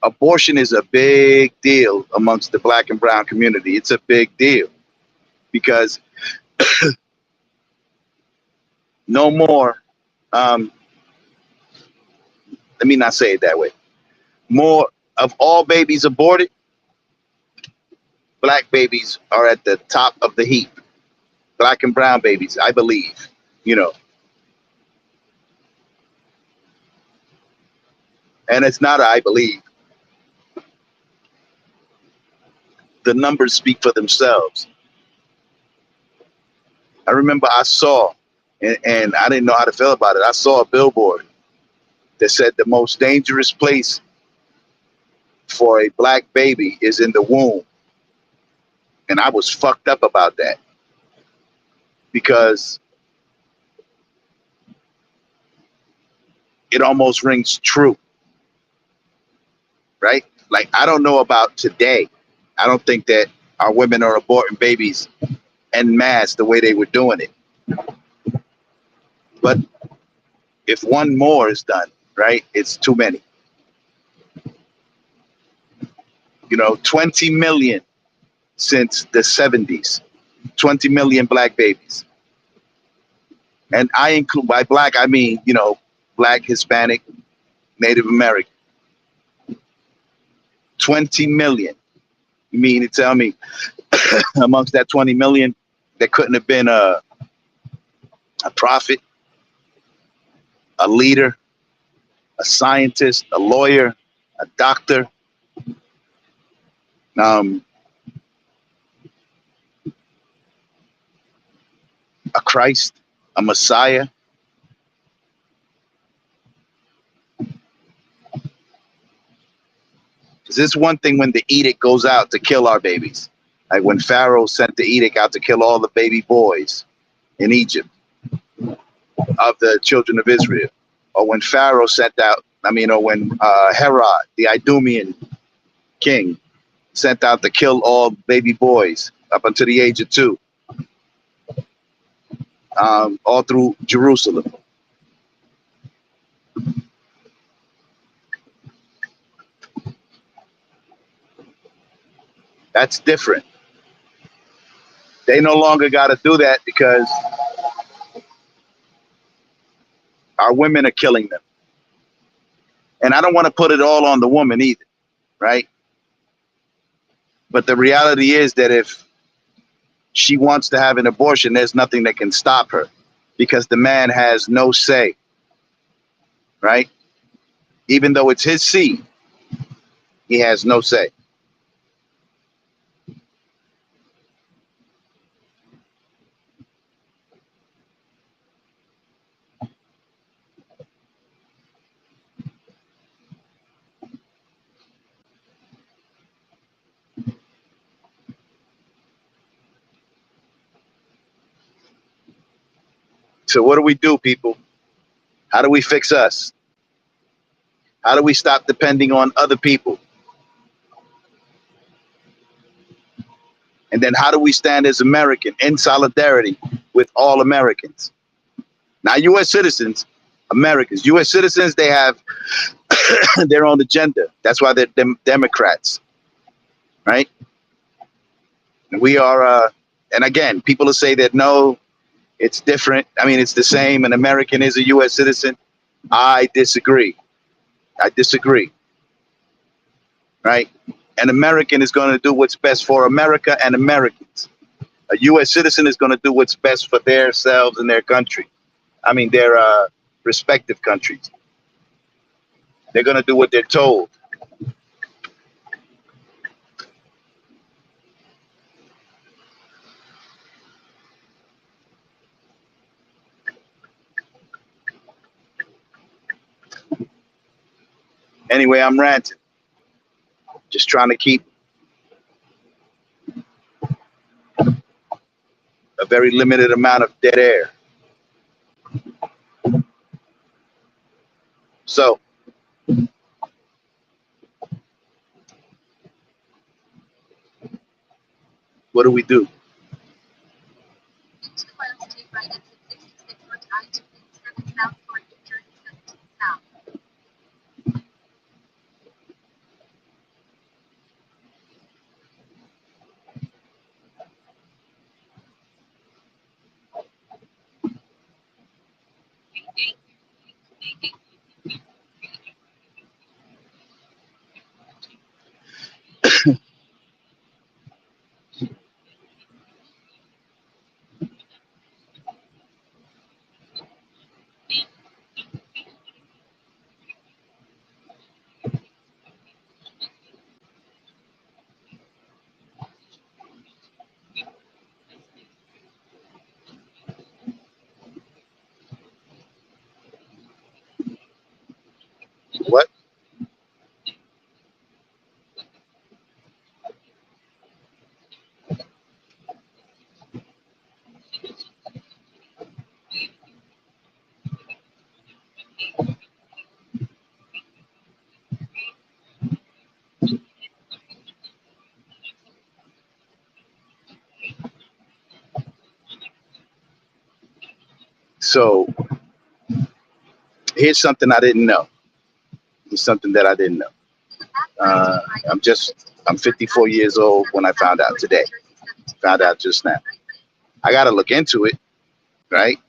Abortion is a big deal amongst the black and brown community. It's a big deal because no more, let me not say it that way. More of all babies aborted, black babies are at the top of the heap. Black and brown babies, I believe, And it's not I believe. The numbers speak for themselves. I remember I saw, and I didn't know how to feel about it. I saw a billboard that said the most dangerous place for a black baby is in the womb. And I was fucked up about that because it almost rings true. right? Like, I don't know about today. I don't think that our women are aborting babies en masse the way they were doing it. But if one more is done, right, it's too many. 20 million since the 70s, 20 million black babies. And I include, by black, I mean, black, Hispanic, Native American. 20 million. You mean to tell me amongst that 20 million, there couldn't have been a prophet, a leader, a scientist, a lawyer, a doctor, um, a Christ, a Messiah? Because it's one thing when the edict goes out to kill our babies. Like when Pharaoh sent the edict out to kill all the baby boys in Egypt of the children of Israel. Or when Pharaoh sent out, or when Herod, the Idumean king, sent out to kill all baby boys up until the age of 2, all through Jerusalem. That's different. They no longer got to do that because our women are killing them. And I don't want to put it all on the woman either, right? But the reality is that if she wants to have an abortion, there's nothing that can stop her because the man has no say, right? Even though it's his seed, he has no say. So what do we do, people? How do we fix us? How do we stop depending on other people? And then how do we stand as American in solidarity with all Americans? Not U.S. citizens, Americans. U.S. citizens, they have their own agenda. That's why they're Democrats, right? And we are, and again, people will say that, no, it's different. It's the same. An American is a U.S. citizen. I disagree. I disagree, right? An American is going to do what's best for America and Americans. A U.S. citizen is going to do what's best for themselves and their country. Their respective countries. They're going to do what they're told. Anyway, I'm ranting. Just trying to keep a very limited amount of dead air. So, what do we do? Into the Wales, take right exit 66 on I-287 South toward New Jersey 17 South. So here's something I didn't know. Here's something that I didn't know. I'm 54 years old when I found out today. Found out just now. I got to look into it, right?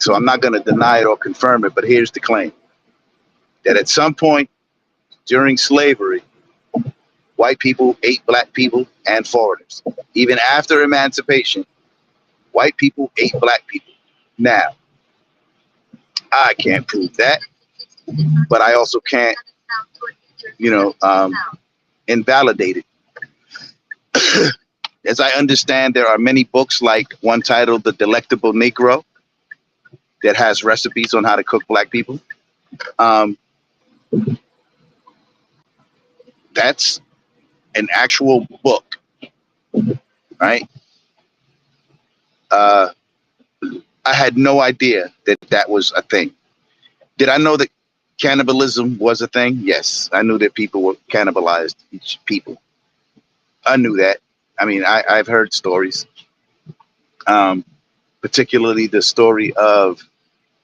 So I'm not going to deny it or confirm it, but here's the claim. That at some point during slavery, white people ate black people and foreigners. Even after emancipation, white people ate black people. Now, I can't prove that, but I also can't, invalidate it. As I understand, there are many books, like one titled The Delectable Negro, that has recipes on how to cook black people. That's an actual book, right? I had no idea that that was a thing. Did I know that cannibalism was a thing? Yes, I knew that people were cannibalized each people. I knew that. I mean, I've heard stories, particularly the story of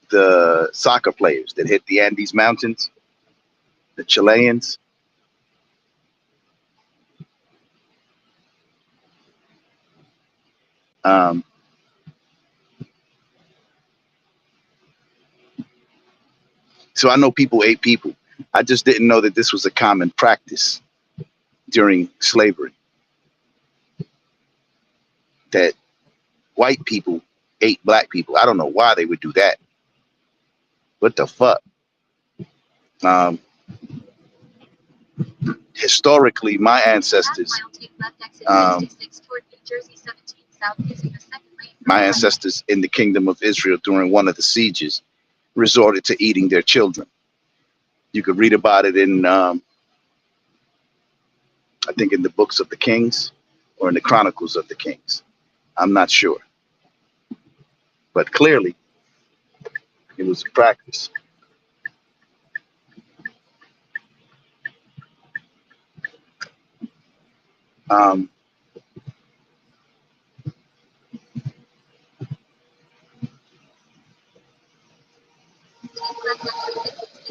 the soccer players that hit the Andes Mountains, the Chileans. So I know people ate people. I just didn't know that this was a common practice during slavery, that white people ate black people. I don't know why they would do that. What the fuck? Historically, my ancestors, in the Kingdom of Israel during one of the sieges resorted to eating their children. You could read about it in, I think, in the books of the Kings or in the Chronicles of the Kings. I'm not sure. But clearly, it was a practice.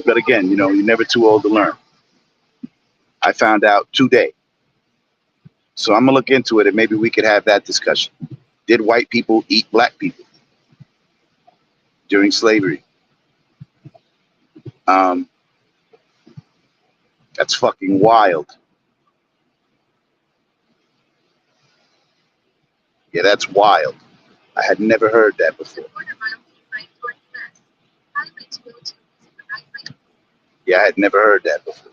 But again, you're never too old to learn. I found out today. So I'm going to look into it and maybe we could have that discussion. Did white people eat black people during slavery? That's fucking wild. Yeah, that's wild. I had never heard that before. Yeah, I had never heard that before.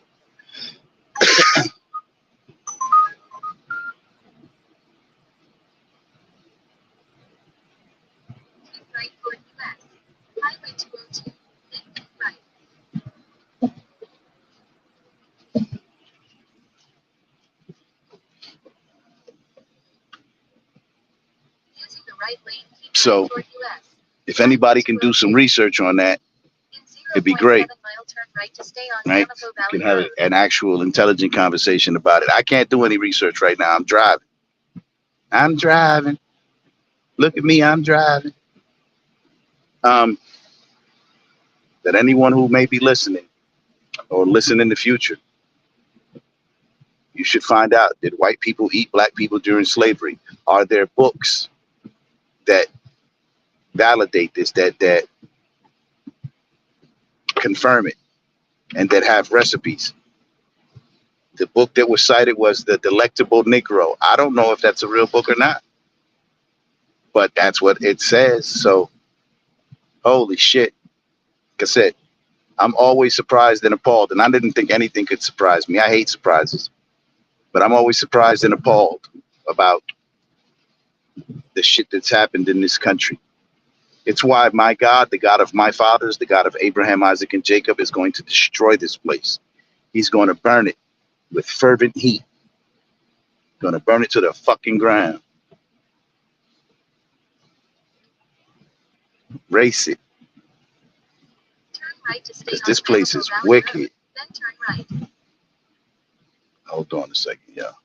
So if anybody can do some research on that, it'd be great, right? We can have an actual intelligent conversation about it. I can't do any research right now. I'm driving. Look at me, I'm driving. That anyone who may be listening or listen in the future, you should find out, did white people eat black people during slavery? Are there books that validate this, that confirm it, and that have recipes? The book that was cited was The Delectable Negro. I don't know if that's a real book or not, but that's what it says. So, holy shit. Like I said, I'm always surprised and appalled, and I didn't think anything could surprise me. I hate surprises, but I'm always surprised and appalled about the shit that's happened in this country. It's why my God, the God of my fathers, the God of Abraham, Isaac, and Jacob, is going to destroy this place. He's going to burn it with fervent heat. Going to burn it to the fucking ground. Race it. Because this place is wicked. Hold on a second, y'all.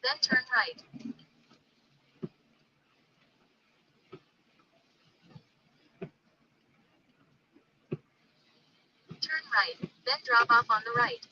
then turn right. Turn right, then drop off on the right.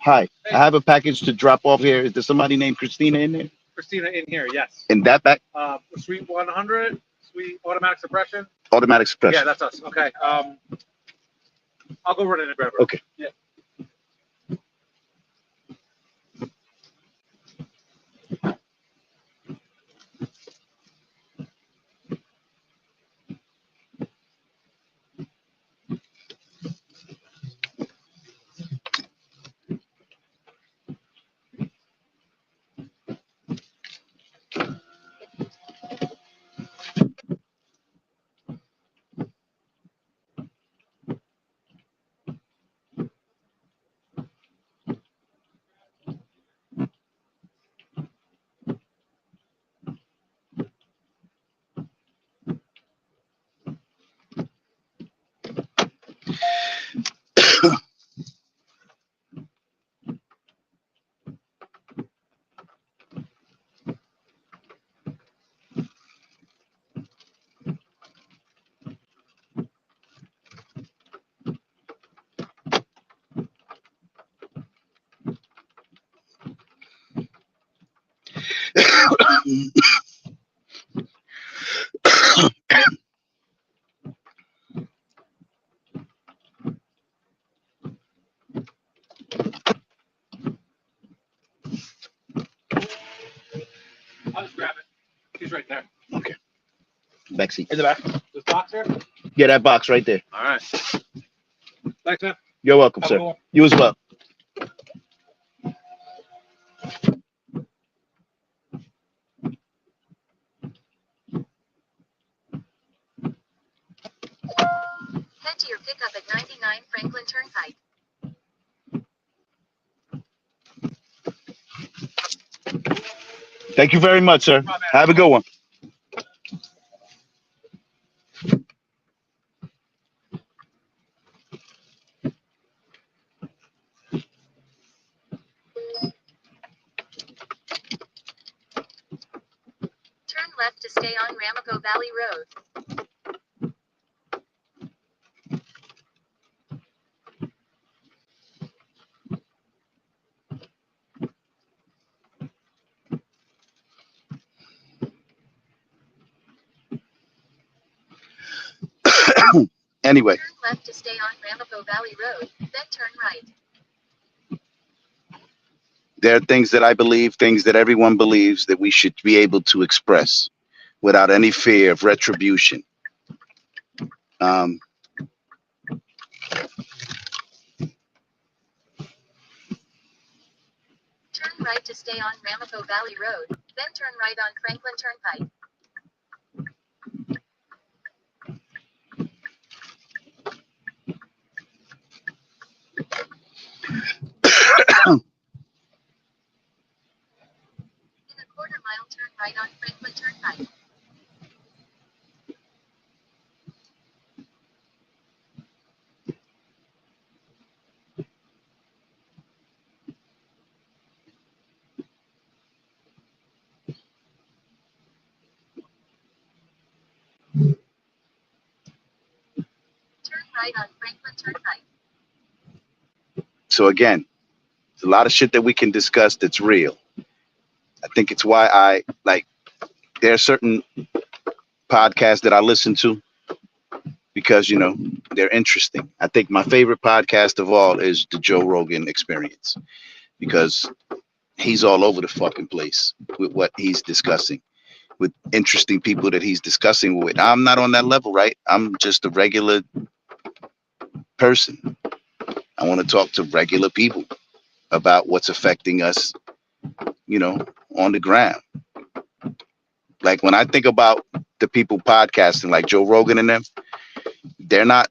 Hi, I have a package to drop off here. Is there somebody named Christina in there? Christina in here, yes. In that back? Suite 100, suite automatic suppression. Automatic suppression. Yeah, that's us. Okay. I'll go run in and grab her. Okay. Yeah. I'll just grab it. She's right there. Okay. Back seat. In the back. This box here? Yeah, that box right there. All right. Thanks, man. You're welcome, Have a sir. good one. You as well. Head to your pickup at 99 Franklin Turnpike. Thank you very much, sir. Have a good one. Turn left to stay on Ramapo Valley Road. Anyway, Turn left to stay on Ramapo Valley Road, then turn right. there are things that I believe, things that everyone believes that we should be able to express without any fear of retribution. Um, Turn right to stay on Ramapo Valley Road, then turn right on Franklin Turnpike. In a quarter mile, turn right on Franklin Turnpike. Turn right on Franklin Turnpike. so again, there's a lot of shit that we can discuss that's real. I think it's why I like, there are certain podcasts that I listen to because, you know, they're interesting. I think my favorite podcast of all is the Joe Rogan Experience because He's all over the fucking place with what he's discussing, with interesting people that he's discussing with. I'm not on that level, right? I'm just a regular person. I want to talk to regular people about what's affecting us, you know, on the ground. Like when I think about the people podcasting, like Joe Rogan and them, they're not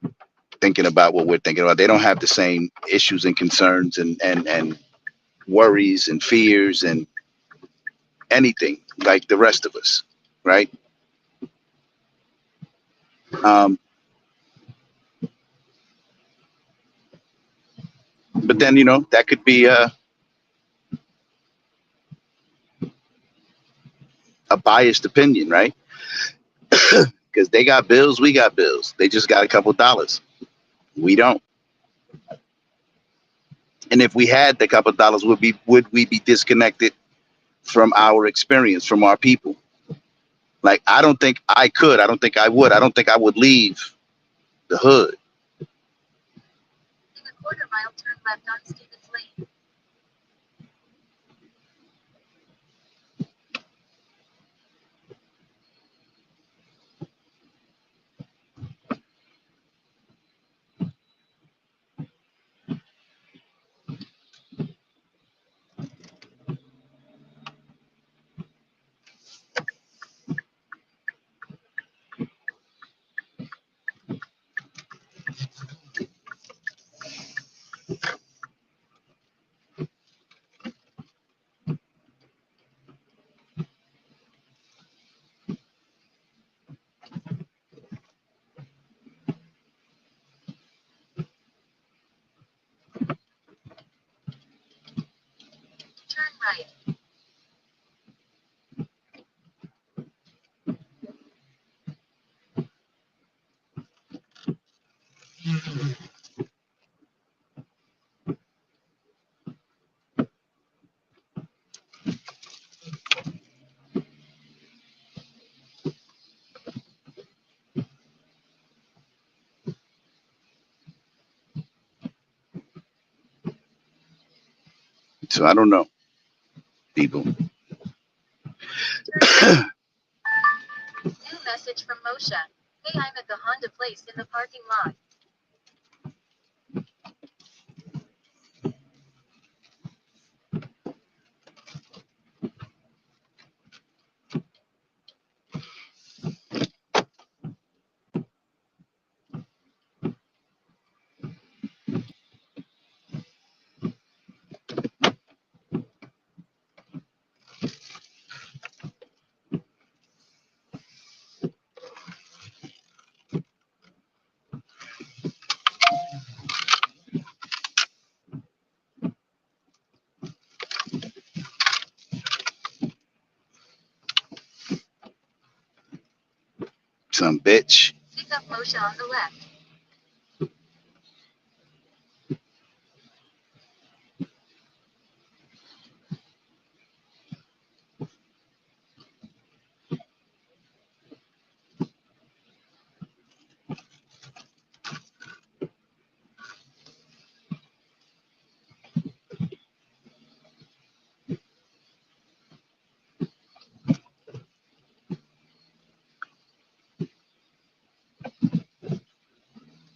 thinking about what we're thinking about. They don't have the same issues and concerns and worries and fears and anything like the rest of us, right? Um, but then, you know, that could be a biased opinion, right? Because they got bills, we got bills. They just got a couple dollars. We don't. And if we had the couple dollars, would we be disconnected from our experience, from our people? Like I don't think I could. I don't think I would. I don't think I would leave the hood. In a quarter mile, turn left on Stevens Lane. Turn right. So I don't know, people. New message from Moshe. Hey, I'm at the Honda place in the parking lot. Some bitch. Pick up Moshe on the left.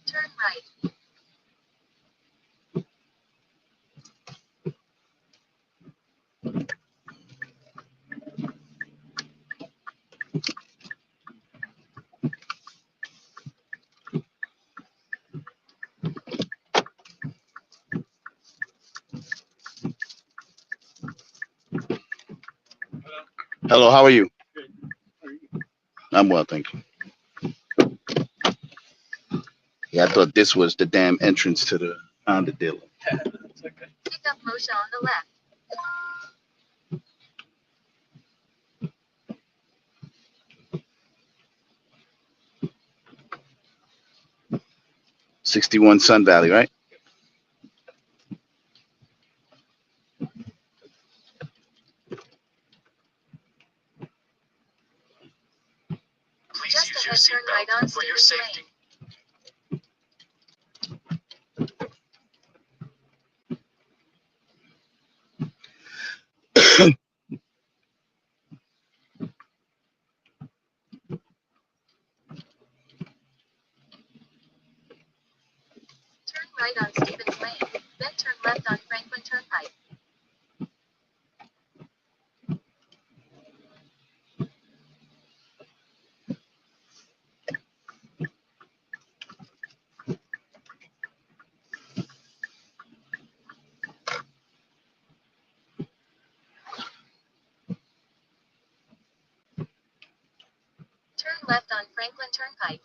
Turn right. Hello, how are you? I'm well, thank you. Yeah, I thought this was the damn entrance to the Honda dealer. Pick up Moshe on the left. 61 Sun Valley, right? Please Just use your ahead, turn right on seatbelt for your Stevens safety. Lane. right on Stevens Lane, then turn left on Franklin Turnpike. Turn left on Franklin Turnpike.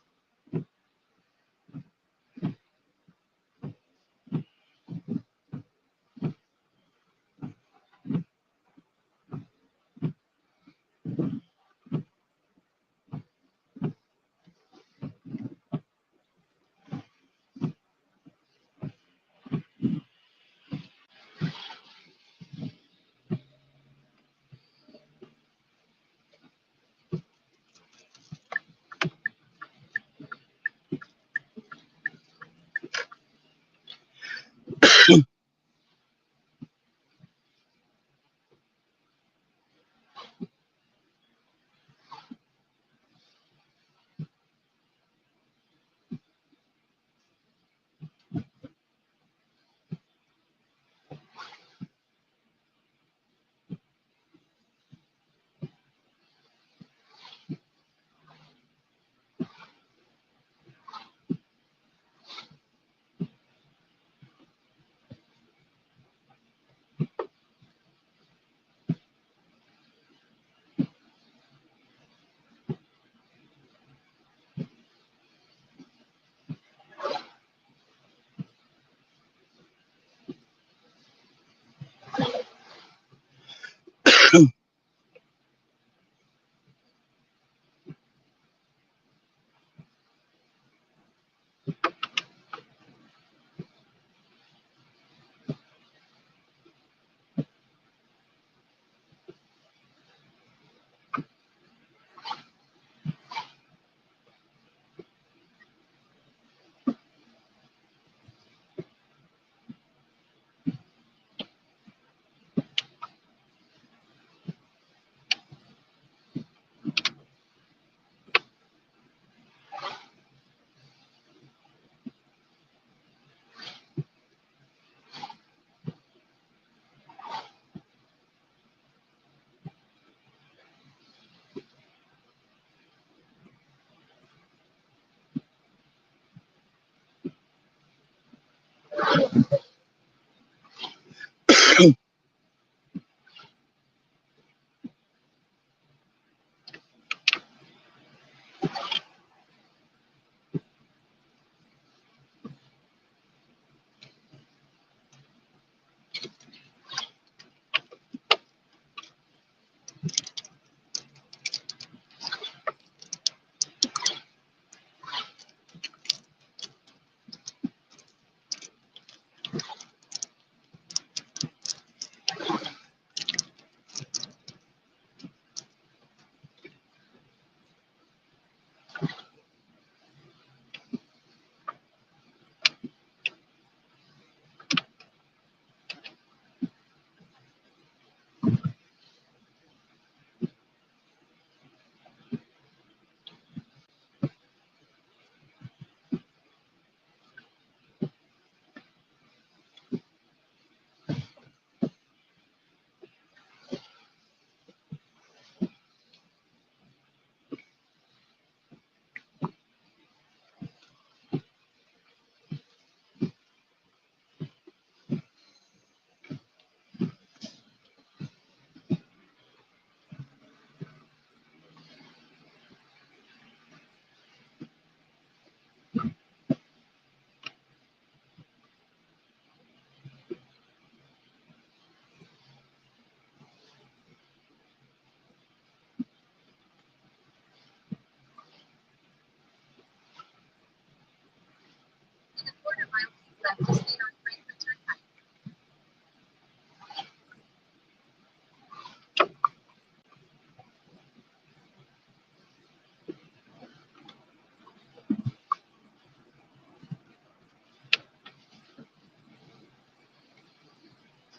In a quarter mile, keep left to stay on Franklin Turnpike.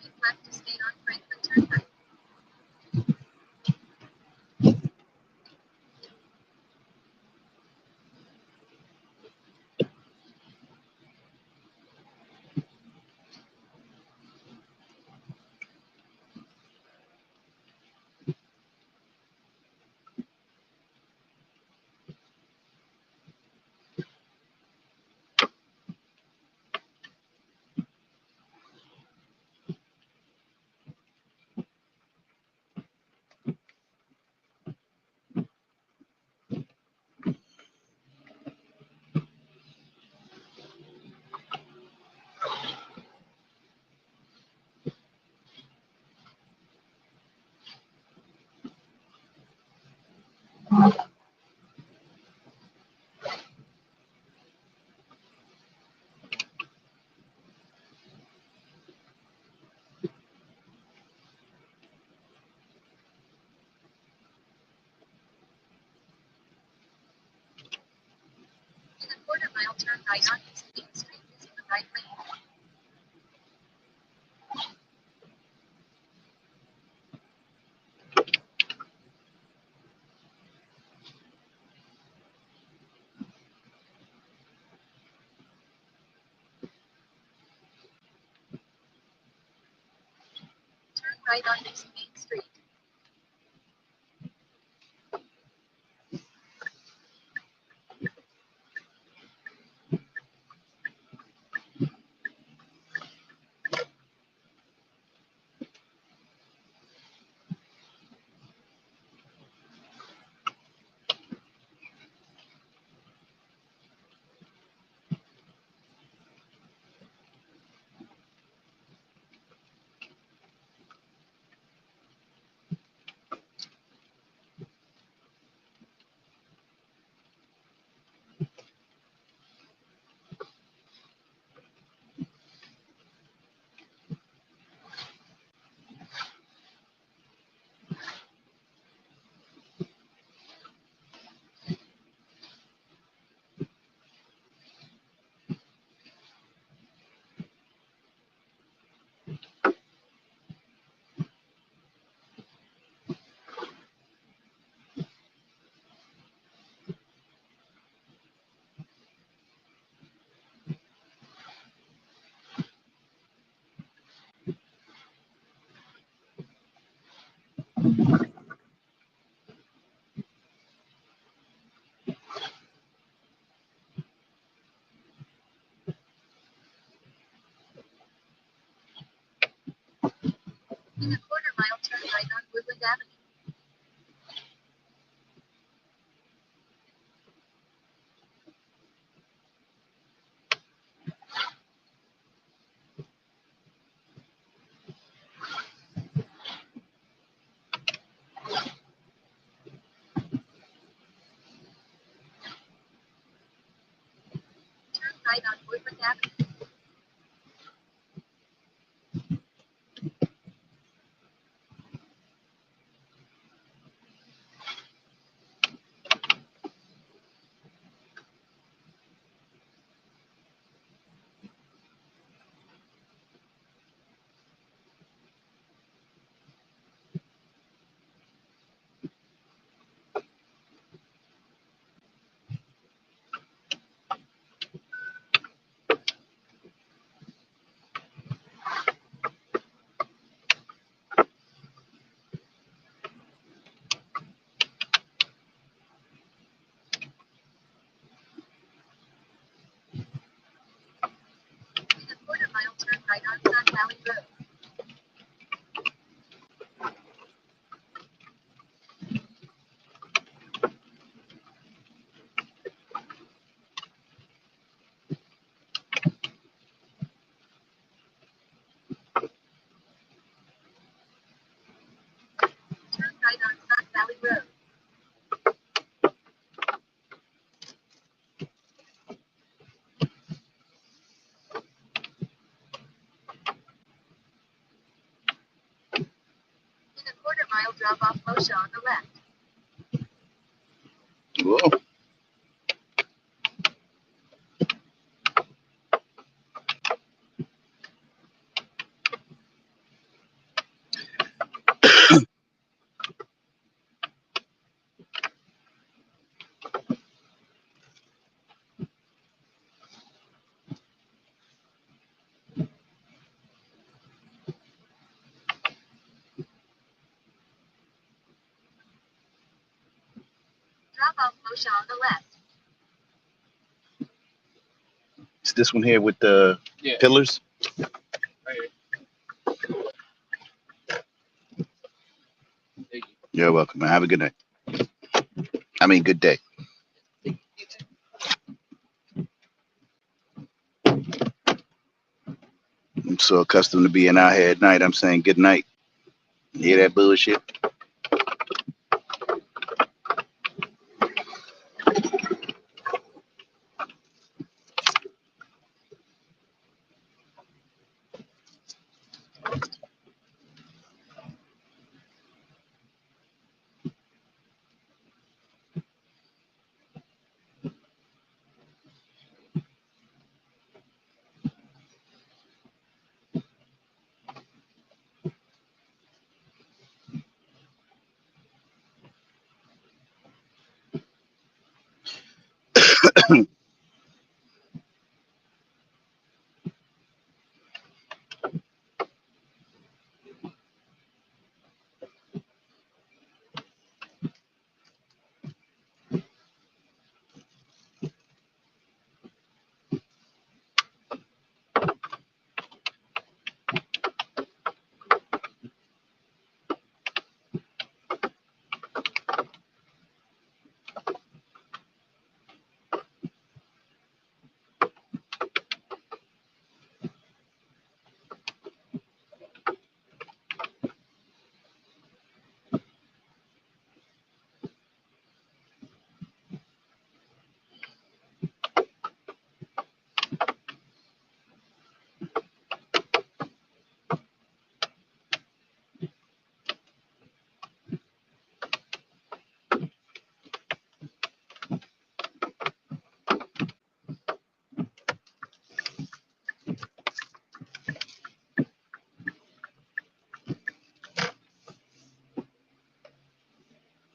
Keep left to stay on Franklin Turnpike. In a quarter-mile, turn right on East Main Street using the right lane. Turn right on East Main Street. In a quarter-mile, turn right on Woodland Avenue. Turn right on Woodland Avenue. In a quarter-mile, turn right on Sun Valley Road. Turn right on Sun Valley Road. In a quarter-mile, drop off Moshe on the left. Whoa. Drop off Moshe on the left. It's this one here with the Yeah. pillars. Right here. Thank you. You're welcome, man. Have a good night. I mean, good day. I'm so accustomed to being out here at night. I'm saying good night. You hear that bullshit?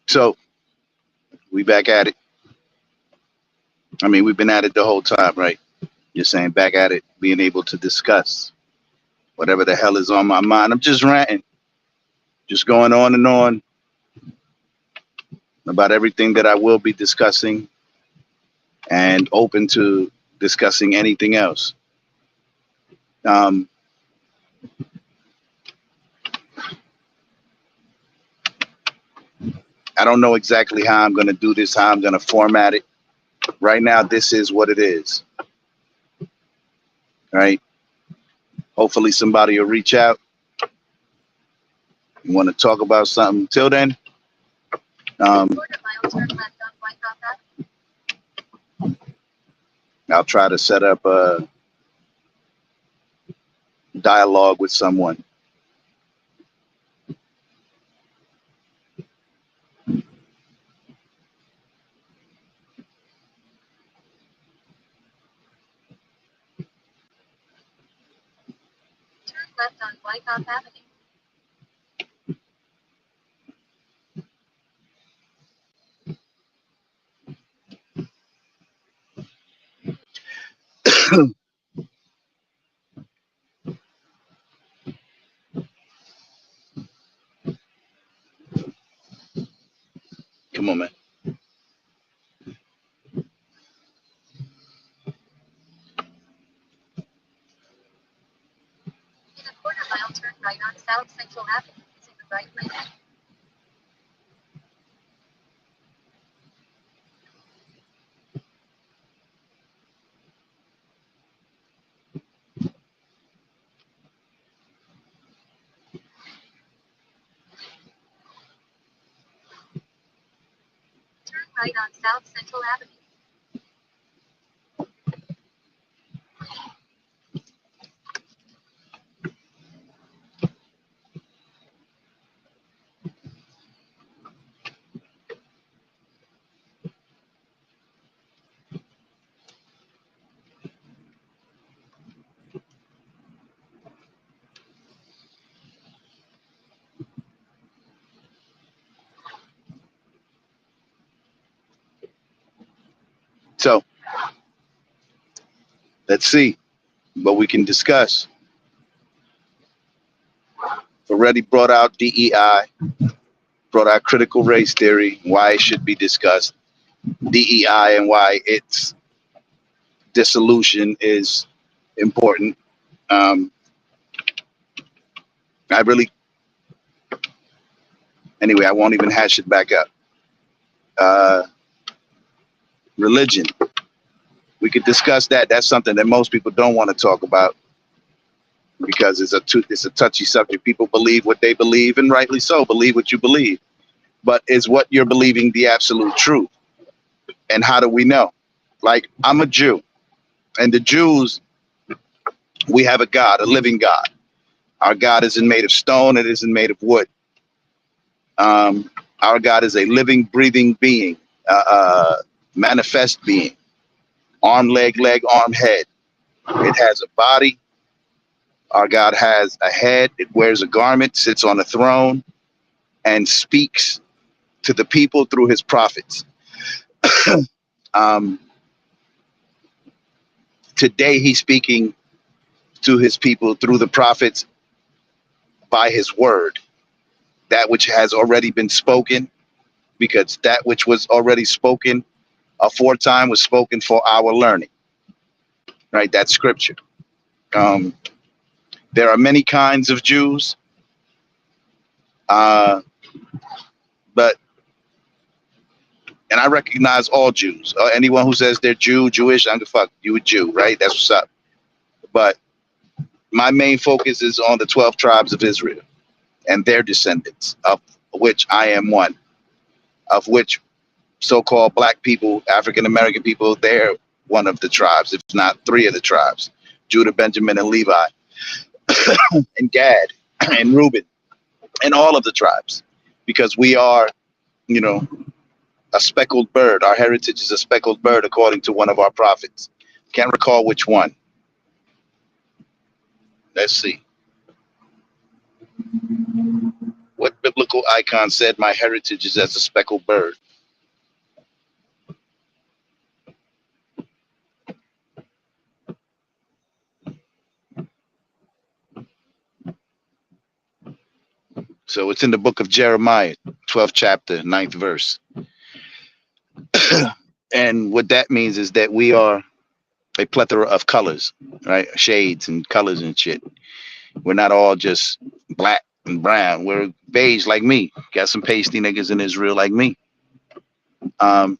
So we back at it. I mean, we've been at it the whole time, right? You're saying back at it, being able to discuss whatever the hell is on my mind. I'm just ranting, just going on and on about everything that I will be discussing and open to discussing anything else. Um, I don't know exactly how I'm going to do this, how I'm going to format it. Right now, this is what it is. Right? Hopefully somebody will reach out. You want to talk about something. Till then, I'll try to set up a dialogue with someone. Turn left on Wyckoff Avenue. Come on, man. In a quarter mile, turn right on South Central Avenue using the right lane. Turn right on South Central Avenue. So let's see what we can discuss. Already brought out DEI, brought out critical race theory, why it should be discussed. DEI and why its dissolution is important. I really, anyway, I won't even hash it back up. Religion, we could discuss that. That's something that most people don't want to talk about because it's a touchy subject. People believe what they believe, and rightly so. Believe what you believe, but is what you're believing the absolute truth? And how do we know? Like, I'm a Jew, and the Jews, we have a God, a living God. Our God isn't made of stone; it isn't made of wood. Our God is a living, breathing being, manifest being. Arm, leg, arm, head. It has a body. Our God has a head. It wears a garment, sits on a throne, and speaks to the people through his prophets. today he's speaking to his people through the prophets by his word, that which has already been spoken, because that which was already spoken aforetime was spoken for our learning, right? That's scripture. Um, there are many kinds of Jews, but and I recognize all Jews. Anyone who says they're Jewish, I'm the fuck you a Jew, right? That's what's up. But my main focus is on the 12 tribes of Israel and their descendants, of which I am one, of which so-called black people, African American people, they're one of the tribes, if not three of the tribes: Judah, Benjamin, and Levi, and Gad, and Reuben, and all of the tribes, because we are, you know, a speckled bird. Our heritage is a speckled bird, according to one of our prophets. Can't recall which one. Let's see. What biblical icon said my heritage is as a speckled bird? So it's in the book of Jeremiah, 12th chapter, 9th verse. And what that means is that we are a plethora of colors, right? Shades and colors and shit. We're not all just black and brown. We're beige like me. Got some pasty niggas in Israel like me. And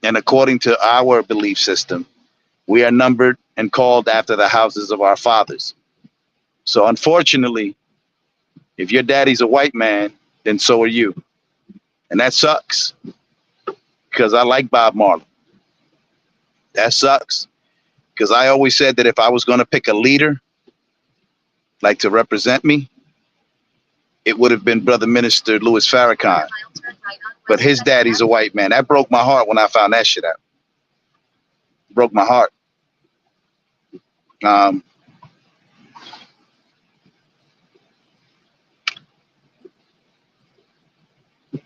according to our belief system, we are numbered and called after the houses of our fathers. So unfortunately, if your daddy's a white man, then so are you. And that sucks, because I like Bob Marley. That sucks, because I always said that if I was going to pick a leader, like to represent me, it would have been Brother Minister Louis Farrakhan. But his daddy's a white man. That broke my heart when I found that shit out. Broke my heart.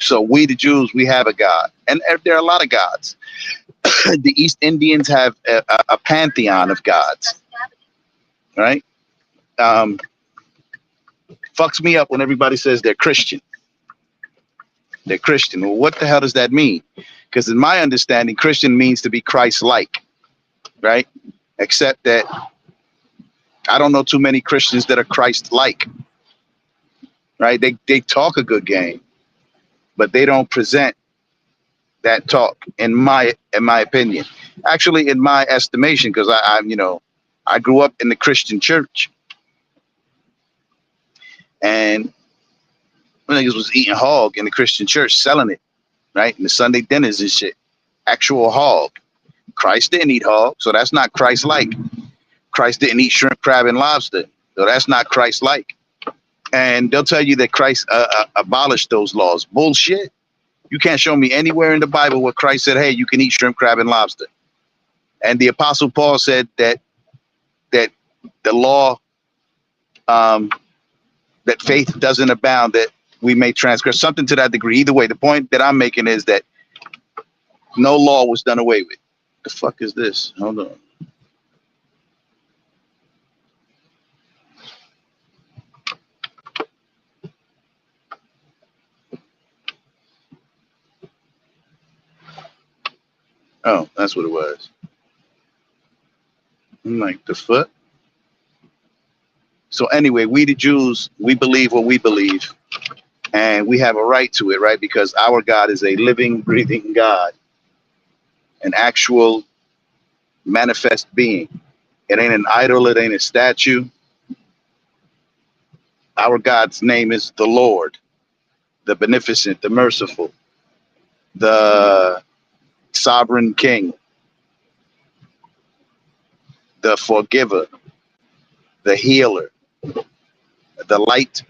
So we, the Jews, we have a God. And there are a lot of gods. The East Indians have a pantheon of gods, right? Fucks me up when everybody says they're Christian. They're Christian. Well, what the hell does that mean? Because in my understanding, Christian means to be Christ-like, right? Except that I don't know too many Christians that are Christ-like, right? They talk a good game, but they don't present that talk, in my opinion. Actually, in my estimation, because I grew up in the Christian church, and niggas was eating hog in the Christian church, selling it, right? In the Sunday dinners and shit. Actual hog. Christ didn't eat hog, so that's not Christ-like. Christ didn't eat shrimp, crab, and lobster, so that's not Christ-like. And they'll tell you that Christ abolished those laws. Bullshit. You can't show me anywhere in the Bible where Christ said, hey, you can eat shrimp, crab, and lobster. And the Apostle Paul said that the law, that faith doesn't abound, that we may transgress, something to that degree. Either way, the point that I'm making is that no law was done away with. The fuck is this? Hold on. Oh, that's what it was. I'm like, the fuck? So anyway, we the Jews, we believe what we believe, and we have a right to it, right? Because our God is a living, breathing God, an actual manifest being. It ain't an idol, it ain't a statue. Our God's name is the Lord, the beneficent, the merciful, the sovereign King, the forgiver, the healer, the light,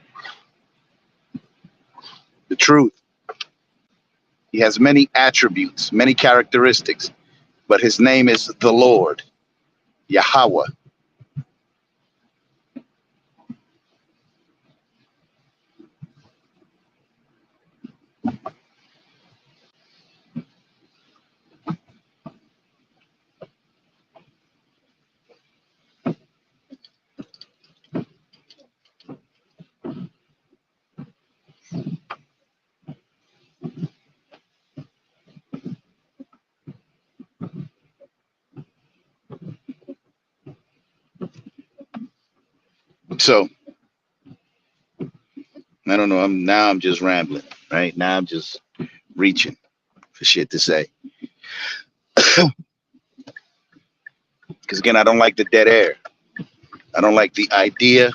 the truth. He has many attributes, many characteristics, but his name is the Lord, Yahweh. So I don't know. I'm just rambling, right? Now I'm just reaching for shit to say. Because again, I don't like the dead air. I don't like the idea.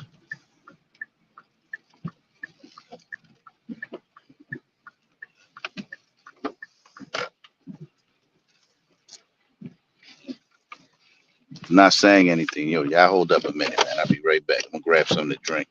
I'm not saying anything. Yo, y'all hold up a minute, man. I'll be right back. I'm gonna grab something to drink.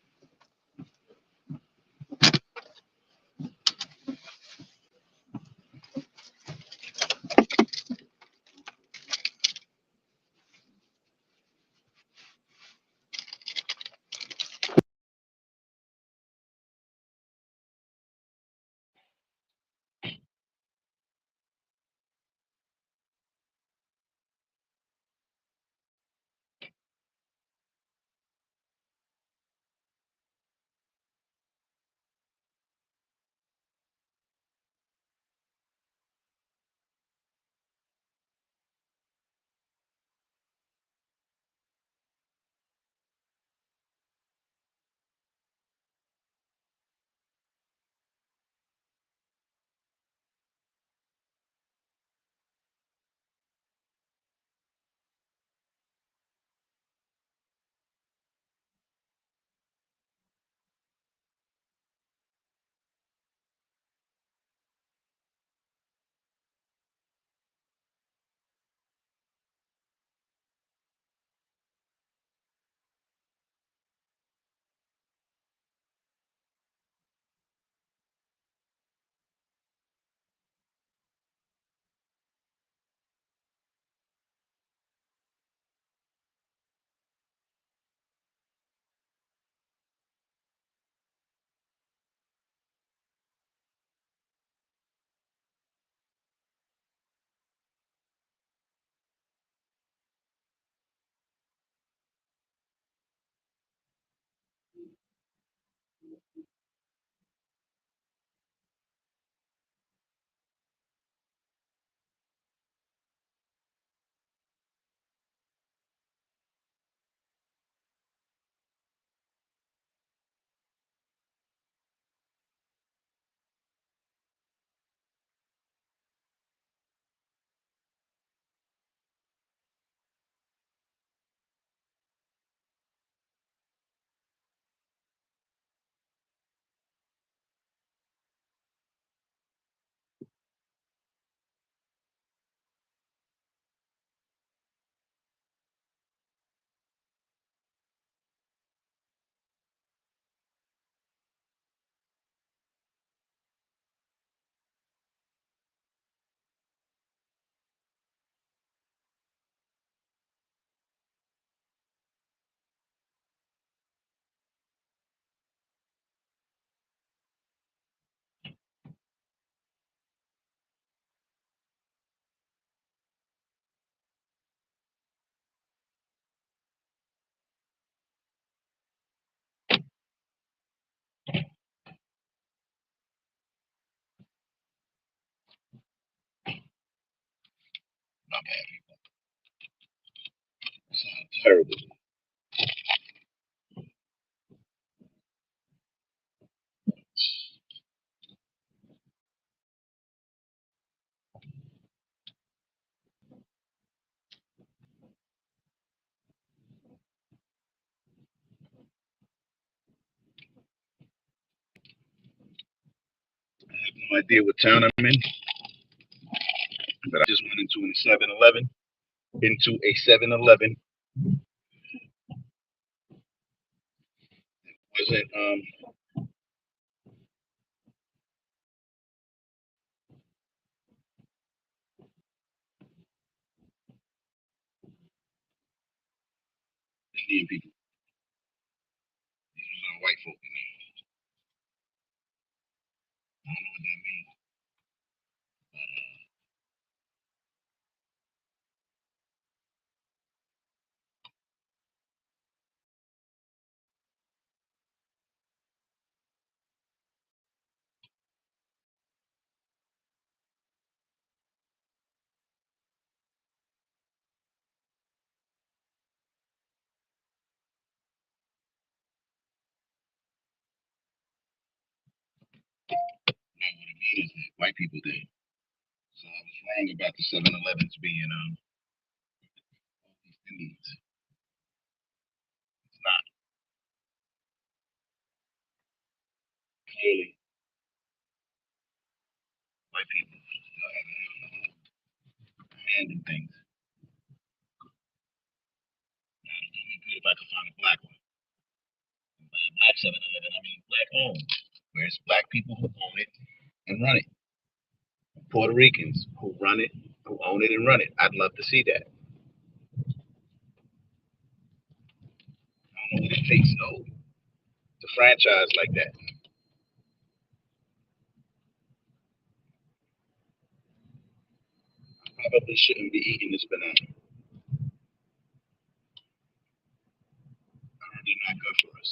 Terrible. No idea what town I'm in, but I just went into a 7-Eleven. Into a 7-Eleven. Wasn't Indian people. These was white folk in there. I don't know what that means. meters that white people did. So I was wrong about the 7-Elevens being East Indians. It's not. Clearly, white people still have a hand in things. Now, it'd be good if I could find a black one. By a black 7-Eleven, I mean black owned, where it's black people who own it and run it. Puerto Ricans who run it, who own it and run it. I'd love to see that. I don't know what it takes though to franchise like that. Probably shouldn't be eating this banana. They're not good for us.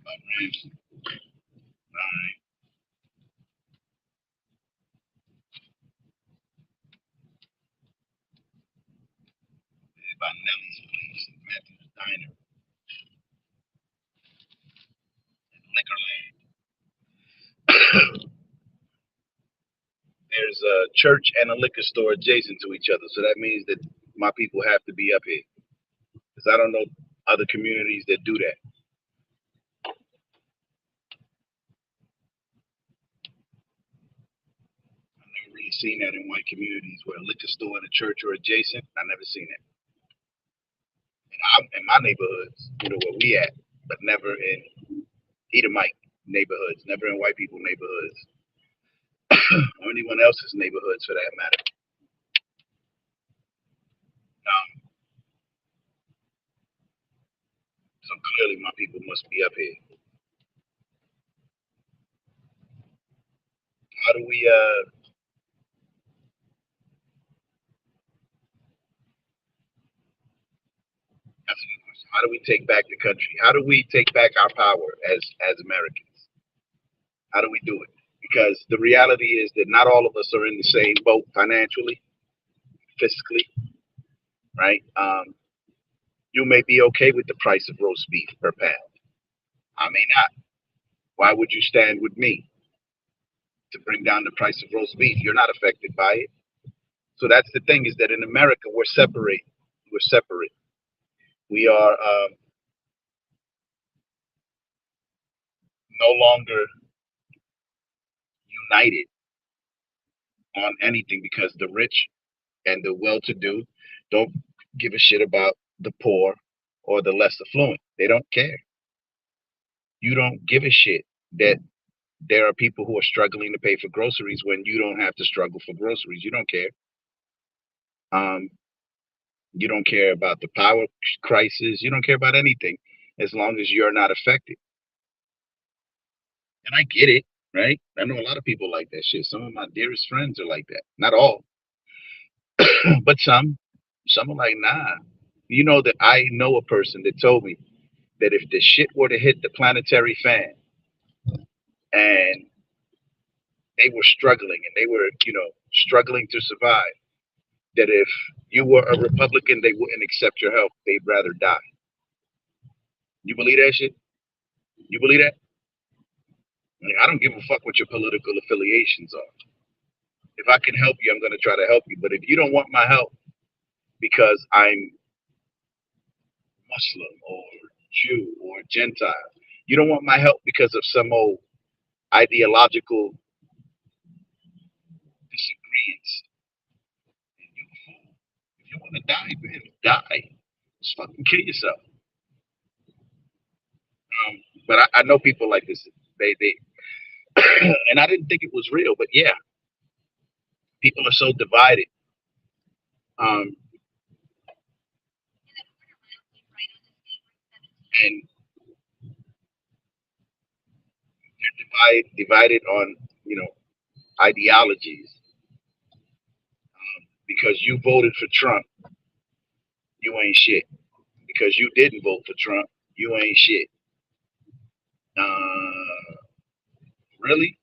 About Rams. Alright. About Nellie's place, Matthew's Diner, Liquorland. There's a church and a liquor store adjacent to each other, so that means that my people have to be up here. Because I don't know other communities that do that. I've never really seen that in white communities where a liquor store and a church are adjacent. I've never seen that. In my neighborhoods, where we at, but never in Edomite neighborhoods, never in white people neighborhoods, or anyone else's neighborhoods for that matter. So clearly my people must be up here. How do we that's a good question. How do we take back the country? How do we take back our power as Americans? How do we do it? Because the reality is that not all of us are in the same boat financially, fiscally, right? You may be okay with the price of roast beef per pound. I may not. Why would you stand with me to bring down the price of roast beef? You're not affected by it. So that's the thing, is that in America, we're separate. We're separate. We are no longer united on anything, because the rich and the well-to-do don't give a shit about the poor or the less affluent. They don't care. You don't give a shit that there are people who are struggling to pay for groceries when you don't have to struggle for groceries. You don't care. You don't care about the power crisis. You don't care about anything as long as you're not affected. And I get it, right? I know a lot of people like that shit. Some of my dearest friends are like that. Not all, but some. Some are like, nah. You know that I know a person that told me that if the shit were to hit the planetary fan and they were struggling and they were, struggling to survive, that if you were a Republican, they wouldn't accept your help. They'd rather die. You believe that shit? You believe that? I don't give a fuck what your political affiliations are. If I can help you, I'm going to try to help you. But if you don't want my help because I'm Muslim or Jew or Gentile, you don't want my help because of some old ideological disagreements. You a fool. If you want to die, man, die. Just fucking kill yourself. But I know people like this. They and I didn't think it was real, but yeah, people are so divided. Um, and they're divided on, ideologies. Because you voted for Trump, you ain't shit. Because you didn't vote for Trump, you ain't shit. Really?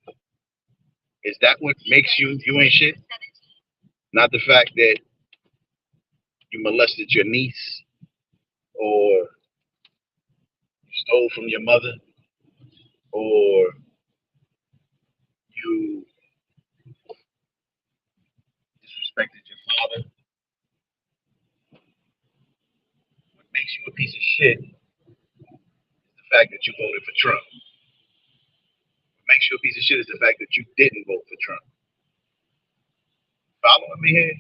Is that what makes you ain't shit? Not the fact that you molested your niece or you stole from your mother or you disrespected your father. What makes you a piece of shit is the fact that you voted for Trump. What makes you a piece of shit is the fact that you didn't vote for Trump. Following me here?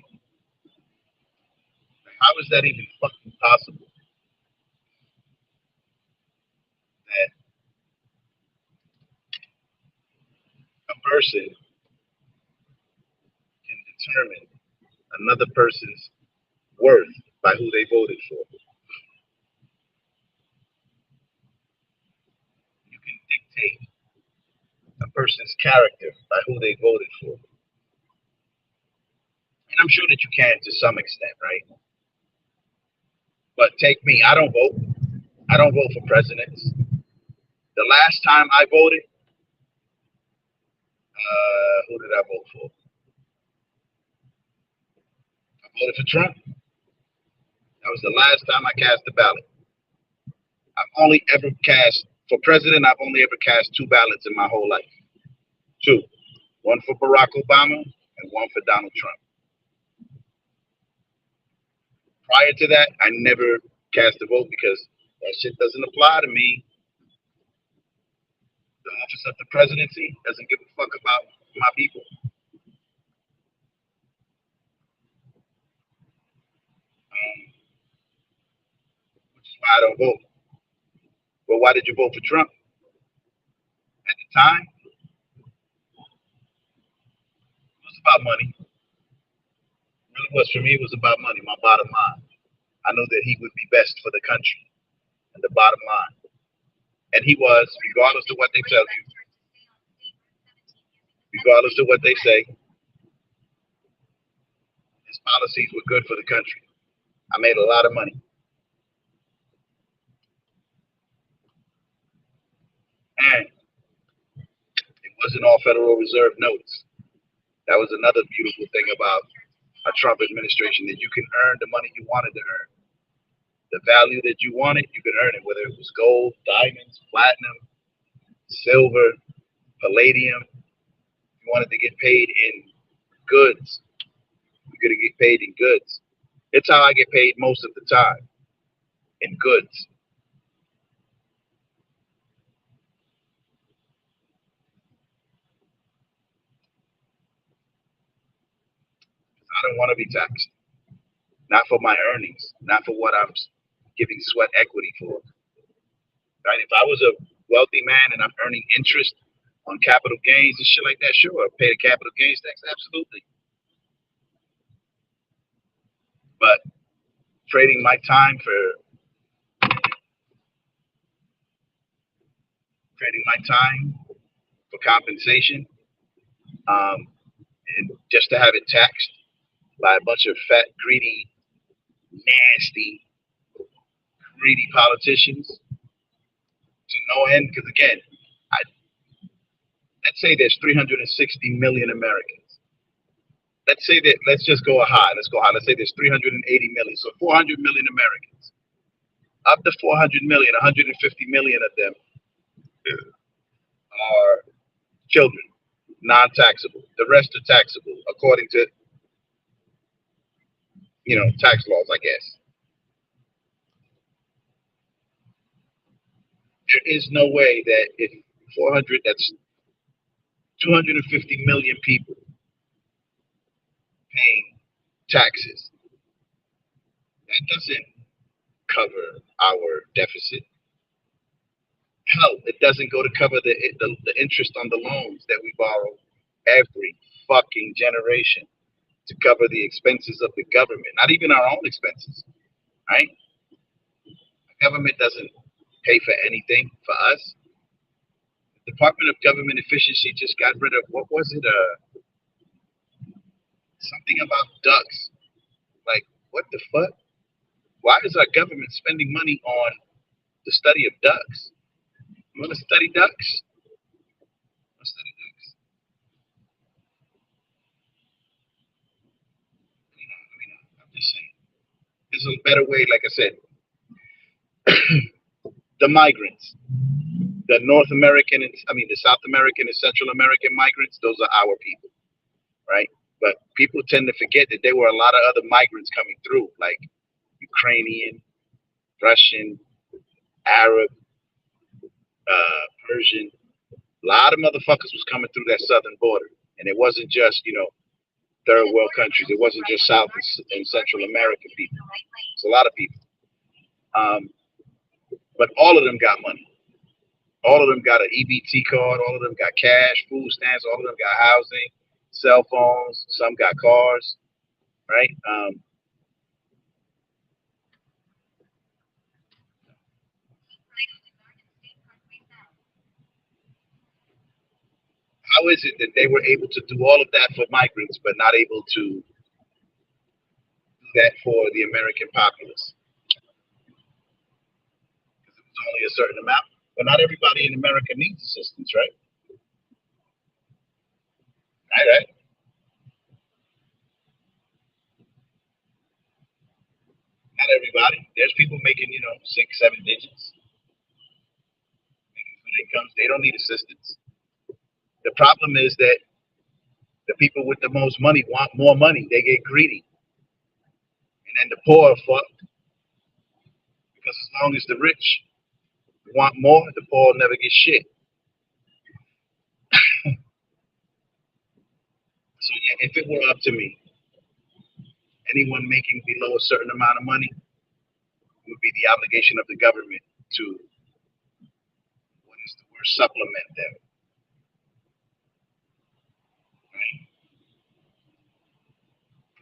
How is that even fucking possible? That a person can determine another person's worth by who they voted for. You can dictate a person's character by who they voted for. And I'm sure that you can to some extent, right? But take me, I don't vote. I don't vote for presidents. The last time I voted, who did I vote for? I voted for Trump. That was the last time I cast a ballot. I've only ever cast, for president, I've only ever cast 2 ballots in my whole life. 2. One for Barack Obama and one for Donald Trump. Prior to that, I never cast a vote because that shit doesn't apply to me. The office of the presidency doesn't give a fuck about my people. Which is why I don't vote. Well, why did you vote for Trump? At the time, it was about money. It really was for me. It was about money, my bottom line. I know that he would be best for the country and the bottom line. And he was, regardless of what they tell you, regardless of what they say, his policies were good for the country. I made a lot of money. And it wasn't all Federal Reserve notes. That was another beautiful thing about a Trump administration, that you can earn the money you wanted to earn. The value that you wanted, you could earn it, whether it was gold, diamonds, platinum, silver, palladium. If you wanted to get paid in goods, you could get paid in goods. It's how I get paid most of the time, in goods. I don't want to be taxed. Not for my earnings, not for what I'm giving sweat equity for. Right? If I was a wealthy man and I'm earning interest on capital gains and shit like that, sure, I'll pay the capital gains tax, absolutely. But trading my time for compensation, and just to have it taxed by a bunch of fat, greedy, nasty, greedy politicians to no end. Because again, let's say there's 360 million Americans. Let's just go high. Let's go high. Let's say there's 380 million. So 400 million Americans. Of the 400 million, 150 million of them are children, non-taxable. The rest are taxable according to, tax laws, I guess. There is no way that if 400, that's 250 million people paying taxes, that doesn't cover our deficit. Hell, it doesn't go to cover the interest on the loans that we borrow every fucking generation to cover the expenses of the government, not even our own expenses, right? The government doesn't pay for anything for us. The Department of Government Efficiency just got rid of, what was it? Something about ducks. Like, what the fuck? Why is our government spending money on the study of ducks? You want to study ducks? I'm just saying. There's a better way, like I said. The migrants, the North American, the South American and Central American migrants, those are our people, right? But people tend to forget that there were a lot of other migrants coming through, like Ukrainian, Russian, Arab, Persian. A lot of motherfuckers was coming through that southern border. And it wasn't just, third world countries. It wasn't just South and Central American people. It's a lot of people. But all of them got money. All of them got an EBT card. All of them got cash, food stamps. All of them got housing, cell phones. Some got cars, right? How is it that they were able to do all of that for migrants, but not able to do that for the American populace? Because it was only a certain amount. But not everybody in America needs assistance, right? Right. Not everybody. There's people making, 6, 7 digits, making good incomes. They don't need assistance. The problem is that the people with the most money want more money. They get greedy. And then the poor are fucked. Because as long as the rich want more, the poor never get shit. So yeah, if it were up to me, anyone making below a certain amount of money, it would be the obligation of the government to, what is the word, supplement them. Right?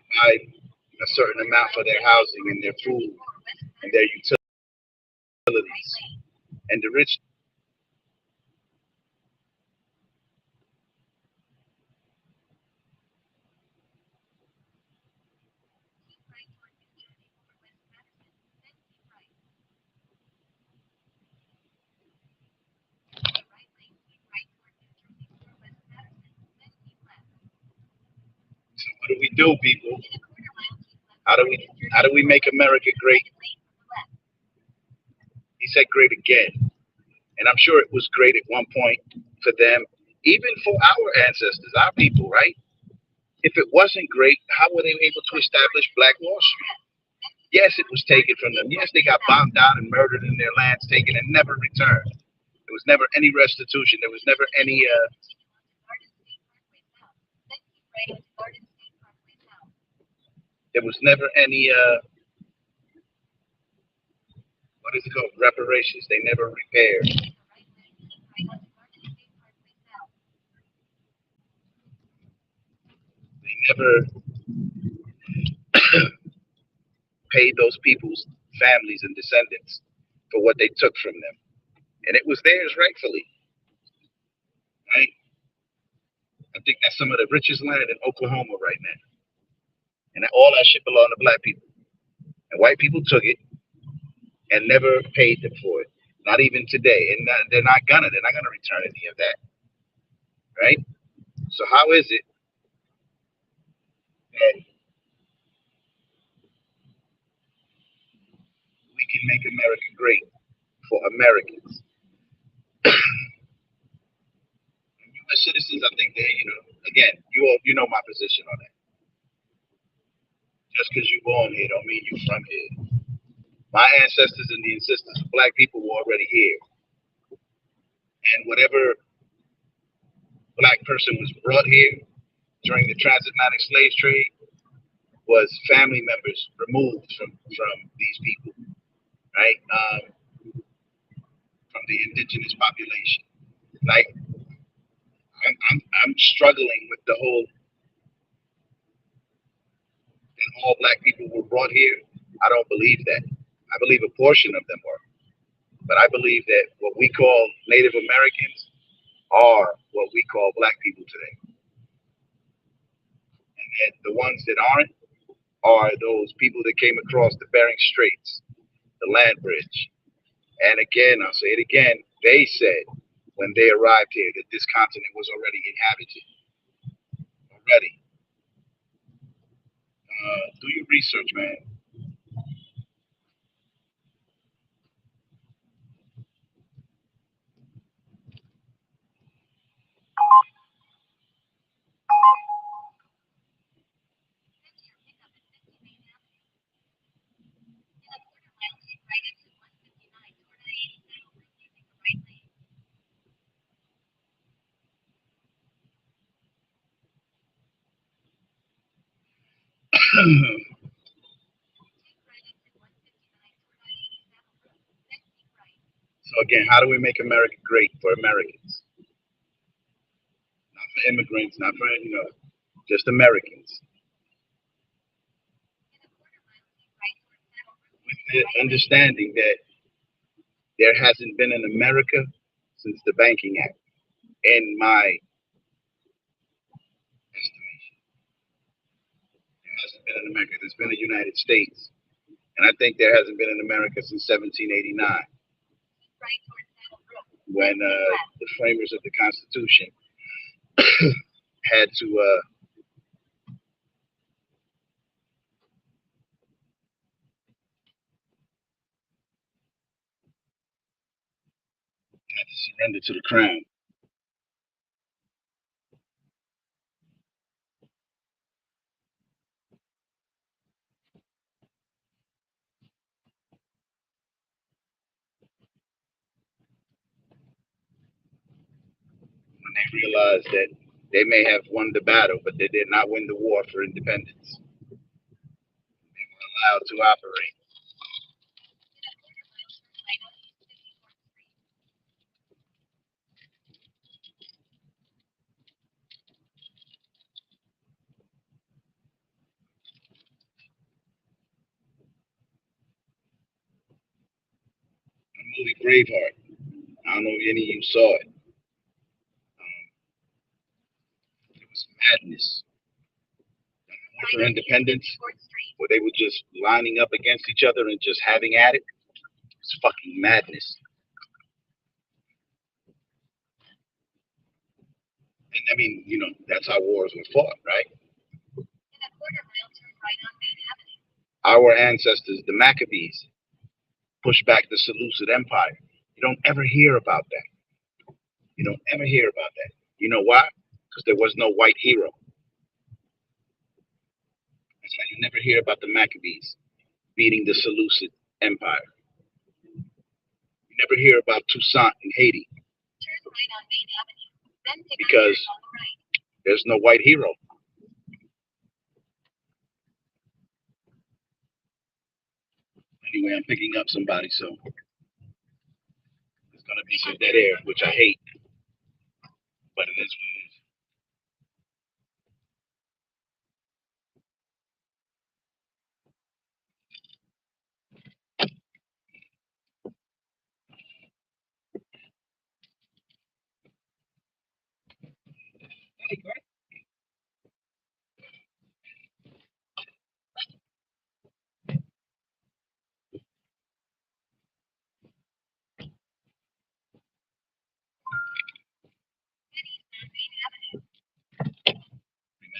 Provide a certain amount for their housing and their food and their utilities. And the rich, so what do we do, people? How do we make America great? He said great again. And I'm sure it was great at one point for them, even for our ancestors, our people, right? If it wasn't great, how were they able to establish Black Wall Street? Yes, it was taken from them. Yes, they got bombed down and murdered and their lands taken and never returned. There was never any restitution. There was never any what is it called? Reparations. They never repaired. They never paid those people's families and descendants for what they took from them, and it was theirs rightfully, right? I think that's some of the richest land in Oklahoma right now, and all that shit belonged to black people, and white people took it and never paid them for it, not even today, and they're not gonna return any of that, right? So how is it that we can make America great for Americans? U.S. citizens, I think they, again, you know my position on that. Just because you're born here don't mean you're from here. My ancestors and the ancestors of black people were already here. And whatever black person was brought here during the transatlantic slave trade was family members removed from these people, right? From the indigenous population. Like, I'm struggling with the whole, and all black people were brought here. I don't believe that. I believe a portion of them were. But I believe that what we call Native Americans are what we call black people today. And that the ones that aren't are those people that came across the Bering Straits, the land bridge. And again, I'll say it again, they said when they arrived here that this continent was already inhabited. Already. Do your research, man. So again, how do we make America great for Americans? Not for immigrants, not for, just Americans. With the understanding that there hasn't been an America since the Banking Act, in my estimation. There hasn't been an America. There's been a United States. And I think there hasn't been an America since 1789, when the framers of the Constitution had to surrender to the crown. When they realized that they may have won the battle, but they did not win the war for independence. They were allowed to operate. The movie Braveheart. I don't know if any of you saw it. It was madness. War for independence, where they were just lining up against each other and just having at it. It's fucking madness. And I mean, that's how wars were fought, right? Our ancestors, the Maccabees, pushed back the Seleucid Empire. You don't ever hear about that. You don't ever hear about that. You know why? Because there was no white hero. That's why you never hear about the Maccabees beating the Seleucid Empire. You never hear about Toussaint in Haiti. Because there's no white hero. Anyway, I'm picking up somebody, so there's gonna be some dead air, which I hate, but it is what it is.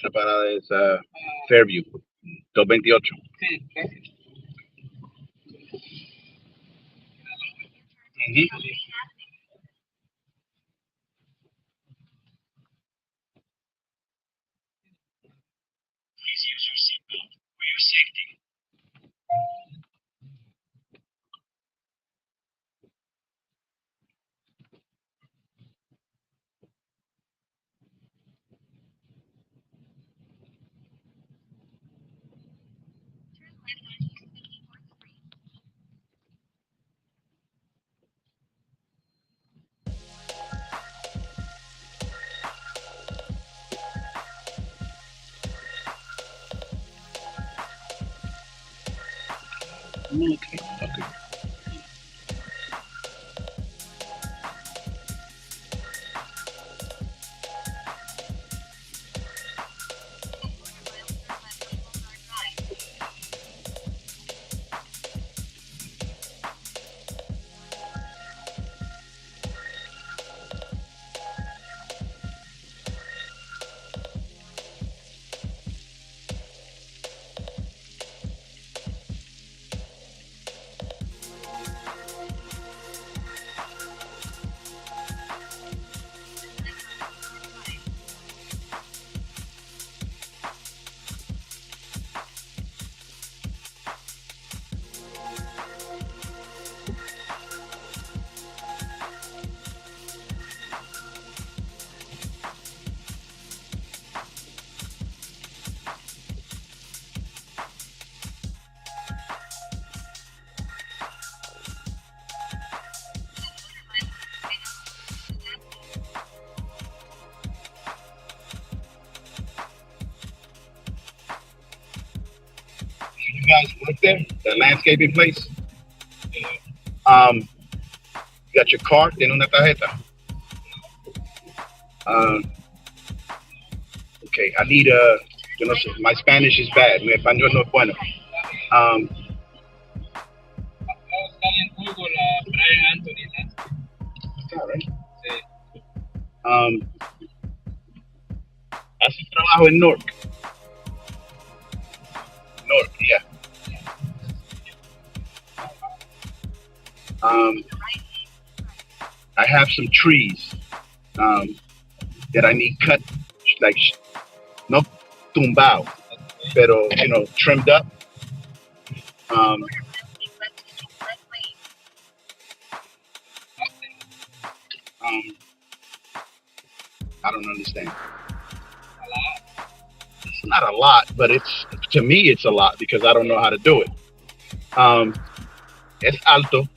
próxima parada es Fairview, 228. Sí, gracias. Ujú. Please use your seatbelt for your safety. Okay. Okay. You guys work there, the landscaping place? You got your card, tiene una tarjeta. Okay, I need yo no sé, my Spanish is bad, mi español no es bueno. Sale en Google Brian Anthony, ¿no? All right. Sí. Hace trabajo en Newark. Newark, yeah. I have some trees that I need cut, like no tumbao, pero trimmed up. I don't understand. It's not a lot, but to me it's a lot because I don't know how to do it. Es alto.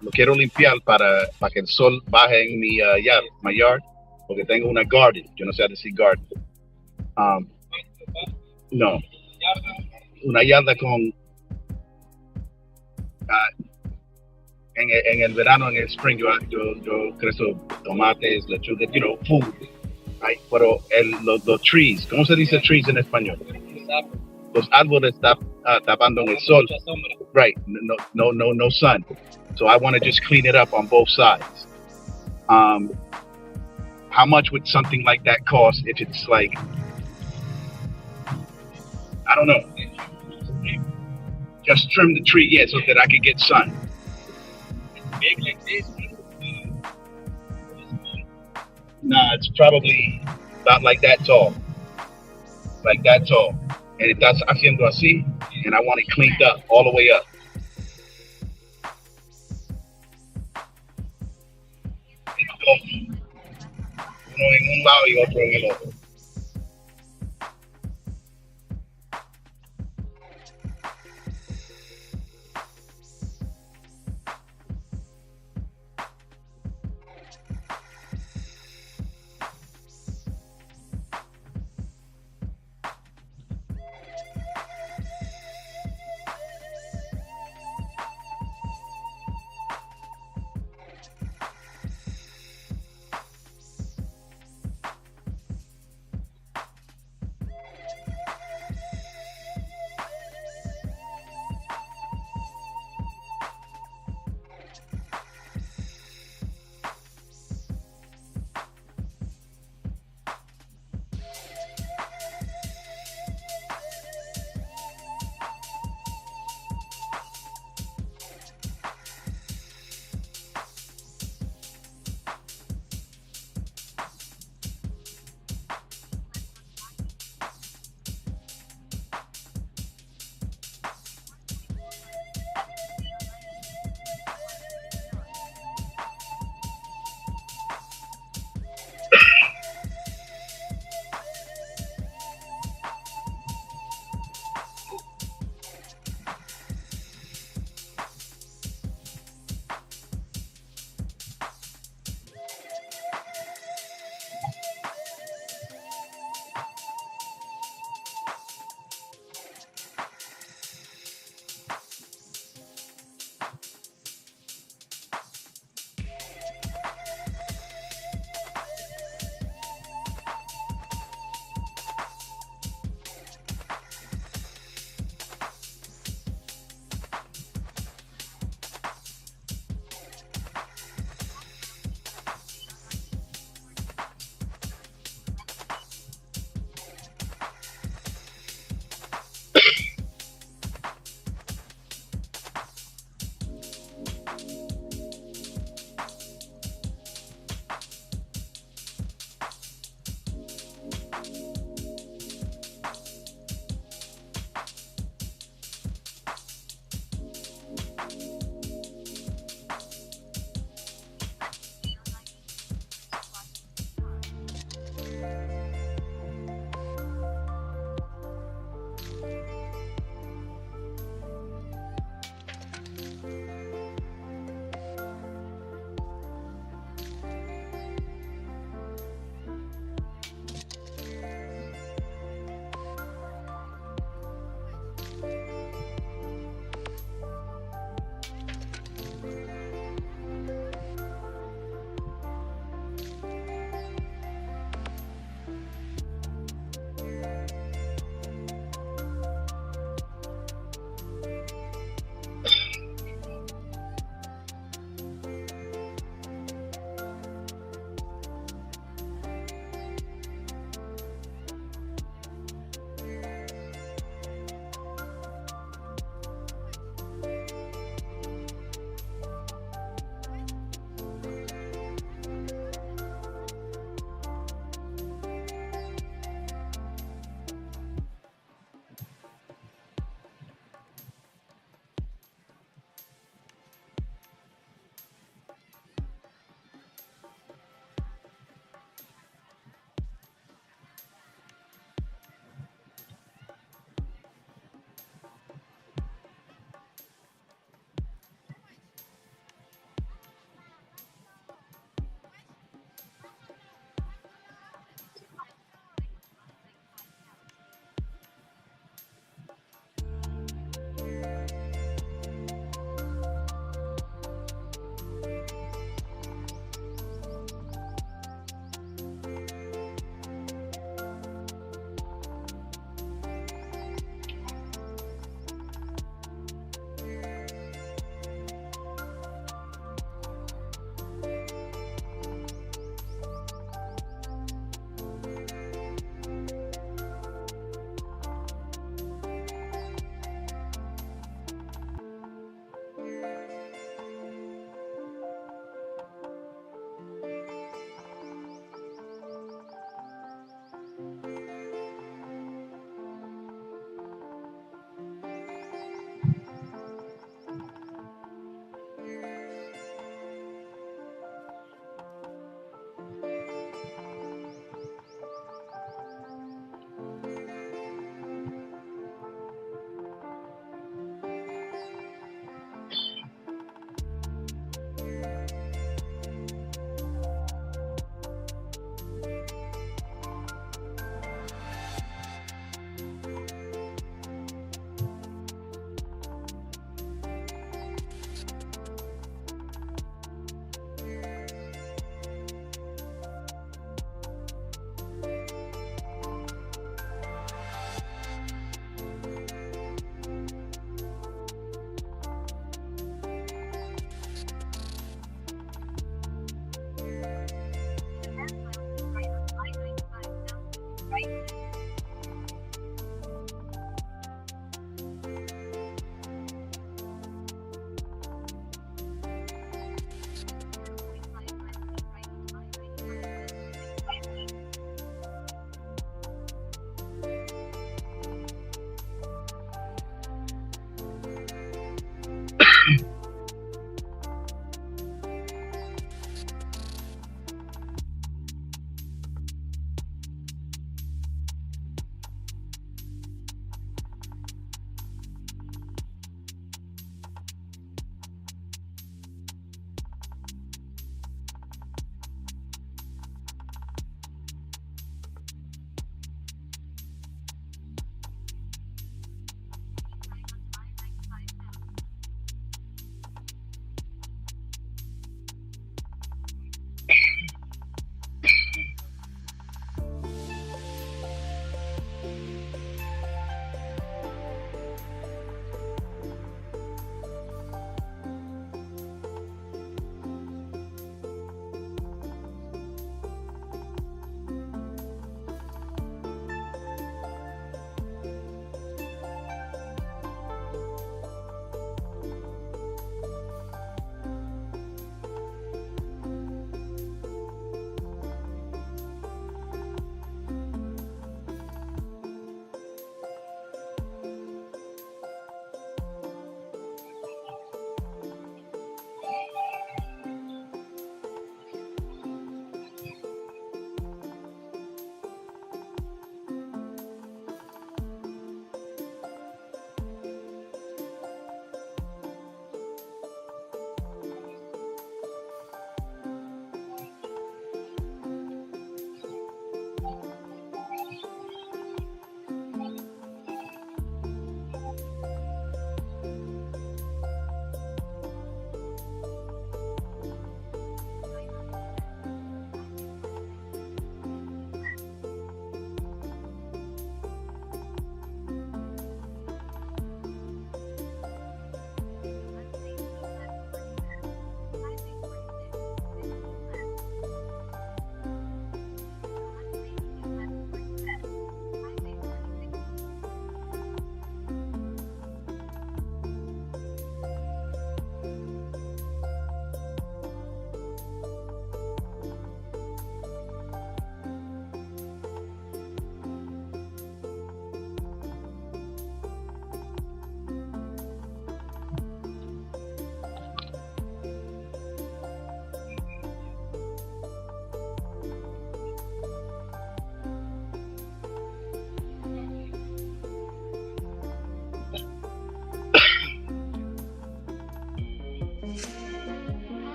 Lo quiero limpiar para que el sol baje en mi yard, porque tengo una garden. Yo no sé decir garden. No, una yarda con en el verano, en el spring, yo crezco tomates, lechugas, food, right? Pero los trees, ¿cómo se dice trees en español? Los árboles están tapando en el sol, right? No sun. So I want to just clean it up on both sides. How much would something like that cost if it's like, I don't know, just trim the tree, yeah, so that I could get sun. Big like this. Nah, it's probably about like that tall. Like that tall. And estás haciendo así, and I want it cleaned up, all the way up. Uno en un lado y otro en el otro.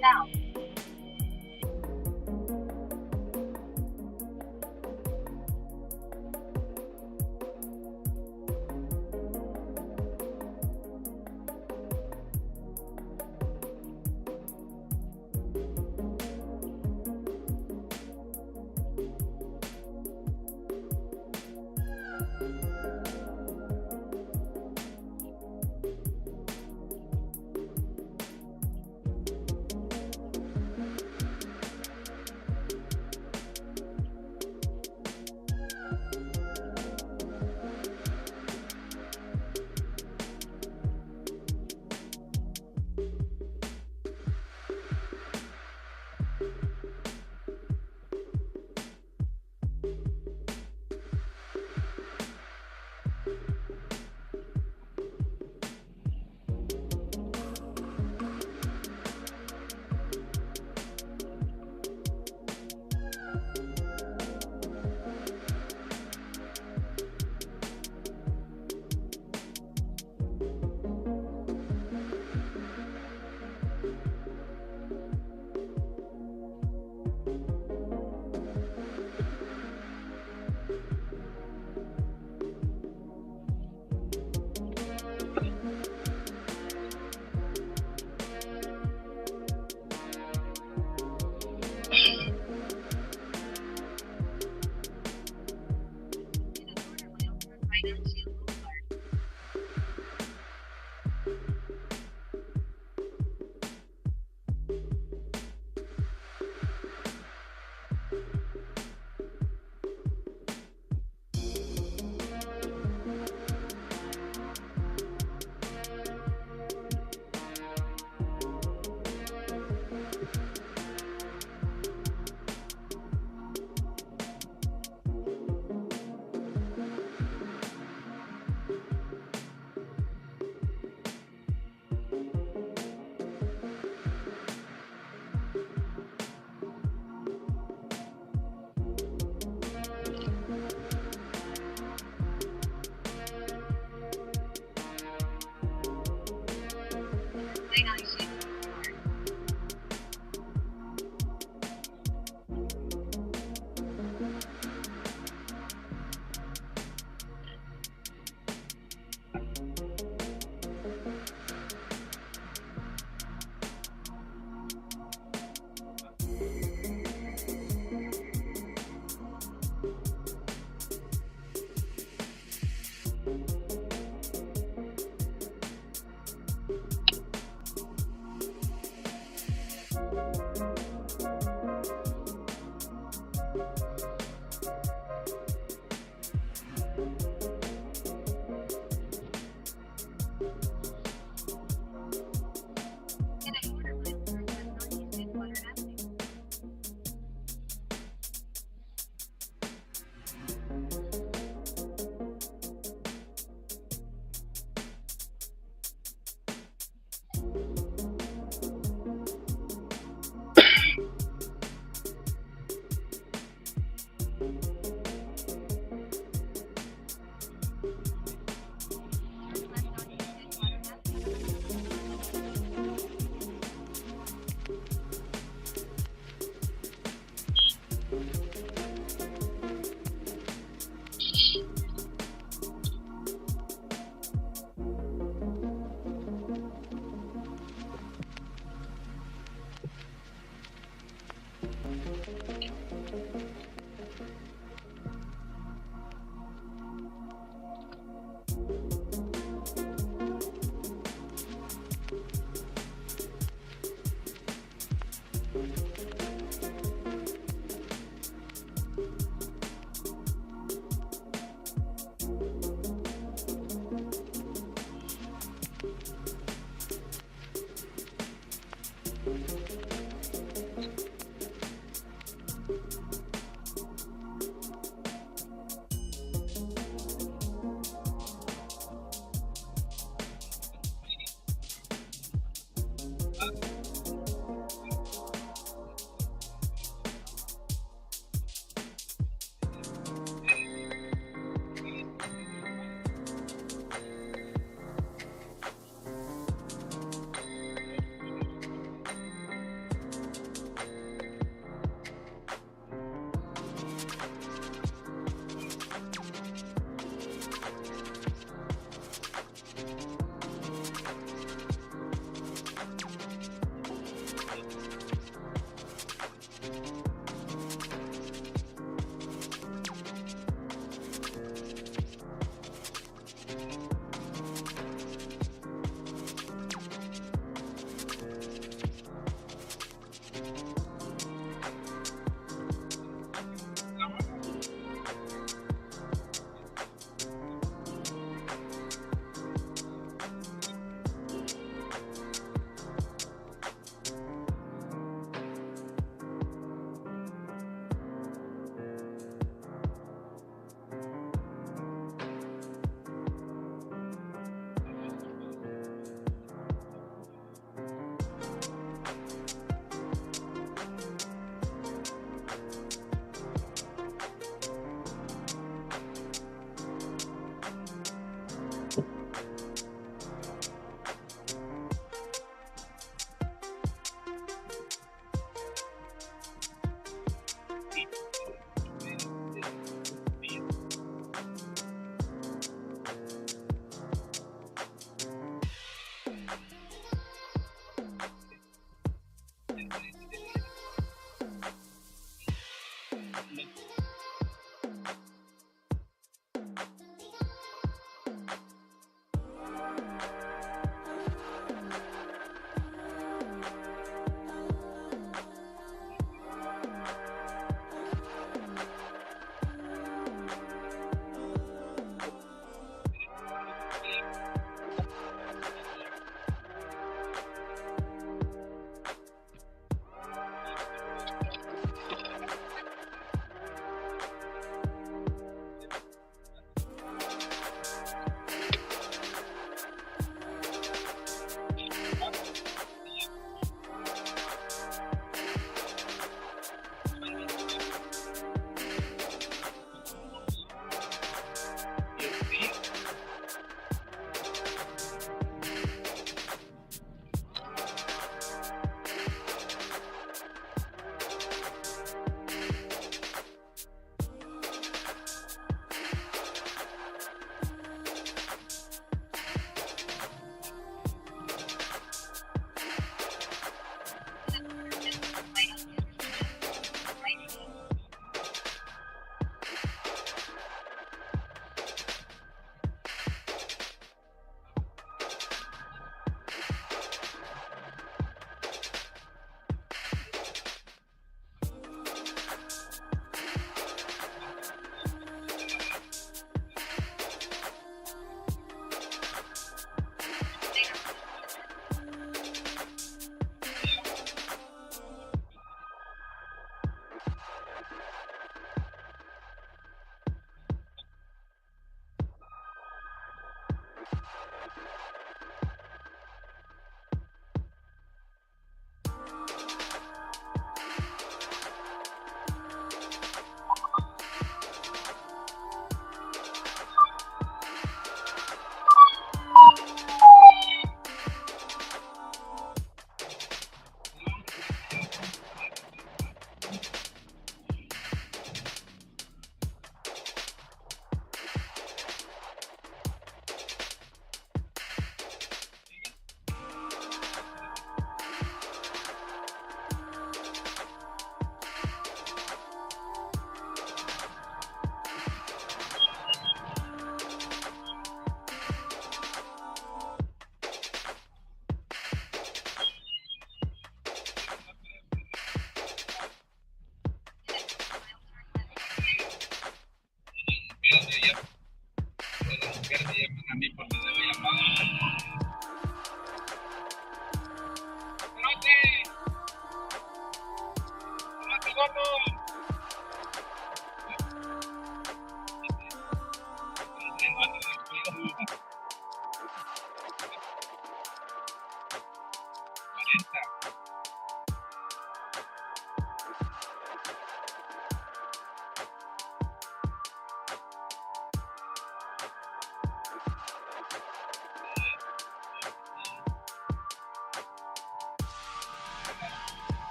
now.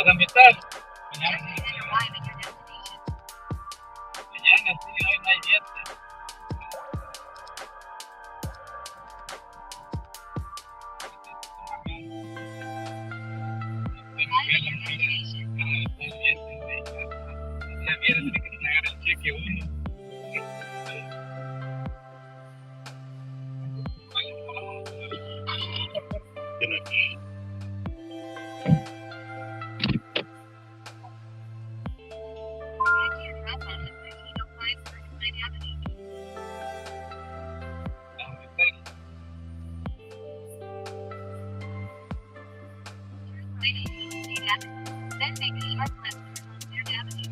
dónde estás? Just begin your arrive at your destination. Mañana, sí, hoy no hay viernes. Arrive at your destination. Ya viernes tiene que pagar el cheque uno. Head to your drop off at 1305 Burnside Avenue. ¿Dónde estás? Turn right on State Avenue. Then make a sharp left turn on Third Avenue.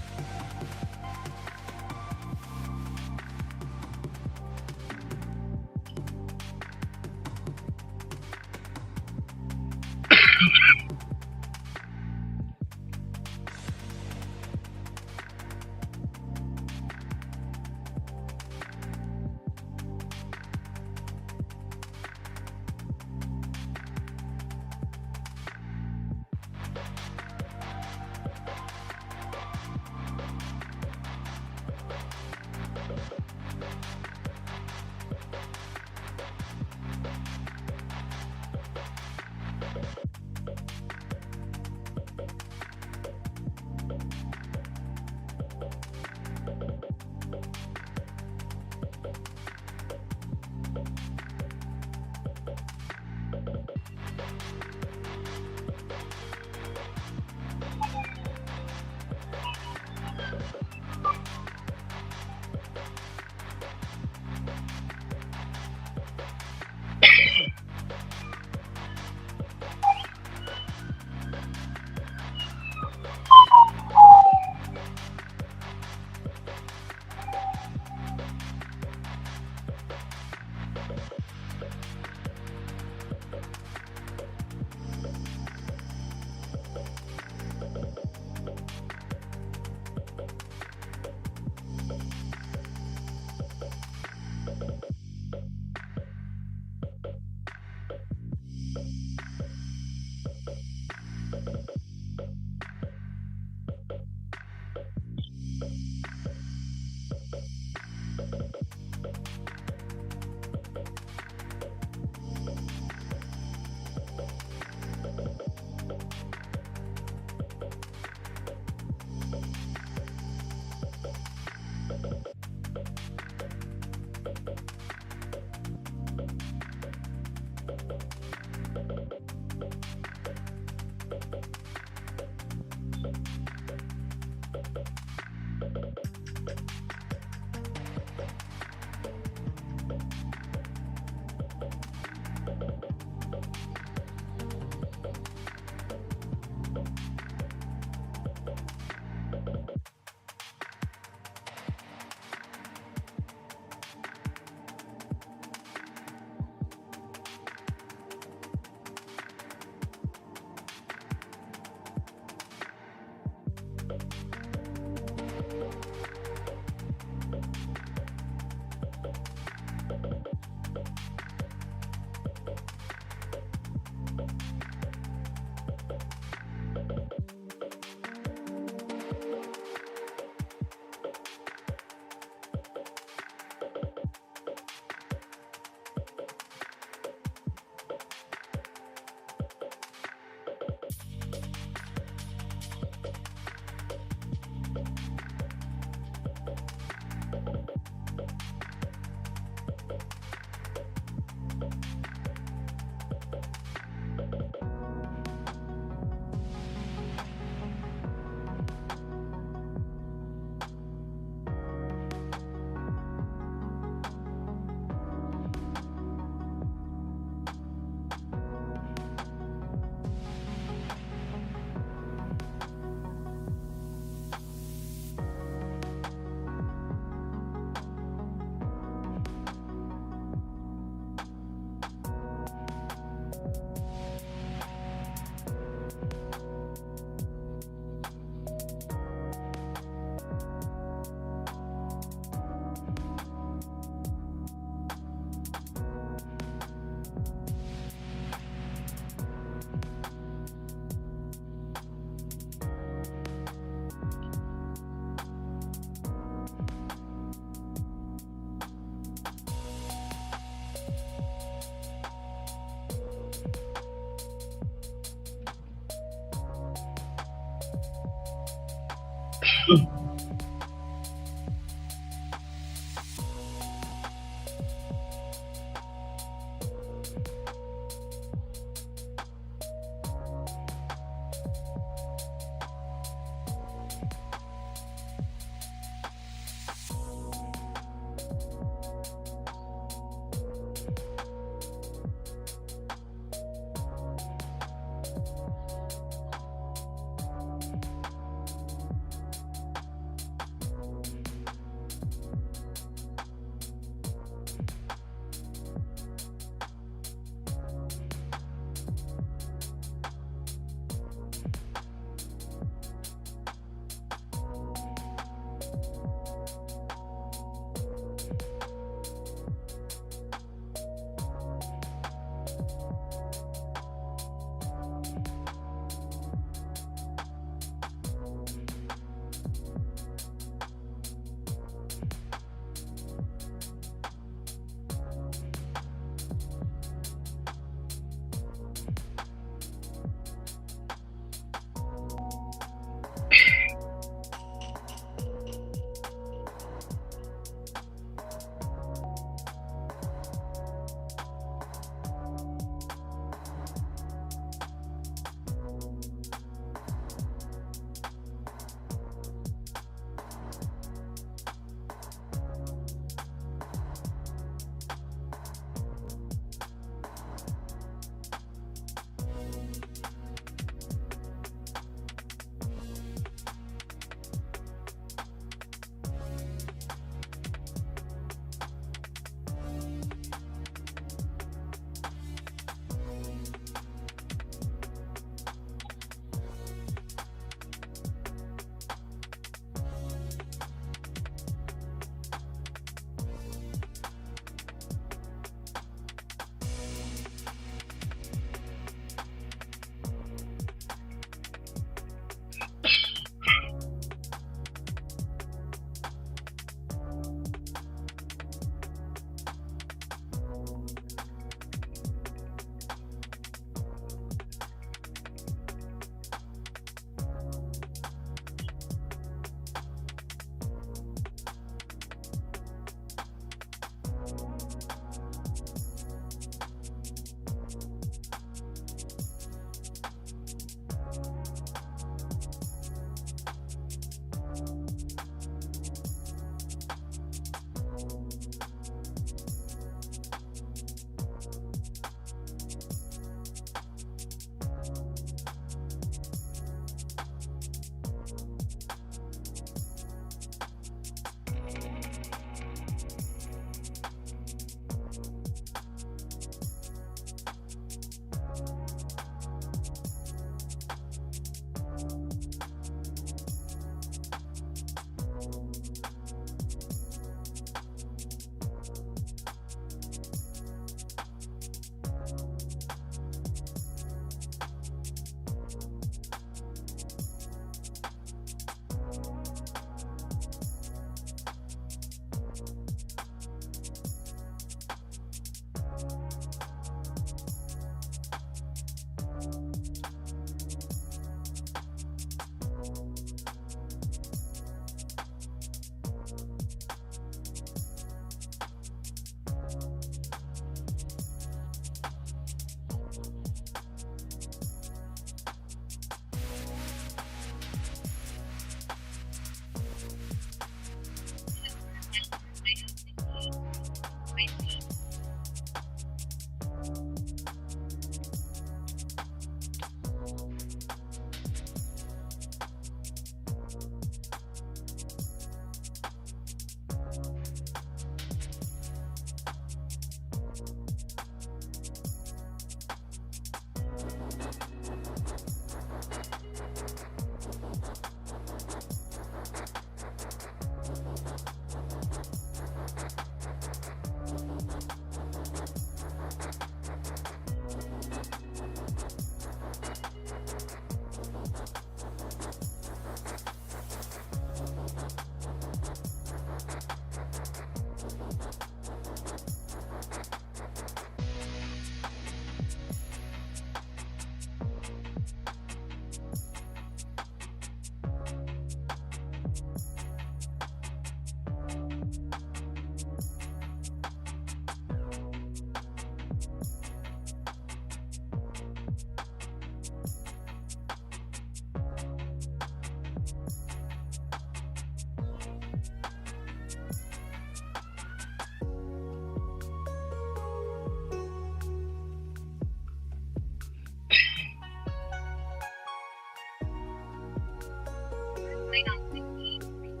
right on 58th Street.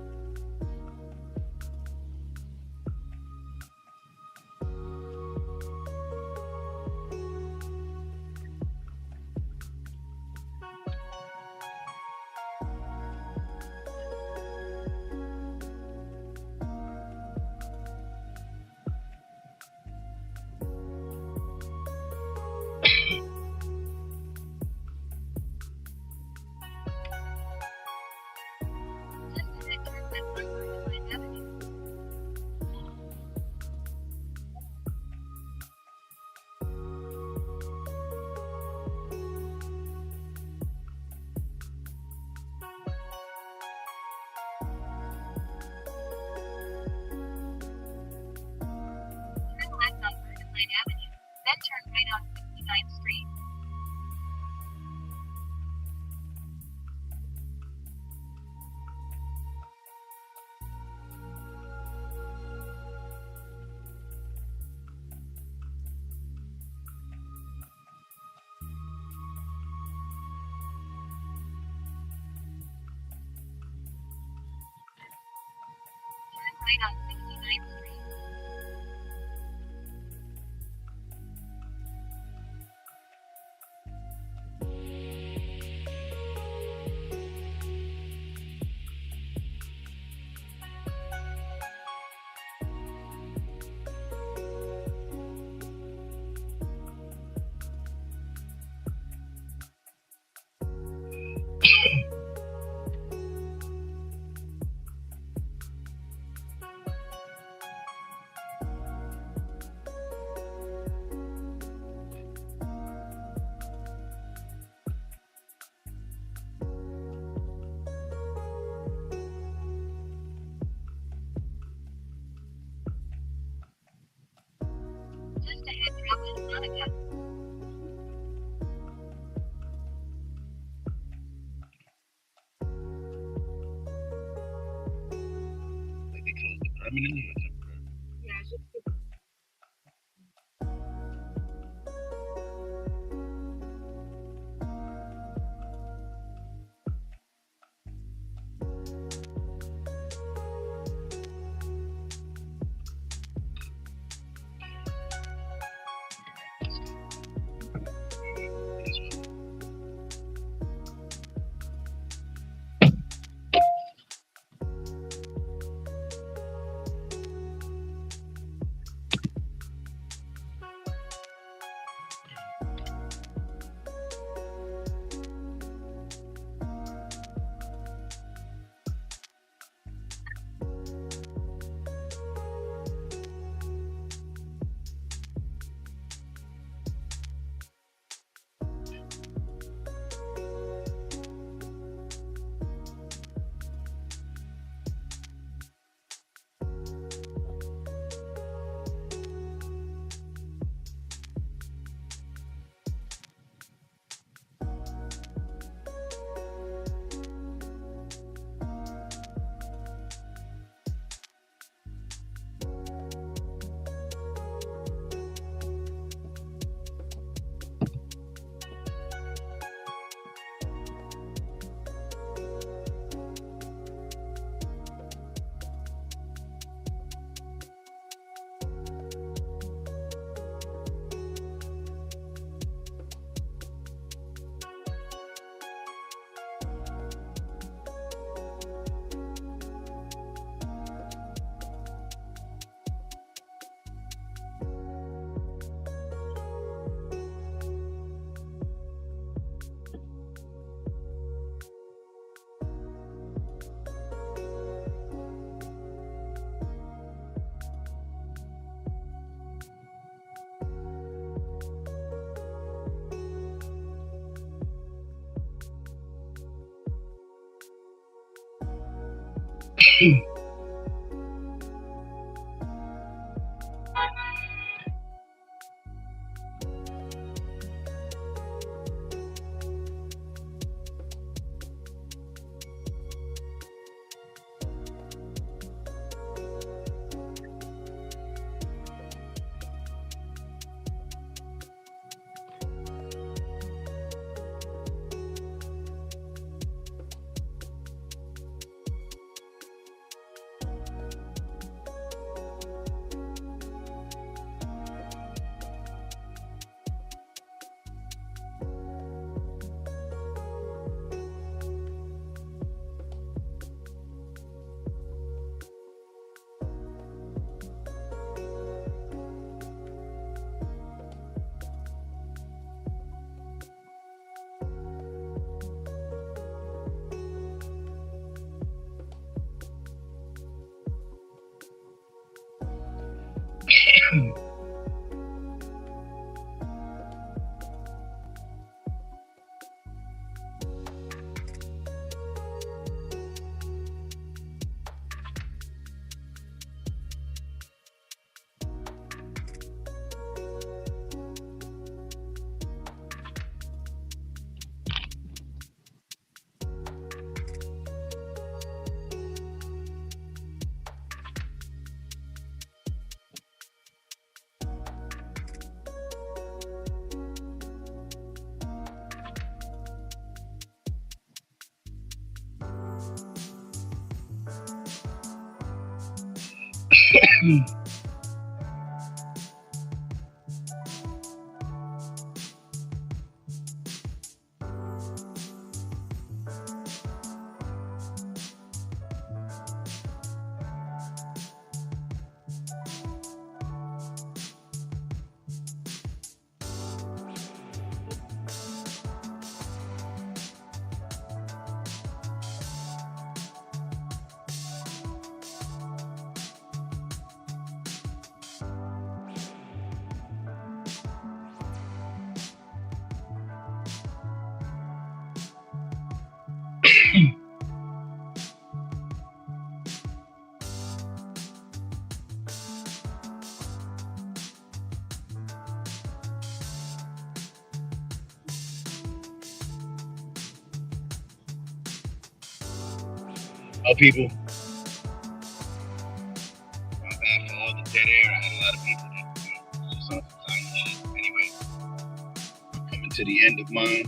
Just ahead, turn left on Brooklyn Avenue. Turn left on Brooklyn Avenue, then turn right on 59th Street. Turn right on 69th Street. Just ahead, drop in Monica. Like they closed it permanently or temporary? Yeah, it's just This one. Oh, people. My bad for all the dead air. I had a lot of people that just on some silent shit. Anyway, I'm coming to the end of mine,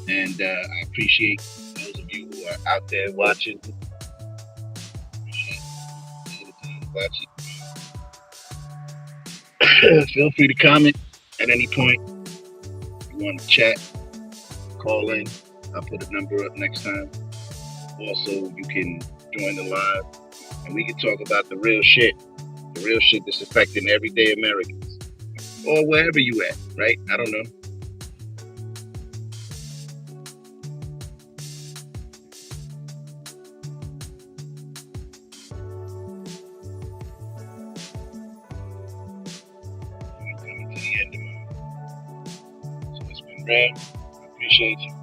and I appreciate those of you who are out there watching. Appreciate taking the time to watch it. Feel free to comment at any point. If you want to chat, call in. I'll put a number up next time. Also, you can join the live and we can talk about the real shit that's affecting everyday Americans or wherever you at, right? I don't know. I'm coming to the end of mine. So it's been real. I appreciate you.